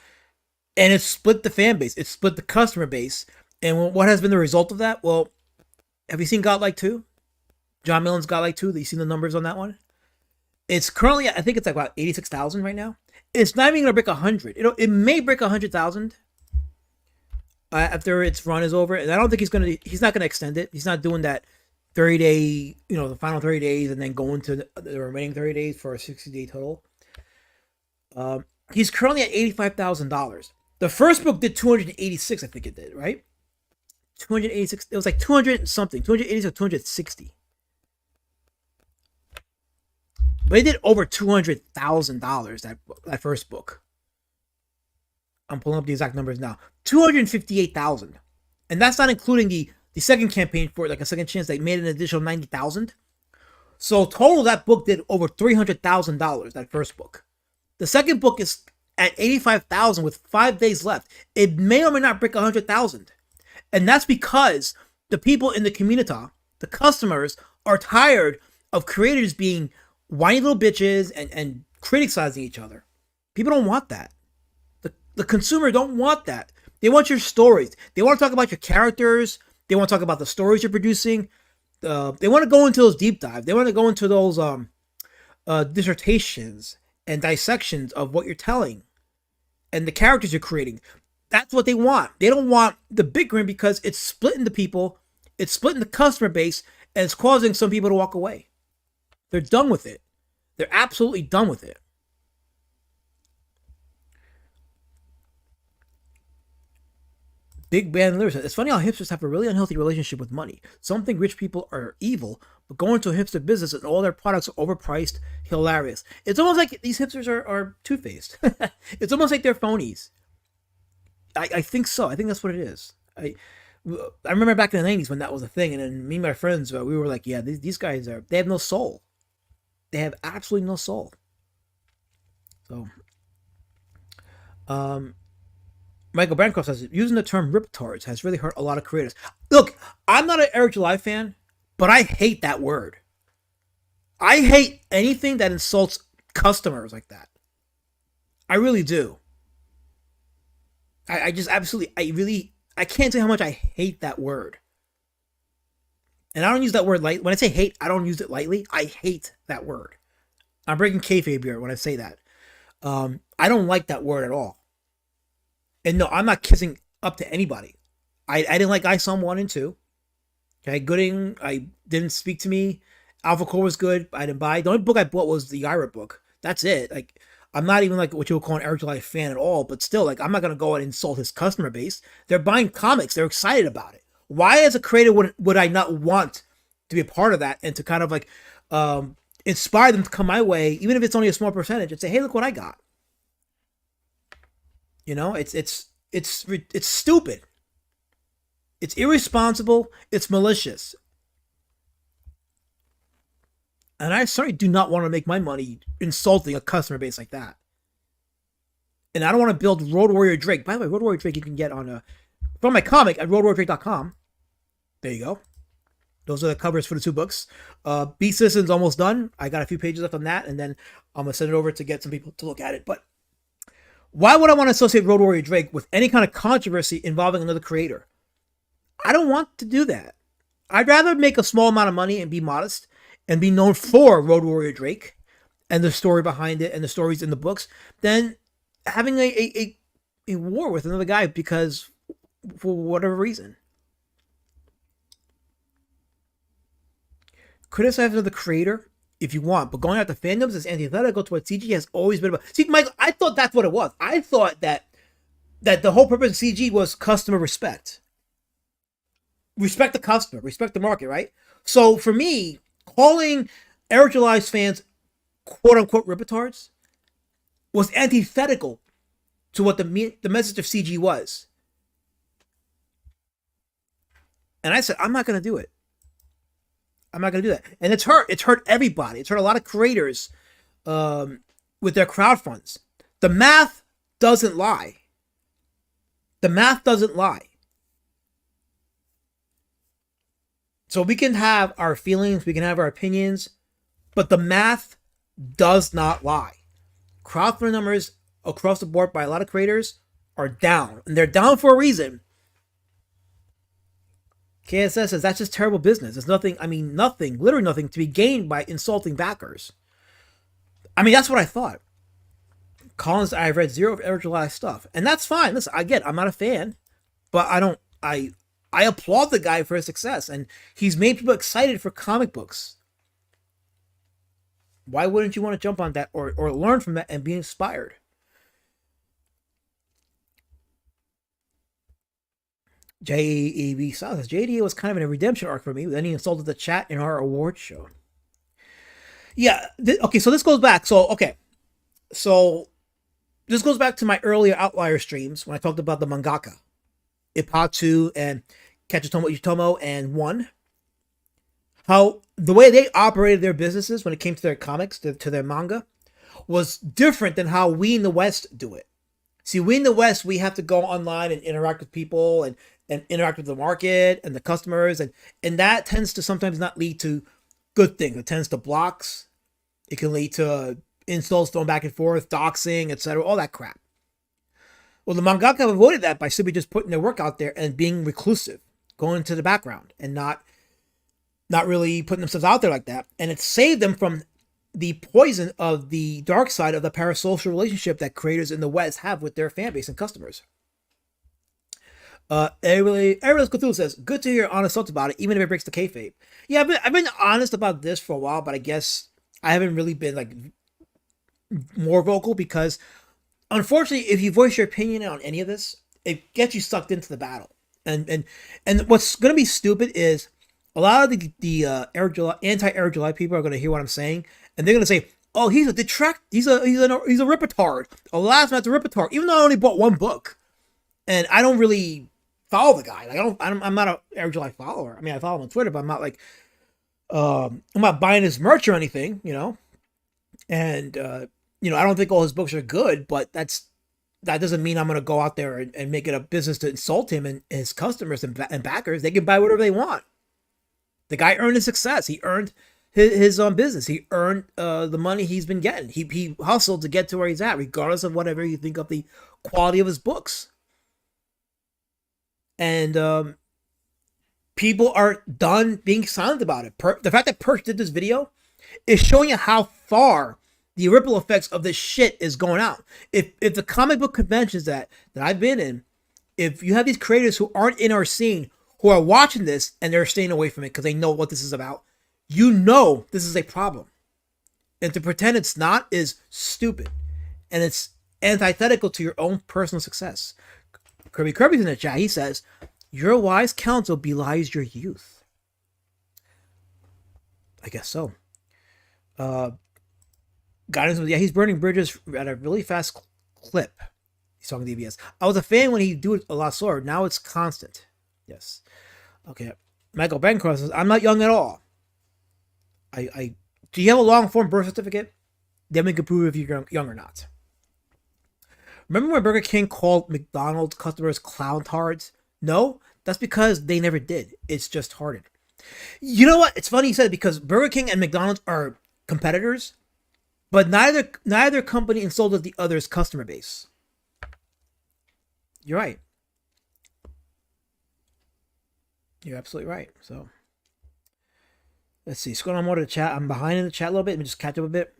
and it's split the fan base. It's split the customer base. And what has been the result of that? Well, have you seen Godlike 2? John Millen's Godlike 2? You seen the numbers on that one? It's currently, I think it's like about 86,000 right now. It's not even gonna break 100. It may break 100,000 after its run is over, and I don't think he's not gonna extend it. He's not doing that 30-day, the final 30 days, and then going to the remaining 30 days for a 60-day total. He's currently at $85,000. The first book did 286, I think it did, right? 286. It was like 200 something, 280 or 260. But it did over $200,000 that first book. I'm pulling up the exact numbers now. 258,000, and that's not including the second campaign for like a second chance. They made an additional 90,000. So total, that book did over $300,000. That first book. The second book is at 85,000 with 5 days left. It may or may not break 100,000, and that's because the people in the community, the customers, are tired of creators being whiny little bitches and criticizing each other. People don't want that. The consumer don't want that. They want your stories. They want to talk about your characters. They want to talk about the stories you're producing. They want to go into those deep dives. They want to go into those dissertations and dissections of what you're telling and the characters you're creating. That's what they want. They don't want the bickering because it's splitting the people, it's splitting the customer base, and it's causing some people to walk away. They're done with it. They're absolutely done with it. Big Band Lyrics. It's funny how hipsters have a really unhealthy relationship with money. Some think rich people are evil, but going into a hipster business and all their products are overpriced, hilarious. It's almost like these hipsters are two-faced. It's almost like they're phonies. I think so. I think that's what it is. I remember back in the 90s when that was a thing, and then me and my friends, we were like, yeah, these guys they have no soul. They have absolutely no soul. So, Michael Bancroft says, using the term riptards has really hurt a lot of creators. Look, I'm not an Eric July fan, but I hate that word. I hate anything that insults customers like that. I really do. I just absolutely, I can't say how much I hate that word. And I don't use that word lightly. When I say hate, I don't use it lightly. I hate that word. I'm breaking kayfabe here when I say that. I don't like that word at all. And no, I'm not kissing up to anybody. I didn't like ISOM 1 and 2. Okay, Gooding, I didn't speak to me. Alpha Core was good. I didn't buy. The only book I bought was the Ira book. That's it. Like, I'm not even like what you would call an Eric July fan at all, but still, like, I'm not going to go and insult his customer base. They're buying comics. They're excited about it. Why, as a creator, would I not want to be a part of that and to kind of like inspire them to come my way, even if it's only a small percentage, and say, hey, look what I got. It's stupid. It's irresponsible. It's malicious. And I certainly do not want to make my money insulting a customer base like that. And I don't want to build Road Warrior Drake. By the way, Road Warrior Drake you can get from my comic at roadwarriordrake.com. There you go. Those are the covers for the 2 books. Beast Citizen's almost done. I got a few pages left on that, and then I'm going to send it over to get some people to look at it. But Why would I want to associate Road Warrior Drake with any kind of controversy involving another creator? I don't want to do that. I'd rather make a small amount of money and be modest and be known for Road Warrior Drake and the story behind it and the stories in the books than having a war with another guy because for whatever reason. Criticize the creator if you want, but going after fandoms is antithetical to what CG has always been about. See, Michael, I thought that's what it was. I thought that the whole purpose of CG was customer respect. Respect the customer, respect the market, right? So for me, calling Eric July's fans quote unquote ripitards was antithetical to what the message of CG was. And I said, I'm not going to do it. I'm not going to do that. And it's hurt. It's hurt everybody. It's hurt a lot of creators with their crowd funds. The math doesn't lie. The math doesn't lie. So we can have our feelings, we can have our opinions, but the math does not lie. Crowdfunding numbers across the board by a lot of creators are down. And they're down for a reason. KSS says that's just terrible business. There's nothing, literally nothing to be gained by insulting backers. I mean, that's what I thought. Collins, I've read zero of Eric July's stuff. And that's fine. Listen, I'm not a fan, but I applaud the guy for his success. And he's made people excited for comic books. Why wouldn't you want to jump on that or learn from that and be inspired? JEB says JDA was kind of a redemption arc for me. Then he insulted the chat in our award show. Yeah. Okay. So this goes back. So this goes back to my earlier Outlier streams when I talked about the mangaka, Ipatu and Kachitomo Yutomo and One. How the way they operated their businesses when it came to their comics, to their manga, was different than how we in the West do it. See, we in the West, we have to go online and interact with people and interact with the market and the customers. And that tends to sometimes not lead to good things. It tends to blocks. It can lead to insults thrown back and forth, doxing, etc., all that crap. Well, the mangaka avoided that by simply just putting their work out there and being reclusive, going into the background and not really putting themselves out there like that. And it saved them from the poison of the dark side of the parasocial relationship that creators in the West have with their fan base and customers. Everybody Cthulhu says, good to hear honest thoughts about it, even if it breaks the kayfabe. Yeah, I've been honest about this for a while, but I guess I haven't really been like more vocal because unfortunately, if you voice your opinion on any of this, it gets you sucked into the battle. And what's going to be stupid is a lot of the anti-Eric July people are going to hear what I'm saying, and they're going to say, "Oh, he's a detract. He's a ripetard. Elasmat's a ripetard." Even though I only bought one book, and I don't really follow the guy. Like I'm not a Eric July follower. I mean, I follow him on Twitter, but I'm not like I'm not buying his merch or anything, you know. And I don't think all his books are good, but that doesn't mean I'm going to go out there and make it a business to insult him and his customers and backers. They can buy whatever they want. The guy earned his success. He earned his business. He earned the money he's been getting. He hustled to get to where he's at, regardless of whatever you think of the quality of his books. And people are done being silent about it. The fact that Perch did this video is showing you how far the ripple effects of this shit is going out. If the comic book conventions that I've been in, if you have these creators who aren't in our scene, who are watching this and they're staying away from it because they know what this is about, you know this is a problem. And to pretend it's not is stupid. And it's antithetical to your own personal success. Kirby's in the chat. He says, your wise counsel belies your youth. I guess so. Guidance was, he's burning bridges at a really fast clip. He's talking to DBS. I was a fan when he do it a lot slower. Now it's constant. Yes. Okay. Michael Bancroft says, I'm not young at all. Do you have a long form birth certificate? Then we can prove if you're young or not. Remember when Burger King called McDonald's customers clowntards? No, that's because they never did. It's just hardened. You know what? It's funny you said it because Burger King and McDonald's are competitors, but neither company insulted the other's customer base. You're right. You're absolutely right. So let's see. Scrolling on more to the chat. I'm behind in the chat a little bit. Let me just catch up a bit.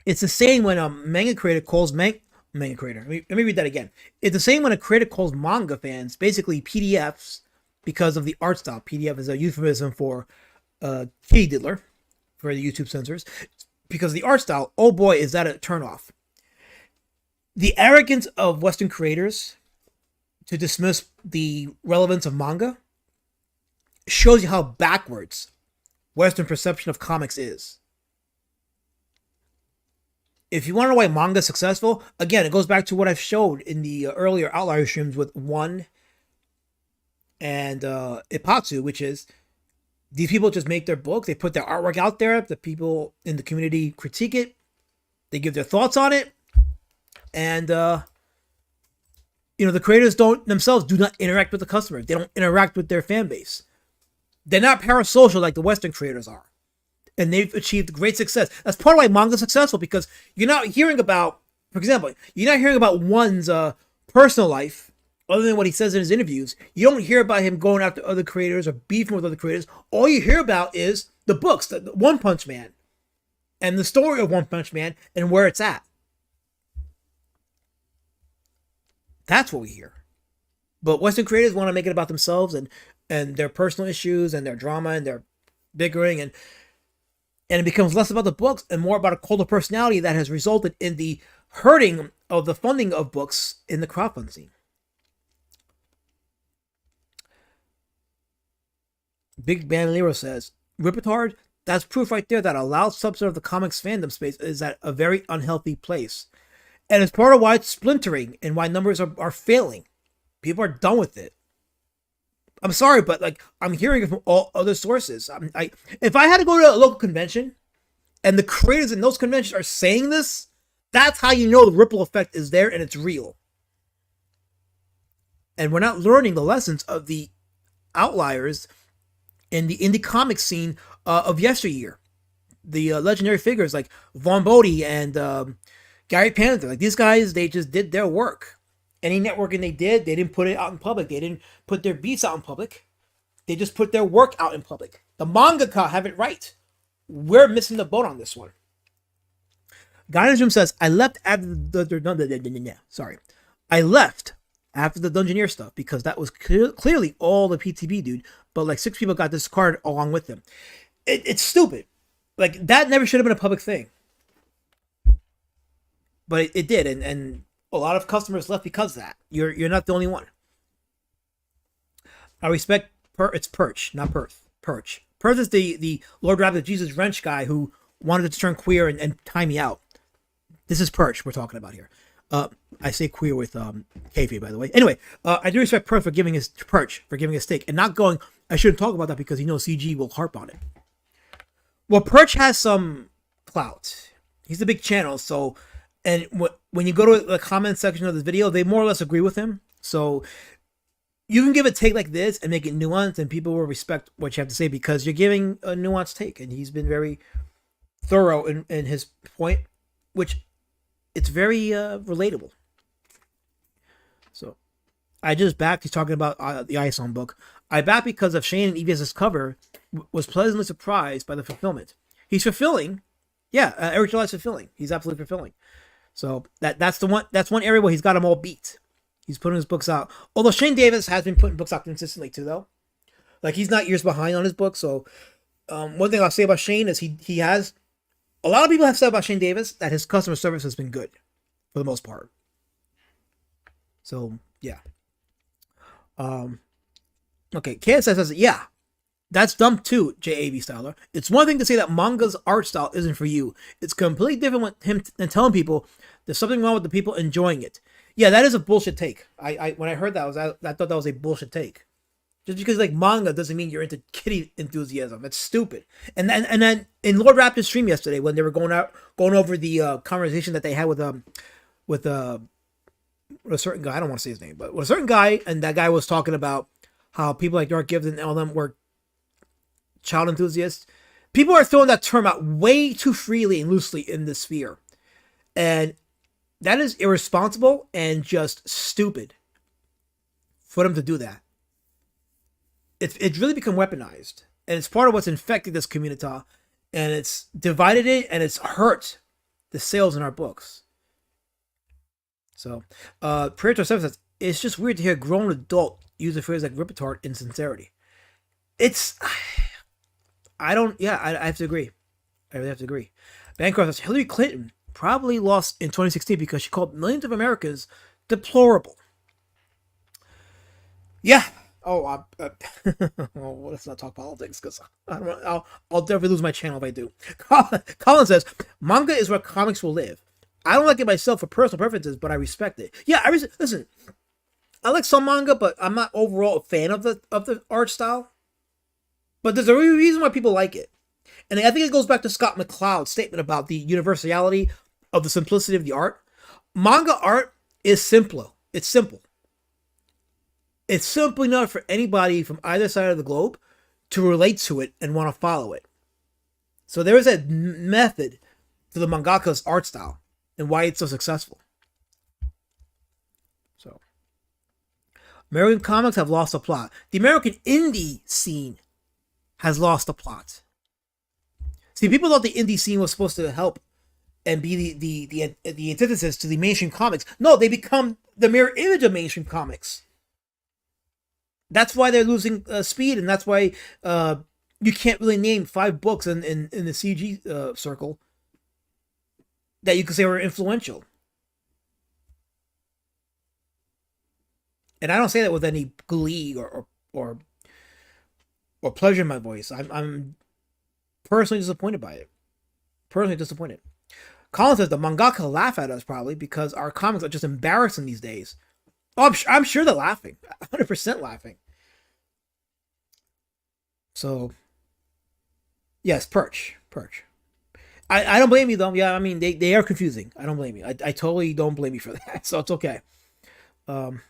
It's the same when a manga creator calls manga creator. Let me read that again. It's the same when a creator calls manga fans basically PDFs because of the art style. PDF is a euphemism for kitty diddler for the YouTube censors. Because of the art style, oh boy, is that a turnoff. The arrogance of Western creators to dismiss the relevance of manga shows you how backwards Western perception of comics is. If you want to know why manga is successful, again, it goes back to what I've showed in the earlier Outlier streams with One and Ipatsu, which is these people just make their book, they put their artwork out there, the people in the community critique it, they give their thoughts on it, and the creators do not interact with the customers. They don't interact with their fan base. They're not parasocial like the Western creators are. And they've achieved great success. That's part of why manga is successful, because you're not hearing about, for example, you're not hearing about One's personal life other than what he says in his interviews. You don't hear about him going after other creators or beefing with other creators. All you hear about is the books, the One Punch Man, and the story of One Punch Man and where it's at. That's what we hear. But Western creators want to make it about themselves and their personal issues and their drama and their bickering, and it becomes less about the books and more about a cult of personality that has resulted in the hurting of the funding of books in the crowdfunding scene. Big Bam Lero says, Ripetard, that's proof right there that a loud subset of the comics fandom space is at a very unhealthy place. And it's part of why it's splintering and why numbers are failing. People are done with it. I'm sorry, but I'm hearing it from all other sources. If I had to go to a local convention and the creators in those conventions are saying this, that's how you know the ripple effect is there and it's real. And we're not learning the lessons of the outliers in the indie comic scene of yesteryear. The legendary figures like Vaughn Bodie and Gary Panther. Like these guys, they just did their work. Any networking they did, they didn't put it out in public. They didn't put their beats out in public. They just put their work out in public. The mangaka have it right. We're missing the boat on this one. Guidance Room says, I left after I left after the Dungeoneer stuff because that was clearly all the PTB dude, but like 6 people got discarded along with him. It's stupid. Like that never should have been a public thing. But it did, and a lot of customers left because of that. You're not the only one. I respect it's Perch, not Perth. Perch. Perth is the Lord Rabbit Jesus Wrench guy who wanted to turn queer and tie me out. This is Perch we're talking about here. I say queer with kayfabe, by the way. Anyway, I do respect Perch for giving his take and not going, I shouldn't talk about that because CG will harp on it. Well, Perch has some clout. He's a big channel, so... And when you go to the comment section of this video, they more or less agree with him. So you can give a take like this and make it nuanced, and people will respect what you have to say because you're giving a nuanced take. And he's been very thorough in his point, which it's very relatable. So I just backed. He's talking about the ISON book. I backed because of Shane and EBS's cover was pleasantly surprised by the fulfillment. He's fulfilling. Yeah, Eric July's fulfilling. He's absolutely fulfilling. So that's one area where he's got them all beat. He's putting his books out. Although Shane Davis has been putting books out consistently too, though. Like he's not years behind on his book. So one thing I'll say about Shane is he has a lot of people have said about Shane Davis that his customer service has been good for the most part. So yeah. Okay, KS says yeah. That's dumb too, JAV Styler. It's one thing to say that manga's art style isn't for you. It's completely different with him than telling people there's something wrong with the people enjoying it. Yeah, that is a bullshit take. I when I heard that, I thought that was a bullshit take. Just because like manga doesn't mean you're into kitty enthusiasm. That's stupid. And then in Lord Raptor's stream yesterday when they were going over the conversation that they had with a certain guy, I don't want to say his name, but with a certain guy, and that guy was talking about how people like Dark Gibbs and all them were child enthusiasts. People are throwing that term out way too freely and loosely in this sphere. And That is irresponsible and just stupid for them to do that. It's really become weaponized, and it's part of what's infected this community, and it's divided it, and it's hurt the sales in our books. So, Predator 7 says, it's just weird to hear a grown adult use a phrase like rip-a-tart in sincerity. I have to agree. I really have to agree. Bancroft says, Hillary Clinton probably lost in 2016 because she called millions of Americans deplorable. Yeah. Oh, well, let's not talk politics because I'll definitely lose my channel if I do. Colin says, manga is where comics will live. I don't like it myself for personal preferences, but I respect it. Yeah, listen. I like some manga, but I'm not overall a fan of the art style. But there's a reason why people like it. And I think it goes back to Scott McCloud's statement about the universality of the simplicity of the art. Manga art is simpler. It's simple. It's simple enough for anybody from either side of the globe to relate to it and want to follow it. So there is a method to the mangaka's art style and why it's so successful. So, American comics have lost the plot. The American indie scene has lost the plot. See, people thought the indie scene was supposed to help and be the antithesis to the mainstream comics. No, they become the mirror image of mainstream comics. That's why they're losing speed, and that's why you can't really name 5 books in the CG circle that you could say were influential. And I don't say that with any glee or pleasure in my voice. I'm personally disappointed by it. Personally disappointed. Colin says the mangaka laugh at us probably because our comics are just embarrassing these days. Oh, I'm sure they're laughing. 100% laughing. So, yes, Perch. I don't blame you, though. Yeah, I mean, they are confusing. I don't blame you. I totally don't blame you for that. So, it's okay. KSS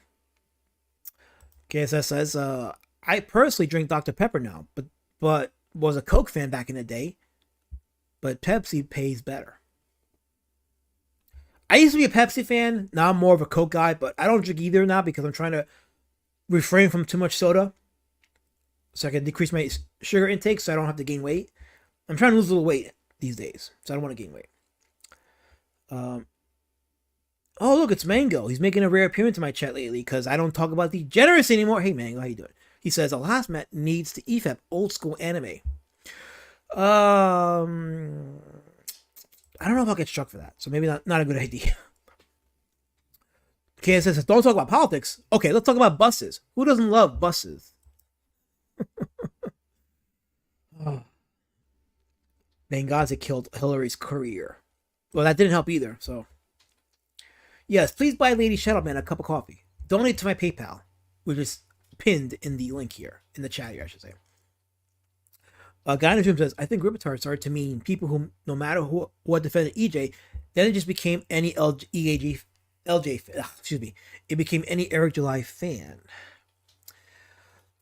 says, I personally drink Dr. Pepper now, but was a Coke fan back in the day. But Pepsi pays better. I used to be a Pepsi fan. Now I'm more of a Coke guy, but I don't drink either now because I'm trying to refrain from too much soda so I can decrease my sugar intake so I don't have to gain weight. I'm trying to lose a little weight these days, so I don't want to gain weight. Oh, look, it's Mango. He's making a rare appearance in my chat lately because I don't talk about the generous anymore. Hey, Mango, how you doing? He says, Alasmat needs to EFAP old school anime. I don't know if I'll get struck for that, so maybe not a good idea. KS says, don't talk about politics. Okay, let's talk about buses. Who doesn't love buses? Benghazi killed Hillary's career. Well, that didn't help either, so. Yes, please buy Lady Shadowman a cup of coffee. Donate to my PayPal, which is pinned in the link here, in the chat here, I should say. A guy in the room says, I think Rippetards started to mean people who, no matter what defended EJ, then it just became any it became any Eric July fan.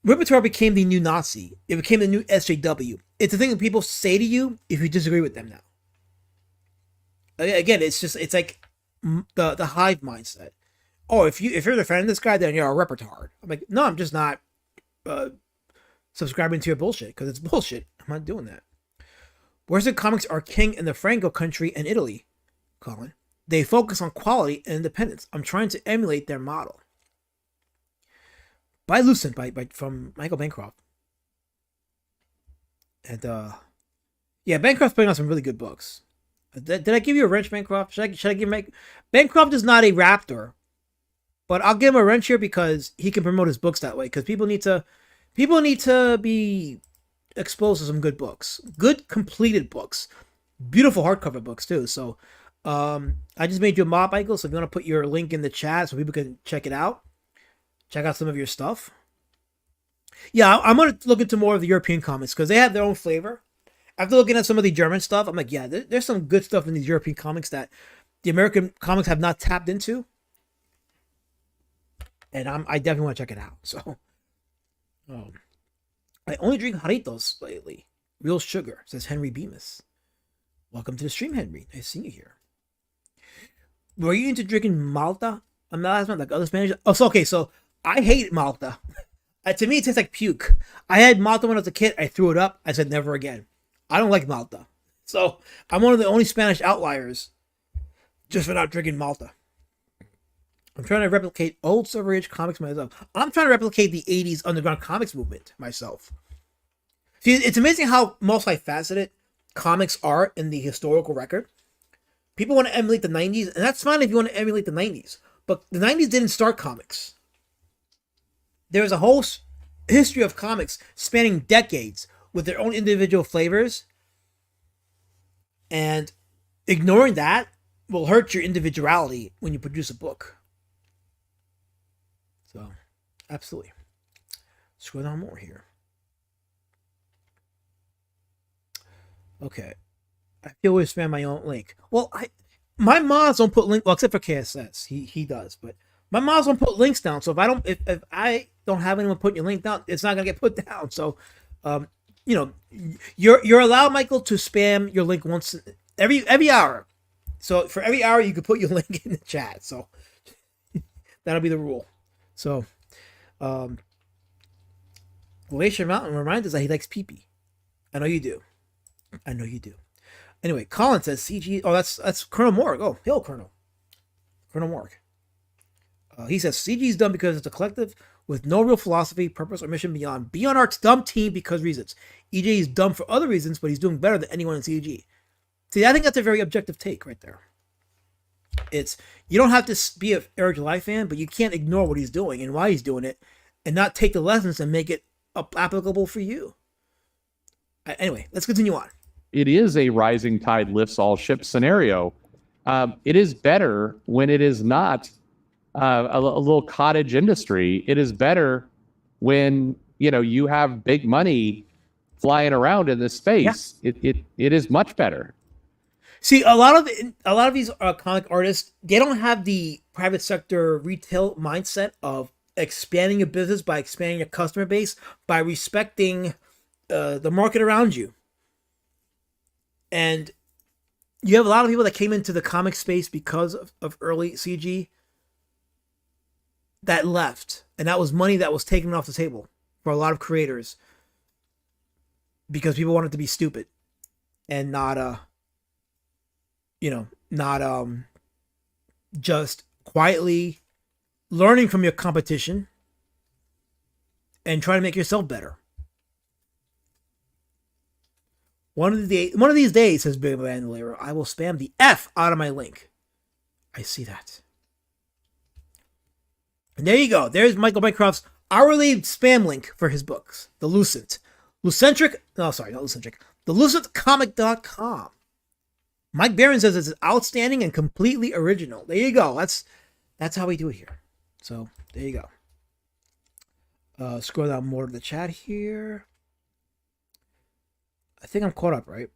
Rippetar became the new Nazi. It became the new SJW. It's the thing that people say to you if you disagree with them now. Again, it's like the hive mindset. Oh, if you're defending this guy, then you're a Rippertard. I'm like, no, I'm just not subscribing to your bullshit because it's bullshit. I'm not doing that. Western comics are king in the Franco country and Italy, Colin. They focus on quality and independence. I'm trying to emulate their model. By Lucent, from Michael Bancroft. And yeah, Bancroft's putting out some really good books. Did I give you a wrench, Bancroft? Should I give Bancroft is not a raptor, but I'll give him a wrench here because he can promote his books that way. Because people need to be exposed to some good books, good completed books, beautiful hardcover books too. So, I just made you a mob, Michael. So if you want to put your link in the chat so people can check it out, check out some of your stuff. Yeah, I'm gonna look into more of the European comics because they have their own flavor. After looking at some of the German stuff, I'm like, yeah, there's some good stuff in these European comics that the American comics have not tapped into, and I definitely want to check it out. So, I only drink Jarritos lately. Real sugar, says Henry Bemis. Welcome to the stream, Henry. Nice seeing you here. were you into drinking Malta? I'm not asking like other Spanish. Oh, so okay, so I hate Malta. To me, it tastes like puke. I had Malta when I was a kid. I threw it up. I said never again. I don't like Malta. So I'm one of the only Spanish outliers just for not drinking Malta. I'm trying to replicate old Silver Age comics myself. I'm trying to replicate the 80s underground comics movement myself. See, it's amazing how multifaceted comics are in the historical record. People want to emulate the 90s, and that's fine if you want to emulate the 90s. But the 90s didn't start comics. There's a whole history of comics spanning decades with their own individual flavors. And ignoring that will hurt your individuality when you produce a book. So, absolutely. Scroll down more here. Okay. I feel we spam my own link. Well, my mods don't put link, well, except for KSS. He does, but my mods don't put links down. So if I don't have anyone putting your link down, it's not gonna get put down. So you're allowed, Michael, to spam your link once every hour. So for every hour you can put your link in the chat. So that'll be the rule. So Glacier Mountain reminds us that he likes pee-pee. I know you do. Anyway, Colin says CG. Oh, that's Colonel Morg. Oh, hello, Colonel Morg. He says CG is done because it's a collective with no real philosophy, purpose, or mission beyond. Beyond Art's dumb team because reasons. EJ is dumb for other reasons, but he's doing better than anyone in CG. See, I think that's a very objective take right there. You don't have to be a Eric July fan, but you can't ignore what he's doing and why he's doing it, and not take the lessons and make it applicable for you. Anyway, let's continue on. It is a rising tide lifts all ships scenario. It is better when it is not a little cottage industry. It is better when you have big money flying around in this space. Yeah. It is much better. See, a lot of these comic artists, they don't have the private sector retail mindset of expanding your business by expanding your customer base by respecting the market around you. And you have a lot of people that came into the comic space because of early CG that left. And that was money that was taken off the table for a lot of creators because people wanted to be stupid and not just quietly learning from your competition and trying to make yourself better. One of these days, says Big Bandolero, I will spam the F out of my link. I see that. And there you go. There's Michael Mycroft's hourly spam link for his books. The Lucent. TheLucentComic.com. Mike Barron says it's outstanding and completely original. There you go. That's how we do it here. So, there you go. Scroll down more to the chat here. I think I'm caught up, right?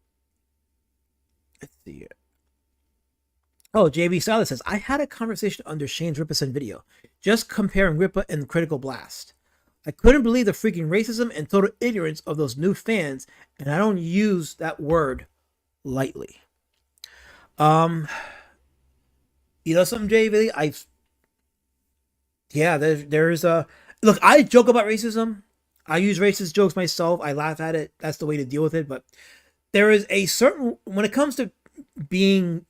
Let's see. Oh, JB Silas says, I had a conversation under Shane's Ripperson video, just comparing Ripper and Critical Blast. I couldn't believe the freaking racism and total ignorance of those new fans, and I don't use that word lightly. You know something, JB? There's a... Look, I joke about racism. I use racist jokes myself. I laugh at it. That's the way to deal with it. But there is a certain... When it comes to being...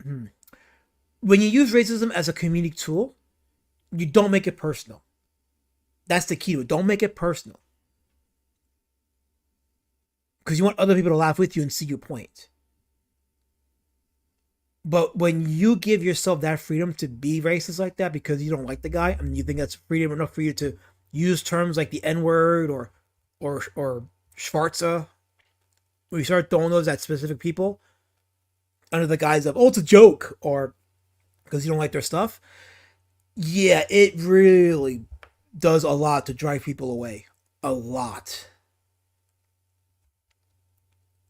When you use racism as a comedic tool, you don't make it personal. That's the key to it. Don't make it personal. Because you want other people to laugh with you and see your point. But when you give yourself that freedom to be racist like that because you don't like the guy, and you think that's freedom enough for you to use terms like the N-word or Schwarzer, when you start throwing those at specific people under the guise of, oh, it's a joke, or because you don't like their stuff, yeah, it really does a lot to drive people away. A lot.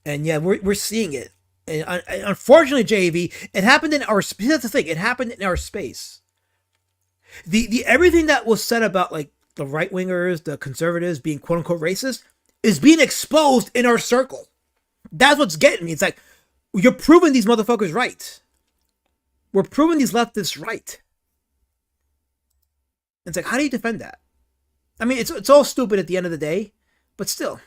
And yeah, we're seeing it. And unfortunately, JV, it happened in our space. That's the thing. It happened in our space. The everything that was said about like the right wingers, the conservatives being quote unquote racist, is being exposed in our circle. That's what's getting me. It's like, you're proving these motherfuckers right. we're proving these leftists right. It's like, how do you defend that? I mean, it's all stupid at the end of the day, but still.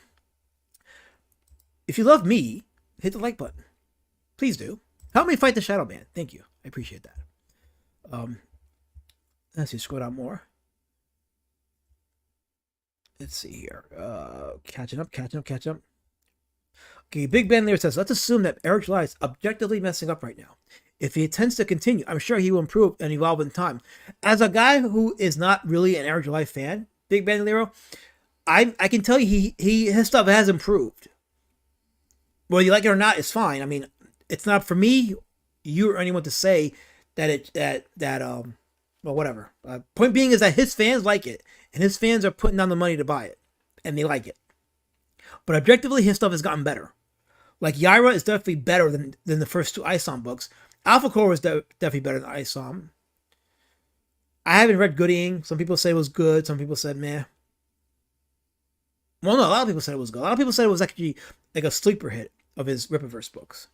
If you love me, hit the like button. Please do. Help me fight the Shadow Man. Thank you. I appreciate that. Let's see, scroll down more. Let's see here. Catching up. Okay, Big Ben there says, let's assume that Eric July is objectively messing up right now. If he intends to continue, I'm sure he will improve and evolve in time. As a guy who is not really an Eric July fan, Big Ben Lero, I can tell you his stuff has improved. Whether you like it or not, it's fine. I mean, it's not for me, you or anyone to say that well, whatever. Point being is that his fans like it, and his fans are putting down the money to buy it, and they like it. But objectively, his stuff has gotten better. Like, Yaira is definitely better than the first 2 ISOM books. Alpha Core was definitely better than ISOM. I haven't read Gooding. Some people say it was good. Some people said meh. Well, no, a lot of people said it was good. A lot of people said it was actually like a sleeper hit of his Rippaverse books.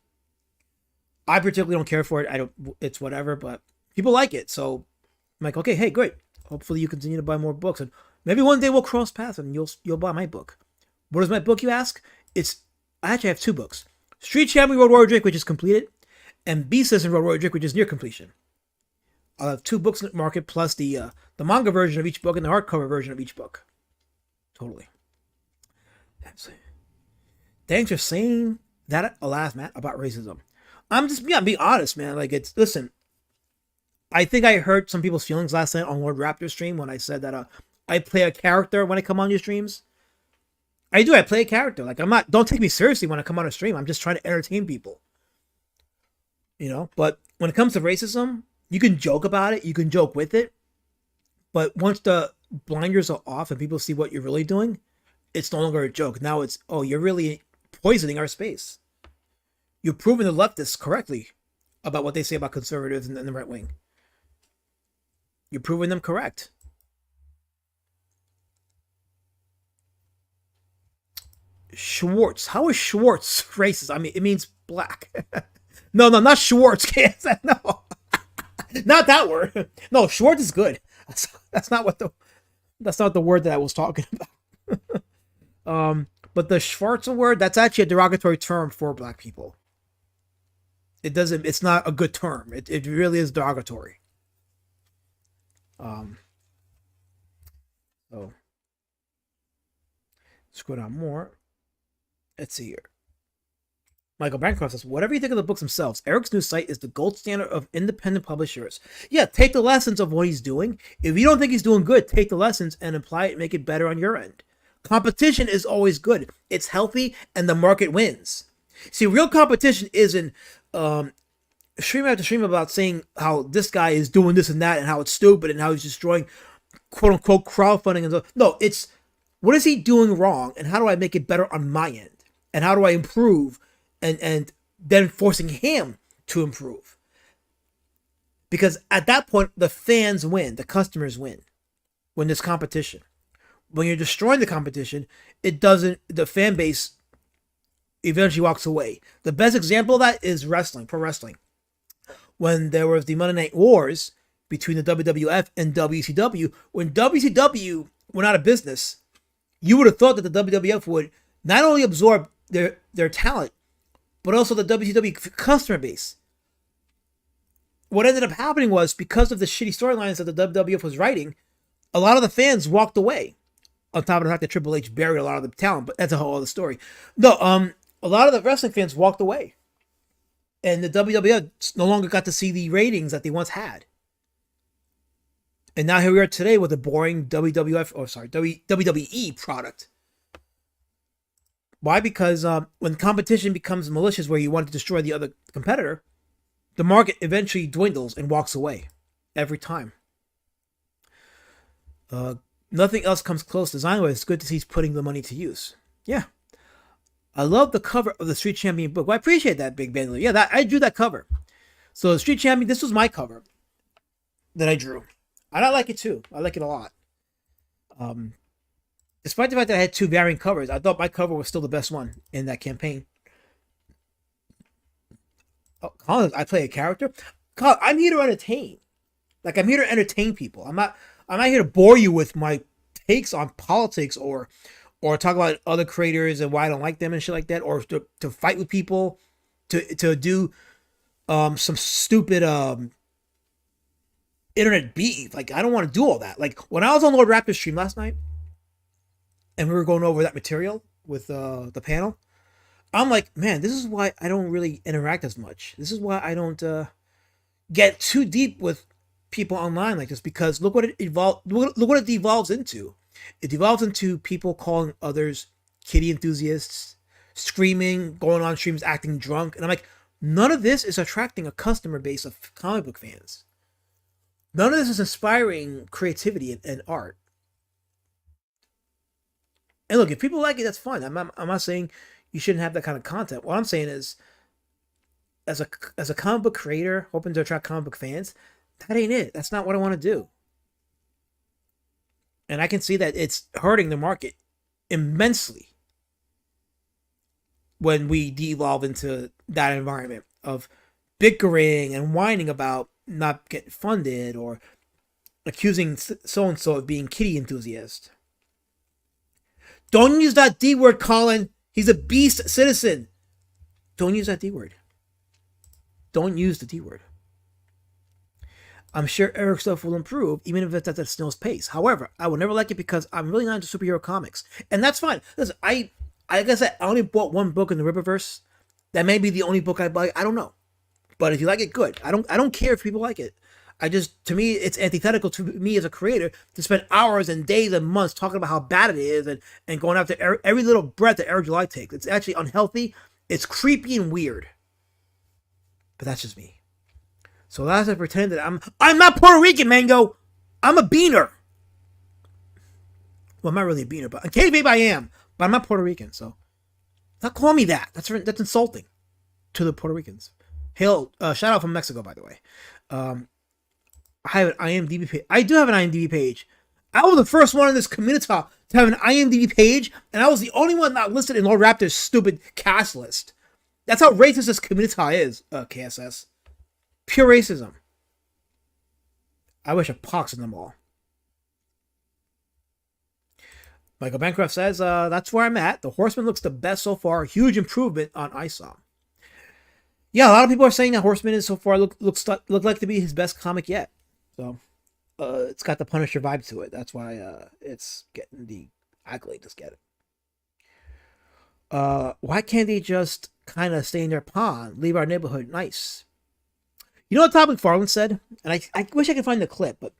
I particularly don't care for it. It's whatever, but people like it. So I'm like, okay, hey, great. Hopefully you continue to buy more books, and maybe one day we'll cross paths and you'll buy my book. What is my book, you ask? I actually have 2 books. Street Champion Road Warrior Drake, which is completed, and Beast Citizen Road Warrior Drake, which is near completion. I'll have 2 books in the market, plus the manga version of each book and the hardcover version of each book. Totally. Thanks for saying that, alas, Matt, about racism. I'm being honest, man. Like, listen, I think I hurt some people's feelings last night on Lord Raptor's stream when I said that I play a character when I come on your streams. I do. I play a character. Like, don't take me seriously when I come on a stream. I'm just trying to entertain people. But when it comes to racism, you can joke about it. You can joke with it. But once the blinders are off and people see what you're really doing, it's no longer a joke. Now it's, oh, you're really poisoning our space. You're proving the leftists correctly about what they say about conservatives and the right wing. You're proving them correct. Schwartz. How is Schwartz racist? I mean, it means black. No, not Schwartz. No, not that word. No, Schwartz is good. That's not the word that I was talking about. But the Schwarzer word, that's actually a derogatory term for black people. It's not a good term. It really is derogatory. So let's go down more. Let's see here. Michael Bancroft says, whatever you think of the books themselves, Eric's new site is the gold standard of independent publishers. Yeah, take the lessons of what he's doing. If you don't think he's doing good, take the lessons and apply it and make it better on your end. Competition is always good. It's healthy and the market wins. See, real competition isn't stream after stream about saying how this guy is doing this and that and how it's stupid and how he's destroying quote unquote crowdfunding and stuff. No, it's what is he doing wrong and how do I make it better on my end? And how do I improve and then forcing him to improve? Because at that point, the fans win, the customers win when there's competition. When you're destroying the competition, the fan base eventually walks away. The best example of that is wrestling, pro wrestling. When there was the Monday Night Wars between the WWF and WCW, when WCW went out of business, you would have thought that the WWF would not only absorb their talent, but also the WCW customer base. What ended up happening was, because of the shitty storylines that the WWF was writing, a lot of the fans walked away. On top of the fact that Triple H buried a lot of the talent, but that's a whole other story. No, a lot of the wrestling fans walked away. And the WWF no longer got to see the ratings that they once had. And now here we are today with a boring WWE product. Why? Because when competition becomes malicious, where you want to destroy the other competitor, the market eventually dwindles and walks away every time. Nothing else comes close design-wise. It's good to see he's putting the money to use. Yeah. I love the cover of the Street Champion book. Well, I appreciate that, Big Ben. Yeah, I drew that cover. So the Street Champion, this was my cover that I drew. And I like it too. I like it a lot. Despite the fact that I had 2 varying covers, I thought my cover was still the best one in that campaign. Oh, Collins, I play a character. I'm here to entertain. Like, I'm here to entertain people. I'm not here to bore you with my takes on politics or talk about other creators and why I don't like them and shit like that, or to fight with people, to do some stupid internet beef. Like, I don't want to do all that. Like, when I was on Lord Raptor's stream last night and we were going over that material with the panel, I'm like, man, this is why I don't really interact as much. This is why I don't get too deep with people online like this, because look what it look what it devolves into. It devolves into people calling others kitty enthusiasts, screaming, going on streams, acting drunk, and I'm like, none of this is attracting a customer base of comic book fans. None of this is inspiring creativity and art. And look, if people like it, that's fine. I'm not saying you shouldn't have that kind of content. What I'm saying is, as a comic book creator hoping to attract comic book fans, that ain't it. That's not what I want to do. And I can see that it's hurting the market immensely when we devolve into that environment of bickering and whining about not getting funded or accusing so-and-so of being kitty enthusiast. Don't use that D word, Colin. He's a beast citizen. Don't use that D word. Don't use the D word. I'm sure Eric's stuff will improve, even if it's at a snail's pace. However, I will never like it because I'm really not into superhero comics. And that's fine. Listen, like I said, I only bought one book in the Riververse. That may be the only book I buy. I don't know. But if you like it, good. I don't care if people like it. To me, it's antithetical to me as a creator to spend hours and days and months talking about how bad it is and going after every little breath that Eric July takes. It's actually unhealthy. It's creepy and weird. But that's just me. So as I pretend that I'm not Puerto Rican, Mango. I'm a beaner. Well, I'm not really a beaner, but occasionally maybe I am. But I'm not Puerto Rican, so don't call me that. That's insulting to the Puerto Ricans. Hail, shout out from Mexico, by the way. I have an IMDb page. I do have an IMDb page. I was the first one in this community to have an IMDb page, and I was the only one not listed in Lord Raptor's stupid cast list. That's how racist this community is, KSS. Pure racism. I wish a pox in them all. Michael Bancroft says, that's where I'm at. The Horseman looks the best so far. Huge improvement on ISOM. Yeah, a lot of people are saying that Horseman is so far look like to be his best comic yet. So it's got the Punisher vibe to it. That's why it's getting the accolade to get it. Why can't they just kind of stay in their pond, leave our neighborhood nice? You know what Todd McFarlane said? And I wish I could find the clip, but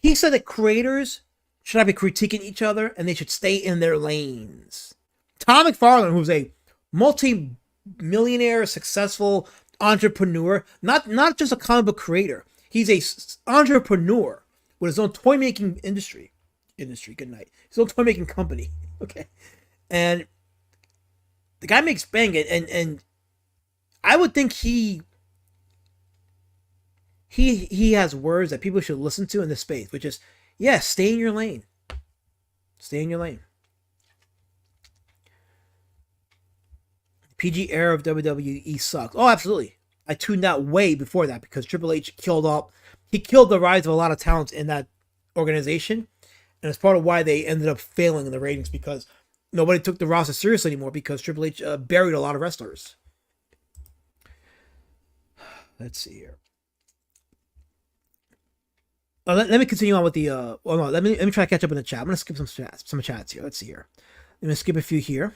he said that creators should not be critiquing each other and they should stay in their lanes. Todd McFarlane, who's a multi-millionaire, successful entrepreneur, not just a comic book creator. He's a entrepreneur with his own toy making industry. Good night. His own toy making company. Okay, and the guy makes bang it, and I would think he has words that people should listen to in this space, which is, stay in your lane. Stay in your lane. PG era of WWE sucks. Oh, absolutely. I tuned out way before that because Triple H killed the rise of a lot of talents in that organization. And it's part of why they ended up failing in the ratings, because nobody took the roster seriously anymore because Triple H buried a lot of wrestlers. Let's see here. Let me continue on with the. Let me try to catch up in the chat. I'm gonna skip some chats here. Let's see here. Let me skip a few here.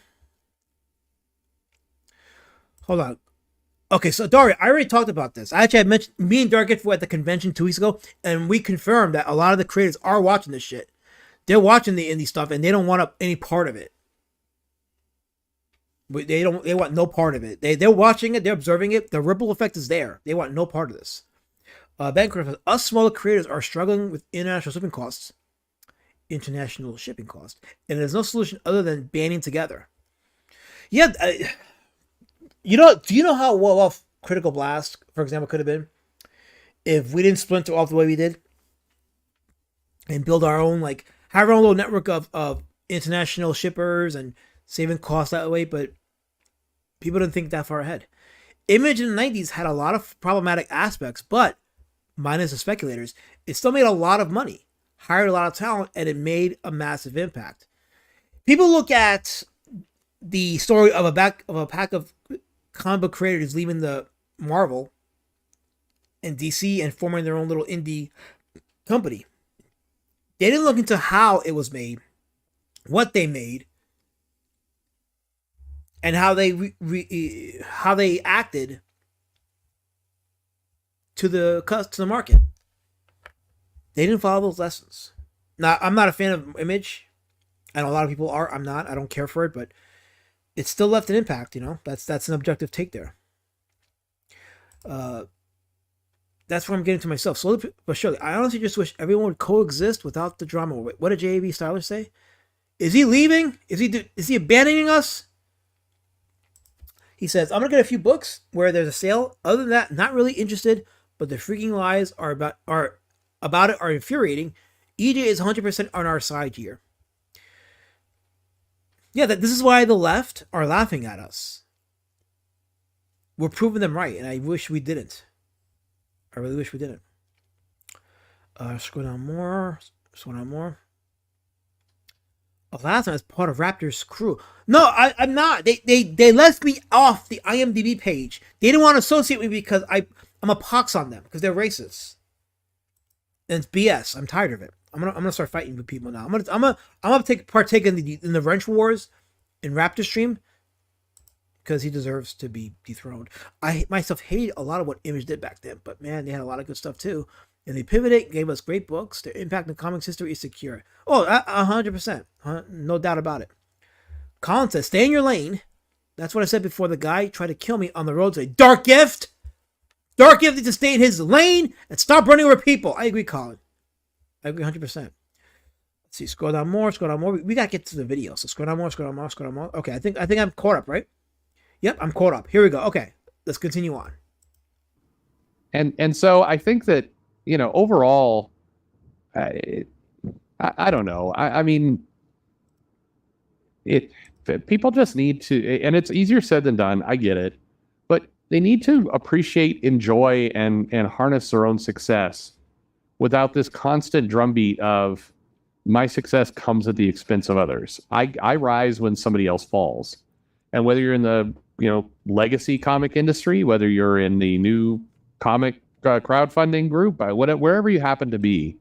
Hold on. Okay, so Daria, I already talked about this. I actually had mentioned me and Dark were at the convention 2 weeks ago, and we confirmed that a lot of the creators are watching this shit. They're watching the indie stuff, and they don't want any part of it. They want no part of it. They're watching it. They're observing it. The ripple effect is there. They want no part of this. Bancroft says, us smaller creators are struggling with international shipping costs. And there's no solution other than banding together. Yeah, do you know how well off Critical Blast, for example, could have been if we didn't splinter off the way we did and build our own, have our own little network of international shippers and saving costs that way, but people didn't think that far ahead. Image in the 90s had a lot of problematic aspects, but minus the speculators, it still made a lot of money, hired a lot of talent, and it made a massive impact. People look at the story of a pack of comic book creators leaving the Marvel and DC and forming their own little indie company. They didn't look into how it was made, what they made, and how they acted to the market. They didn't follow those lessons. Now, I'm not a fan of Image. I know a lot of people are. I'm not. I don't care for it, but it still left an impact. That's an objective take there. That's what I'm getting to myself. Slowly but surely, I honestly just wish everyone would coexist without the drama. What did J.A.B. Styler say? Is he leaving? Is he abandoning us? He says, I'm gonna get a few books where there's a sale. Other than that, not really interested. But the freaking lies about it are infuriating. EJ is 100% on our side here. Yeah, this is why the left are laughing at us. We're proving them right, and I wish we didn't. I really wish we didn't. Scroll down more. Alaska is part of Raptor's crew. No, I'm not. They left me off the IMDb page. They didn't want to associate me because I'm a pox on them because they're racist. And it's BS. I'm tired of it. I'm gonna start fighting with people now. I'm gonna partake in the wrench wars in Raptor stream because he deserves to be dethroned. I myself hated a lot of what Image did back then, but man, they had a lot of good stuff too. And they pivoted, gave us great books. Their impact in comics history is secure. Oh, 100%. No doubt about it. Colin says, stay in your lane. That's what I said before the guy tried to kill me on the road today. Dark Gift! Dark Gift needs to stay in his lane and stop running over people. I agree, Colin. I agree 100%. Let's see. Scroll down more. We got to get to the video. So scroll down more. Okay, I think I'm caught up, right? Yep, I'm caught up. Here we go. Okay, let's continue on. And so I think that, overall, I don't know. I mean, people just need to, and it's easier said than done. I get it, but they need to appreciate, enjoy, and harness their own success without this constant drumbeat of my success comes at the expense of others. I rise when somebody else falls, and whether you're in the legacy comic industry, whether you're in the new comic crowdfunding group, wherever you happen to be,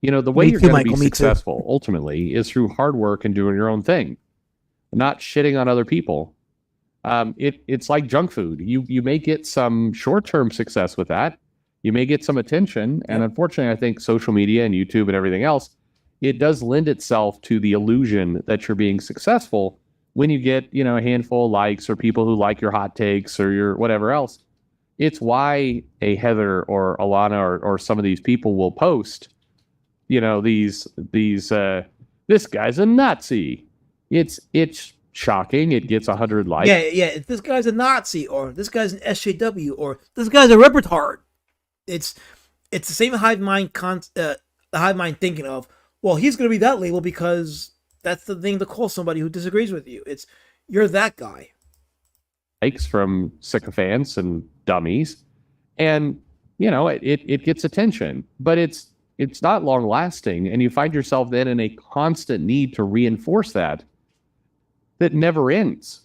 the way you're going to be successful ultimately is through hard work and doing your own thing, not shitting on other people. It's like junk food. You may get some short-term success with that. You may get some attention, and unfortunately, I think social media and YouTube and everything else, it does lend itself to the illusion that you're being successful when you get a handful of likes or people who like your hot takes or your whatever else. It's why a Heather or Alana or some of these people will post, these this guy's a Nazi. It's shocking. It gets 100 likes. Yeah. This guy's a Nazi, or this guy's an SJW, or this guy's a retard. It's the same hive mind thinking of, well, he's going to be that label because that's the thing to call somebody who disagrees with you. You're that guy. Likes from sycophants and dummies, and it gets attention, but it's not long lasting, and you find yourself then in a constant need to reinforce that never ends.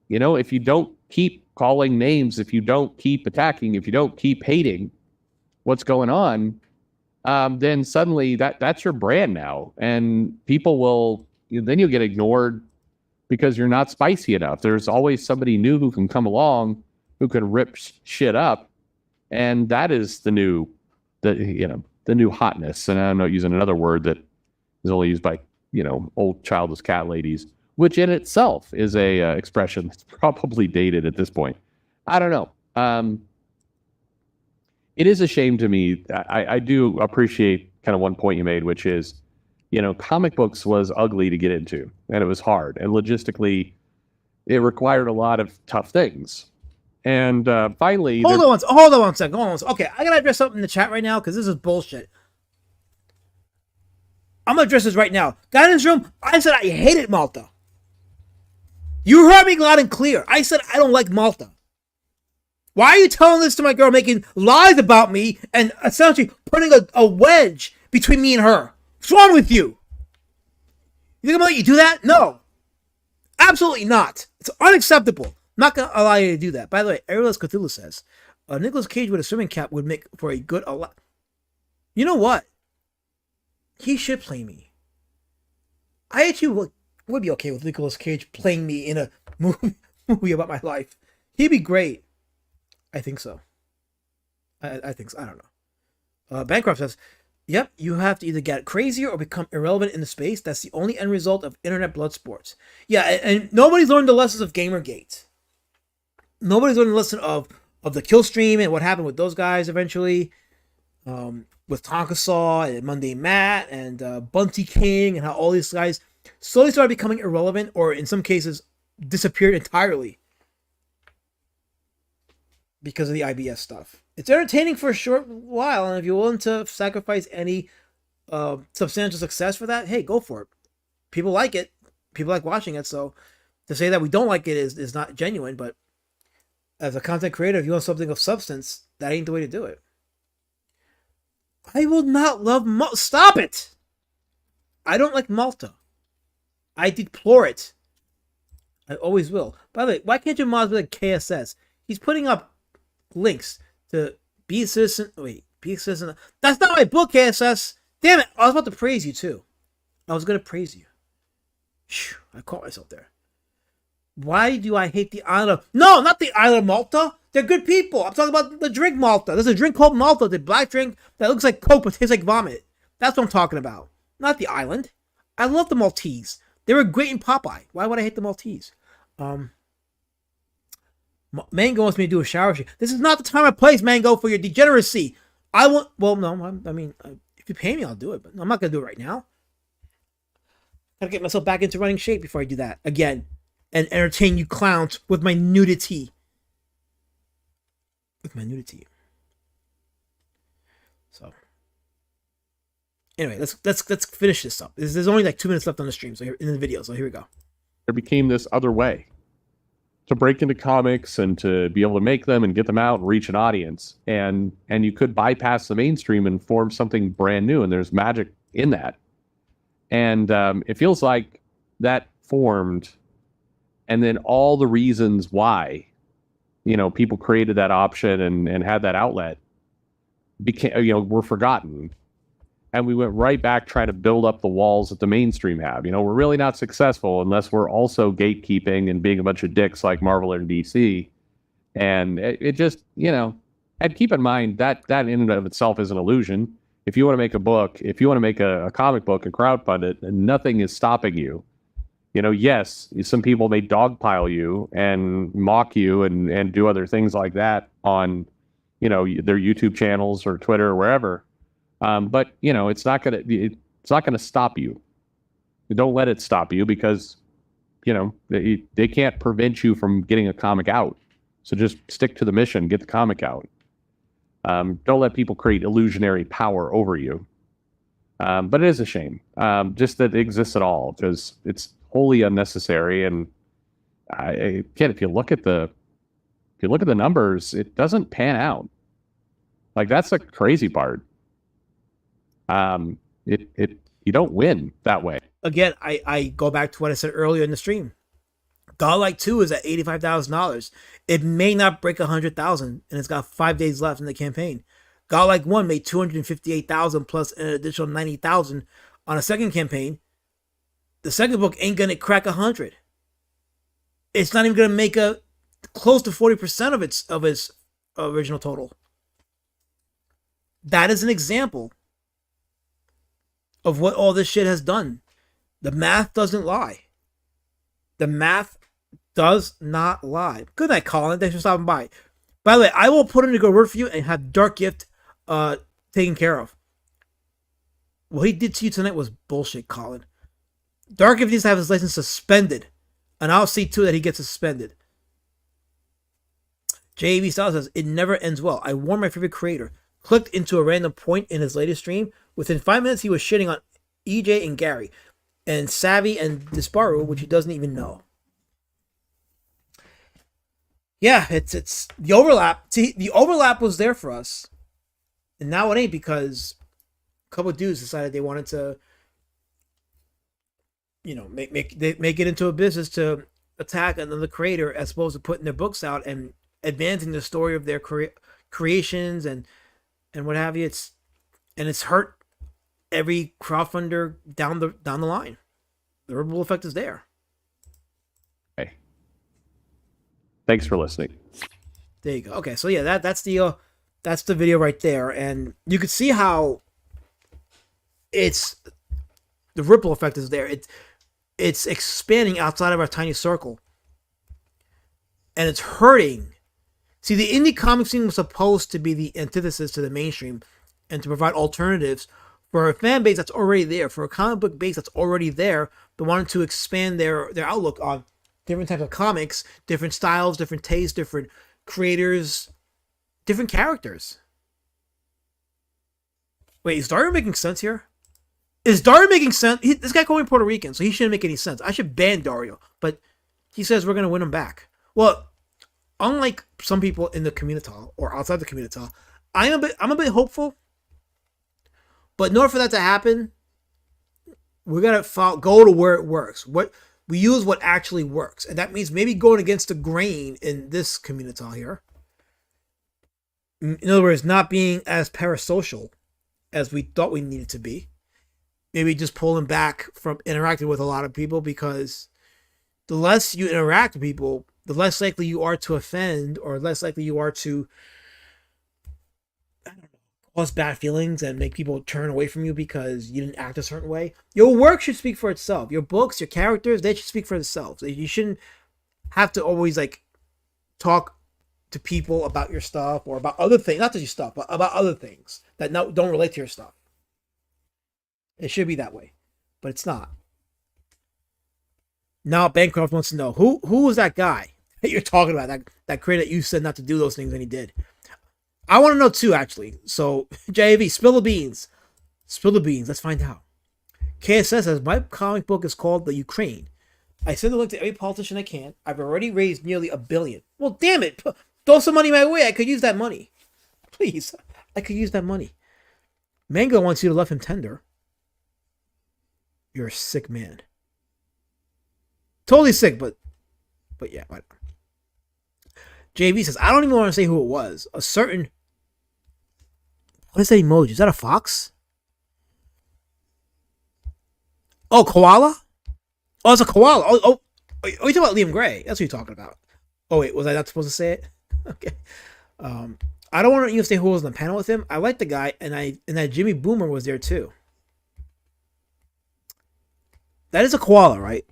If you don't keep calling names, if you don't keep attacking, if you don't keep hating what's going on, then suddenly that's your brand now, and people will then you'll get ignored because you're not spicy enough. There's always somebody new who can come along who can rip shit up, and that is the new hotness. And I'm not using another word that is only used by old childless cat ladies, which in itself is a expression that's probably dated at this point. I don't know. It is a shame to me. I do appreciate kind of one point you made, which is, comic books was ugly to get into, and it was hard, and logistically, it required a lot of tough things. And finally, hold on one second. Okay, I gotta address something in the chat right now because this is bullshit. I'm gonna address this right now. Guidance room. I said I hated Malta. You heard me loud and clear. I said I don't like Malta. Why are you telling this to my girl, making lies about me and essentially putting a wedge between me and her? What's wrong with you? You think I'm gonna let you do that? No. Absolutely not. It's unacceptable. I'm not gonna allow you to do that. By the way, Ariel's Cthulhu says, Nicolas Cage with a swimming cap would make for a good... You know what? He should play me. I actually would be okay with Nicolas Cage playing me in a movie about my life. He'd be great. I think so. I think so. I don't know. Bancroft says, yep, you have to either get crazier or become irrelevant in the space. That's the only end result of internet blood sports. Yeah, and nobody's learned the lessons of Gamergate. Nobody's learned the lesson of the kill stream and what happened with those guys eventually. With Tonka Saw and Monday Matt and Bunty King, and how all these guys slowly started becoming irrelevant, or in some cases disappeared entirely because of the IBS stuff. It's entertaining for a short while, and if you're willing to sacrifice any substantial success for that, hey, go for it. People like it. People like watching it, so to say that we don't like it is not genuine, but as a content creator, if you want something of substance, that ain't the way to do it. I will not love Malta. Stop it! I don't like Malta. I deplore it. I always will. By the way, why can't your mods be like KSS? He's putting up links to Be a Citizen. Wait, Be a Citizen. That's not my book, KSS. Damn it! I was about to praise you too. I was gonna praise you. Phew, I caught myself there. Why do I hate the island of... No, not the island of Malta. They're good people. I'm talking about the drink Malta. There's a drink called Malta, the black drink that looks like Coke but tastes like vomit. That's what I'm talking about. Not the island. I love the Maltese. They were great in Popeye. Why would I hate the Maltese? Mango wants me to do a shower shit. This is not the time or place, Mango, for your degeneracy. I want... Well, no, I mean, if you pay me, I'll do it. But I'm not going to do it right now. Gotta get myself back into running shape before I do that again. And entertain you clowns with my nudity. So anyway, let's finish this up. There's only like 2 minutes left on the stream, so in the video. So here we go. There became this other way to break into comics and to be able to make them and get them out and reach an audience. And you could bypass the mainstream and form something brand new. And there's magic in that. And it feels like that formed. And then all the reasons why, people created that option and had that outlet were forgotten. And we went right back trying to build up the walls that the mainstream have. We're really not successful unless we're also gatekeeping and being a bunch of dicks like Marvel and DC. And it just, and keep in mind that in and of itself is an illusion. If you want to make a book, if you want to make a comic book and crowdfund it, nothing is stopping you. Yes, some people may dogpile you and mock you and do other things like that on, their YouTube channels or Twitter or wherever. But it's not gonna stop you. Don't let it stop you because, they can't prevent you from getting a comic out. So just stick to the mission, get the comic out. Don't let people create illusionary power over you. But it is a shame, just that it exists at all because it's wholly unnecessary. And again, if you look at the numbers, it doesn't pan out. Like that's the crazy part. You don't win that way. Again, I go back to what I said earlier in the stream. Godlike 2 is at $85,000. It may not break 100,000, and it's got 5 days left in the campaign. Godlike 1 made 258,000 plus an additional 90,000 on a second campaign. The second book ain't gonna crack 100. It's not even gonna make close to 40% of its original total. That is an example of what all this shit has done. The math doesn't lie. The math does not lie. Good night, Colin. Thanks for stopping by. By the way, I will put in a good word for you and have Dark Gift taken care of. What he did to you tonight was bullshit, Colin. Dark Gift needs to have his license suspended. And I'll see too that he gets suspended. JAV Styles says, it never ends well. I warned my favorite creator. Clicked into a random point in his latest stream. Within 5 minutes, he was shitting on EJ and Gary. And Savvy and Disparu, which he doesn't even know. Yeah, it's the overlap. See, the overlap was there for us, and now it ain't because a couple of dudes decided they wanted to, make it into a business to attack another creator as opposed to putting their books out and advancing the story of their creations and what have you. It's hurt every crowdfunder down the line. The ripple effect is there. Hey, thanks for listening. There you go. Okay, so yeah, that's the video right there, and you can see how the ripple effect is there. It's expanding outside of our tiny circle, and it's hurting. See, the indie comic scene was supposed to be the antithesis to the mainstream, and to provide alternatives for a fan base that's already there, for a comic book base that's already there, but wanted to expand their outlook on different types of comics, different styles, different tastes, different creators, different characters. Wait, is Dario making sense here? Is Dario making sense? This guy called me Puerto Rican, so he shouldn't make any sense. I should ban Dario, but he says we're going to win him back. Well, unlike some people in the community or outside the community, I'm a bit hopeful. But in order for that to happen, we're going to go to where it works. We use what actually works. And that means maybe going against the grain in this community here. In other words, not being as parasocial as we thought we needed to be. Maybe just pulling back from interacting with a lot of people, because the less you interact with people, the less likely you are to offend, or less likely you are to cause bad feelings and make people turn away from you because you didn't act a certain way. Your work should speak for itself. Your books, your characters, they should speak for themselves. You shouldn't have to always talk to people about your stuff or about other things, not just your stuff, but about other things that don't relate to your stuff. It should be that way, but it's not. Now Bancroft wants to know who was that guy that you're talking about, that creator that you said not to do those things and he did. I want to know too, actually. So JAV, spill the beans. Spill the beans. Let's find out. KSS says my comic book is called The Ukraine. I send the link to every politician I can. I've already raised nearly $1 billion. Well, damn it! Throw some money my way. I could use that money. Please, I could use that money. Mango wants you to love him tender. You're a sick man. Totally sick, but yeah. Whatever. JV says, I don't even want to say who it was. A certain... What is that emoji? Is that a fox? Oh, koala? Oh, it's a koala. Oh, you're talking about Liam Gray. That's what you're talking about. Oh, wait. Was I not supposed to say it? Okay. I don't want to even say who was on the panel with him. I like the guy, and that Jimmy Boomer was there too. That is a koala, right?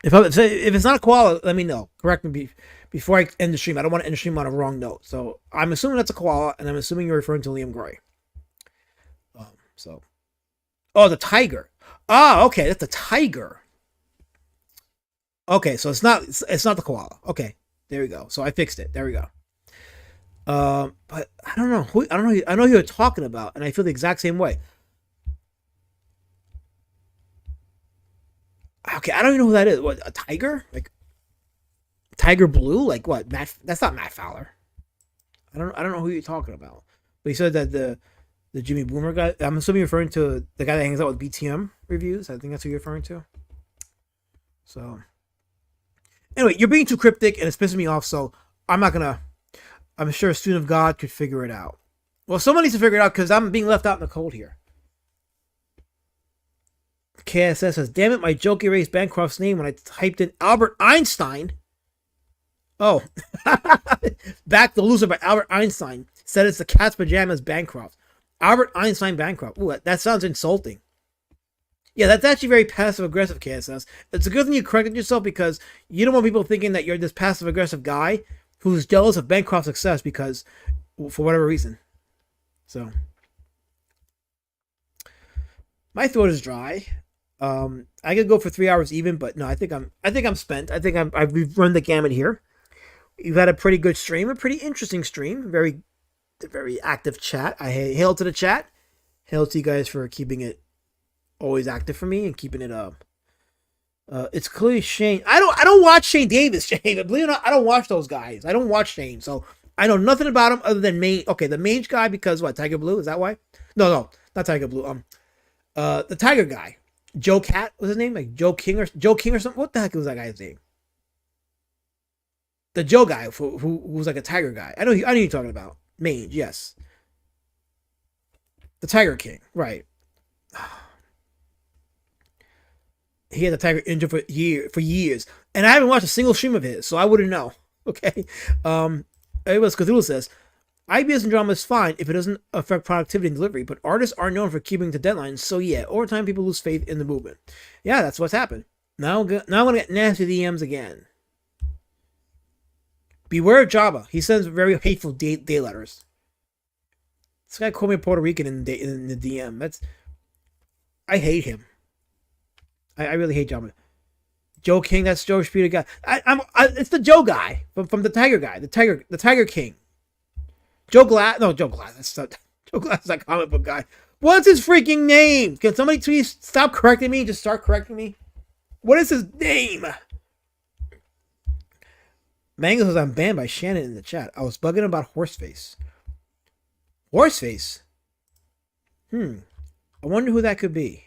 If it's not a koala, let me know. Correct me before I end the stream. I don't want to end the stream on a wrong note. So I'm assuming that's a koala, and I'm assuming you're referring to Liam Gray. Oh, the tiger. Ah, okay, that's the tiger. Okay, so it's not the koala. Okay, there we go. So I fixed it. There we go. But I don't know who you're talking about, and I feel the exact same way. Okay, I don't even know who that is. What, a tiger? Like Tiger Blue? Like what? That's not Matt Fowler. I don't know who you're talking about. But he said that the Jimmy Boomer guy. I'm assuming you're referring to the guy that hangs out with BTM reviews. I think that's who you're referring to. So anyway, you're being too cryptic and it's pissing me off. So I'm sure a student of God could figure it out. Well, someone needs to figure it out because I'm being left out in the cold here. KSS says, damn it, my joke erased Bancroft's name when I typed in Albert Einstein. Oh. Back the Loser by Albert Einstein said it's the Cat's Pajamas Bancroft. Albert Einstein Bancroft. Ooh, that sounds insulting. Yeah, that's actually very passive-aggressive, KSS. It's a good thing you corrected yourself because you don't want people thinking that you're this passive-aggressive guy who's jealous of Bancroft's success because, for whatever reason. So, my throat is dry. I could go for 3 hours even, but no, I think I'm spent. We've run the gamut here. You've had a pretty good stream, a pretty interesting stream, very active chat. I hail to the chat. Hail to you guys for keeping it always active for me and keeping it It's clearly Shane. I don't watch Shane Davis. Shane, believe it or not, I don't watch those guys. I don't watch Shane, so I know nothing about him other than Mage. Okay, the Mage guy because what? Tiger Blue? Is that why? No, not Tiger Blue. The Tiger guy, Joe Cat was his name, like Joe King or something. What the heck was that guy's name? The Joe guy who was like a Tiger guy. I know you're talking about Mage. Yes, the Tiger King, right? He had the Tiger injured for years, and I haven't watched a single stream of his, so I wouldn't know. Okay, anyways, Cthulhu says IBS and drama is fine if it doesn't affect productivity and delivery, but artists are known for keeping to deadlines. So yeah, over time people lose faith in the movement. Yeah, that's what's happened. Now I'm gonna get nasty DMs again. Beware of Jabba. He sends very hateful day letters. This guy called me a Puerto Rican in the DM. I hate him. I really hate Jabba. Joe King, that's Joe Speeder guy. It's the Joe guy from the Tiger guy, the Tiger King. Joe Glass. Joe Glass. Joe Glass is that comic book guy. What's his freaking name? Can somebody please stop correcting me? Just start correcting me. What is his name? Mango says I'm banned by Shannon in the chat. I was bugging about Horseface. Horseface? I wonder who that could be.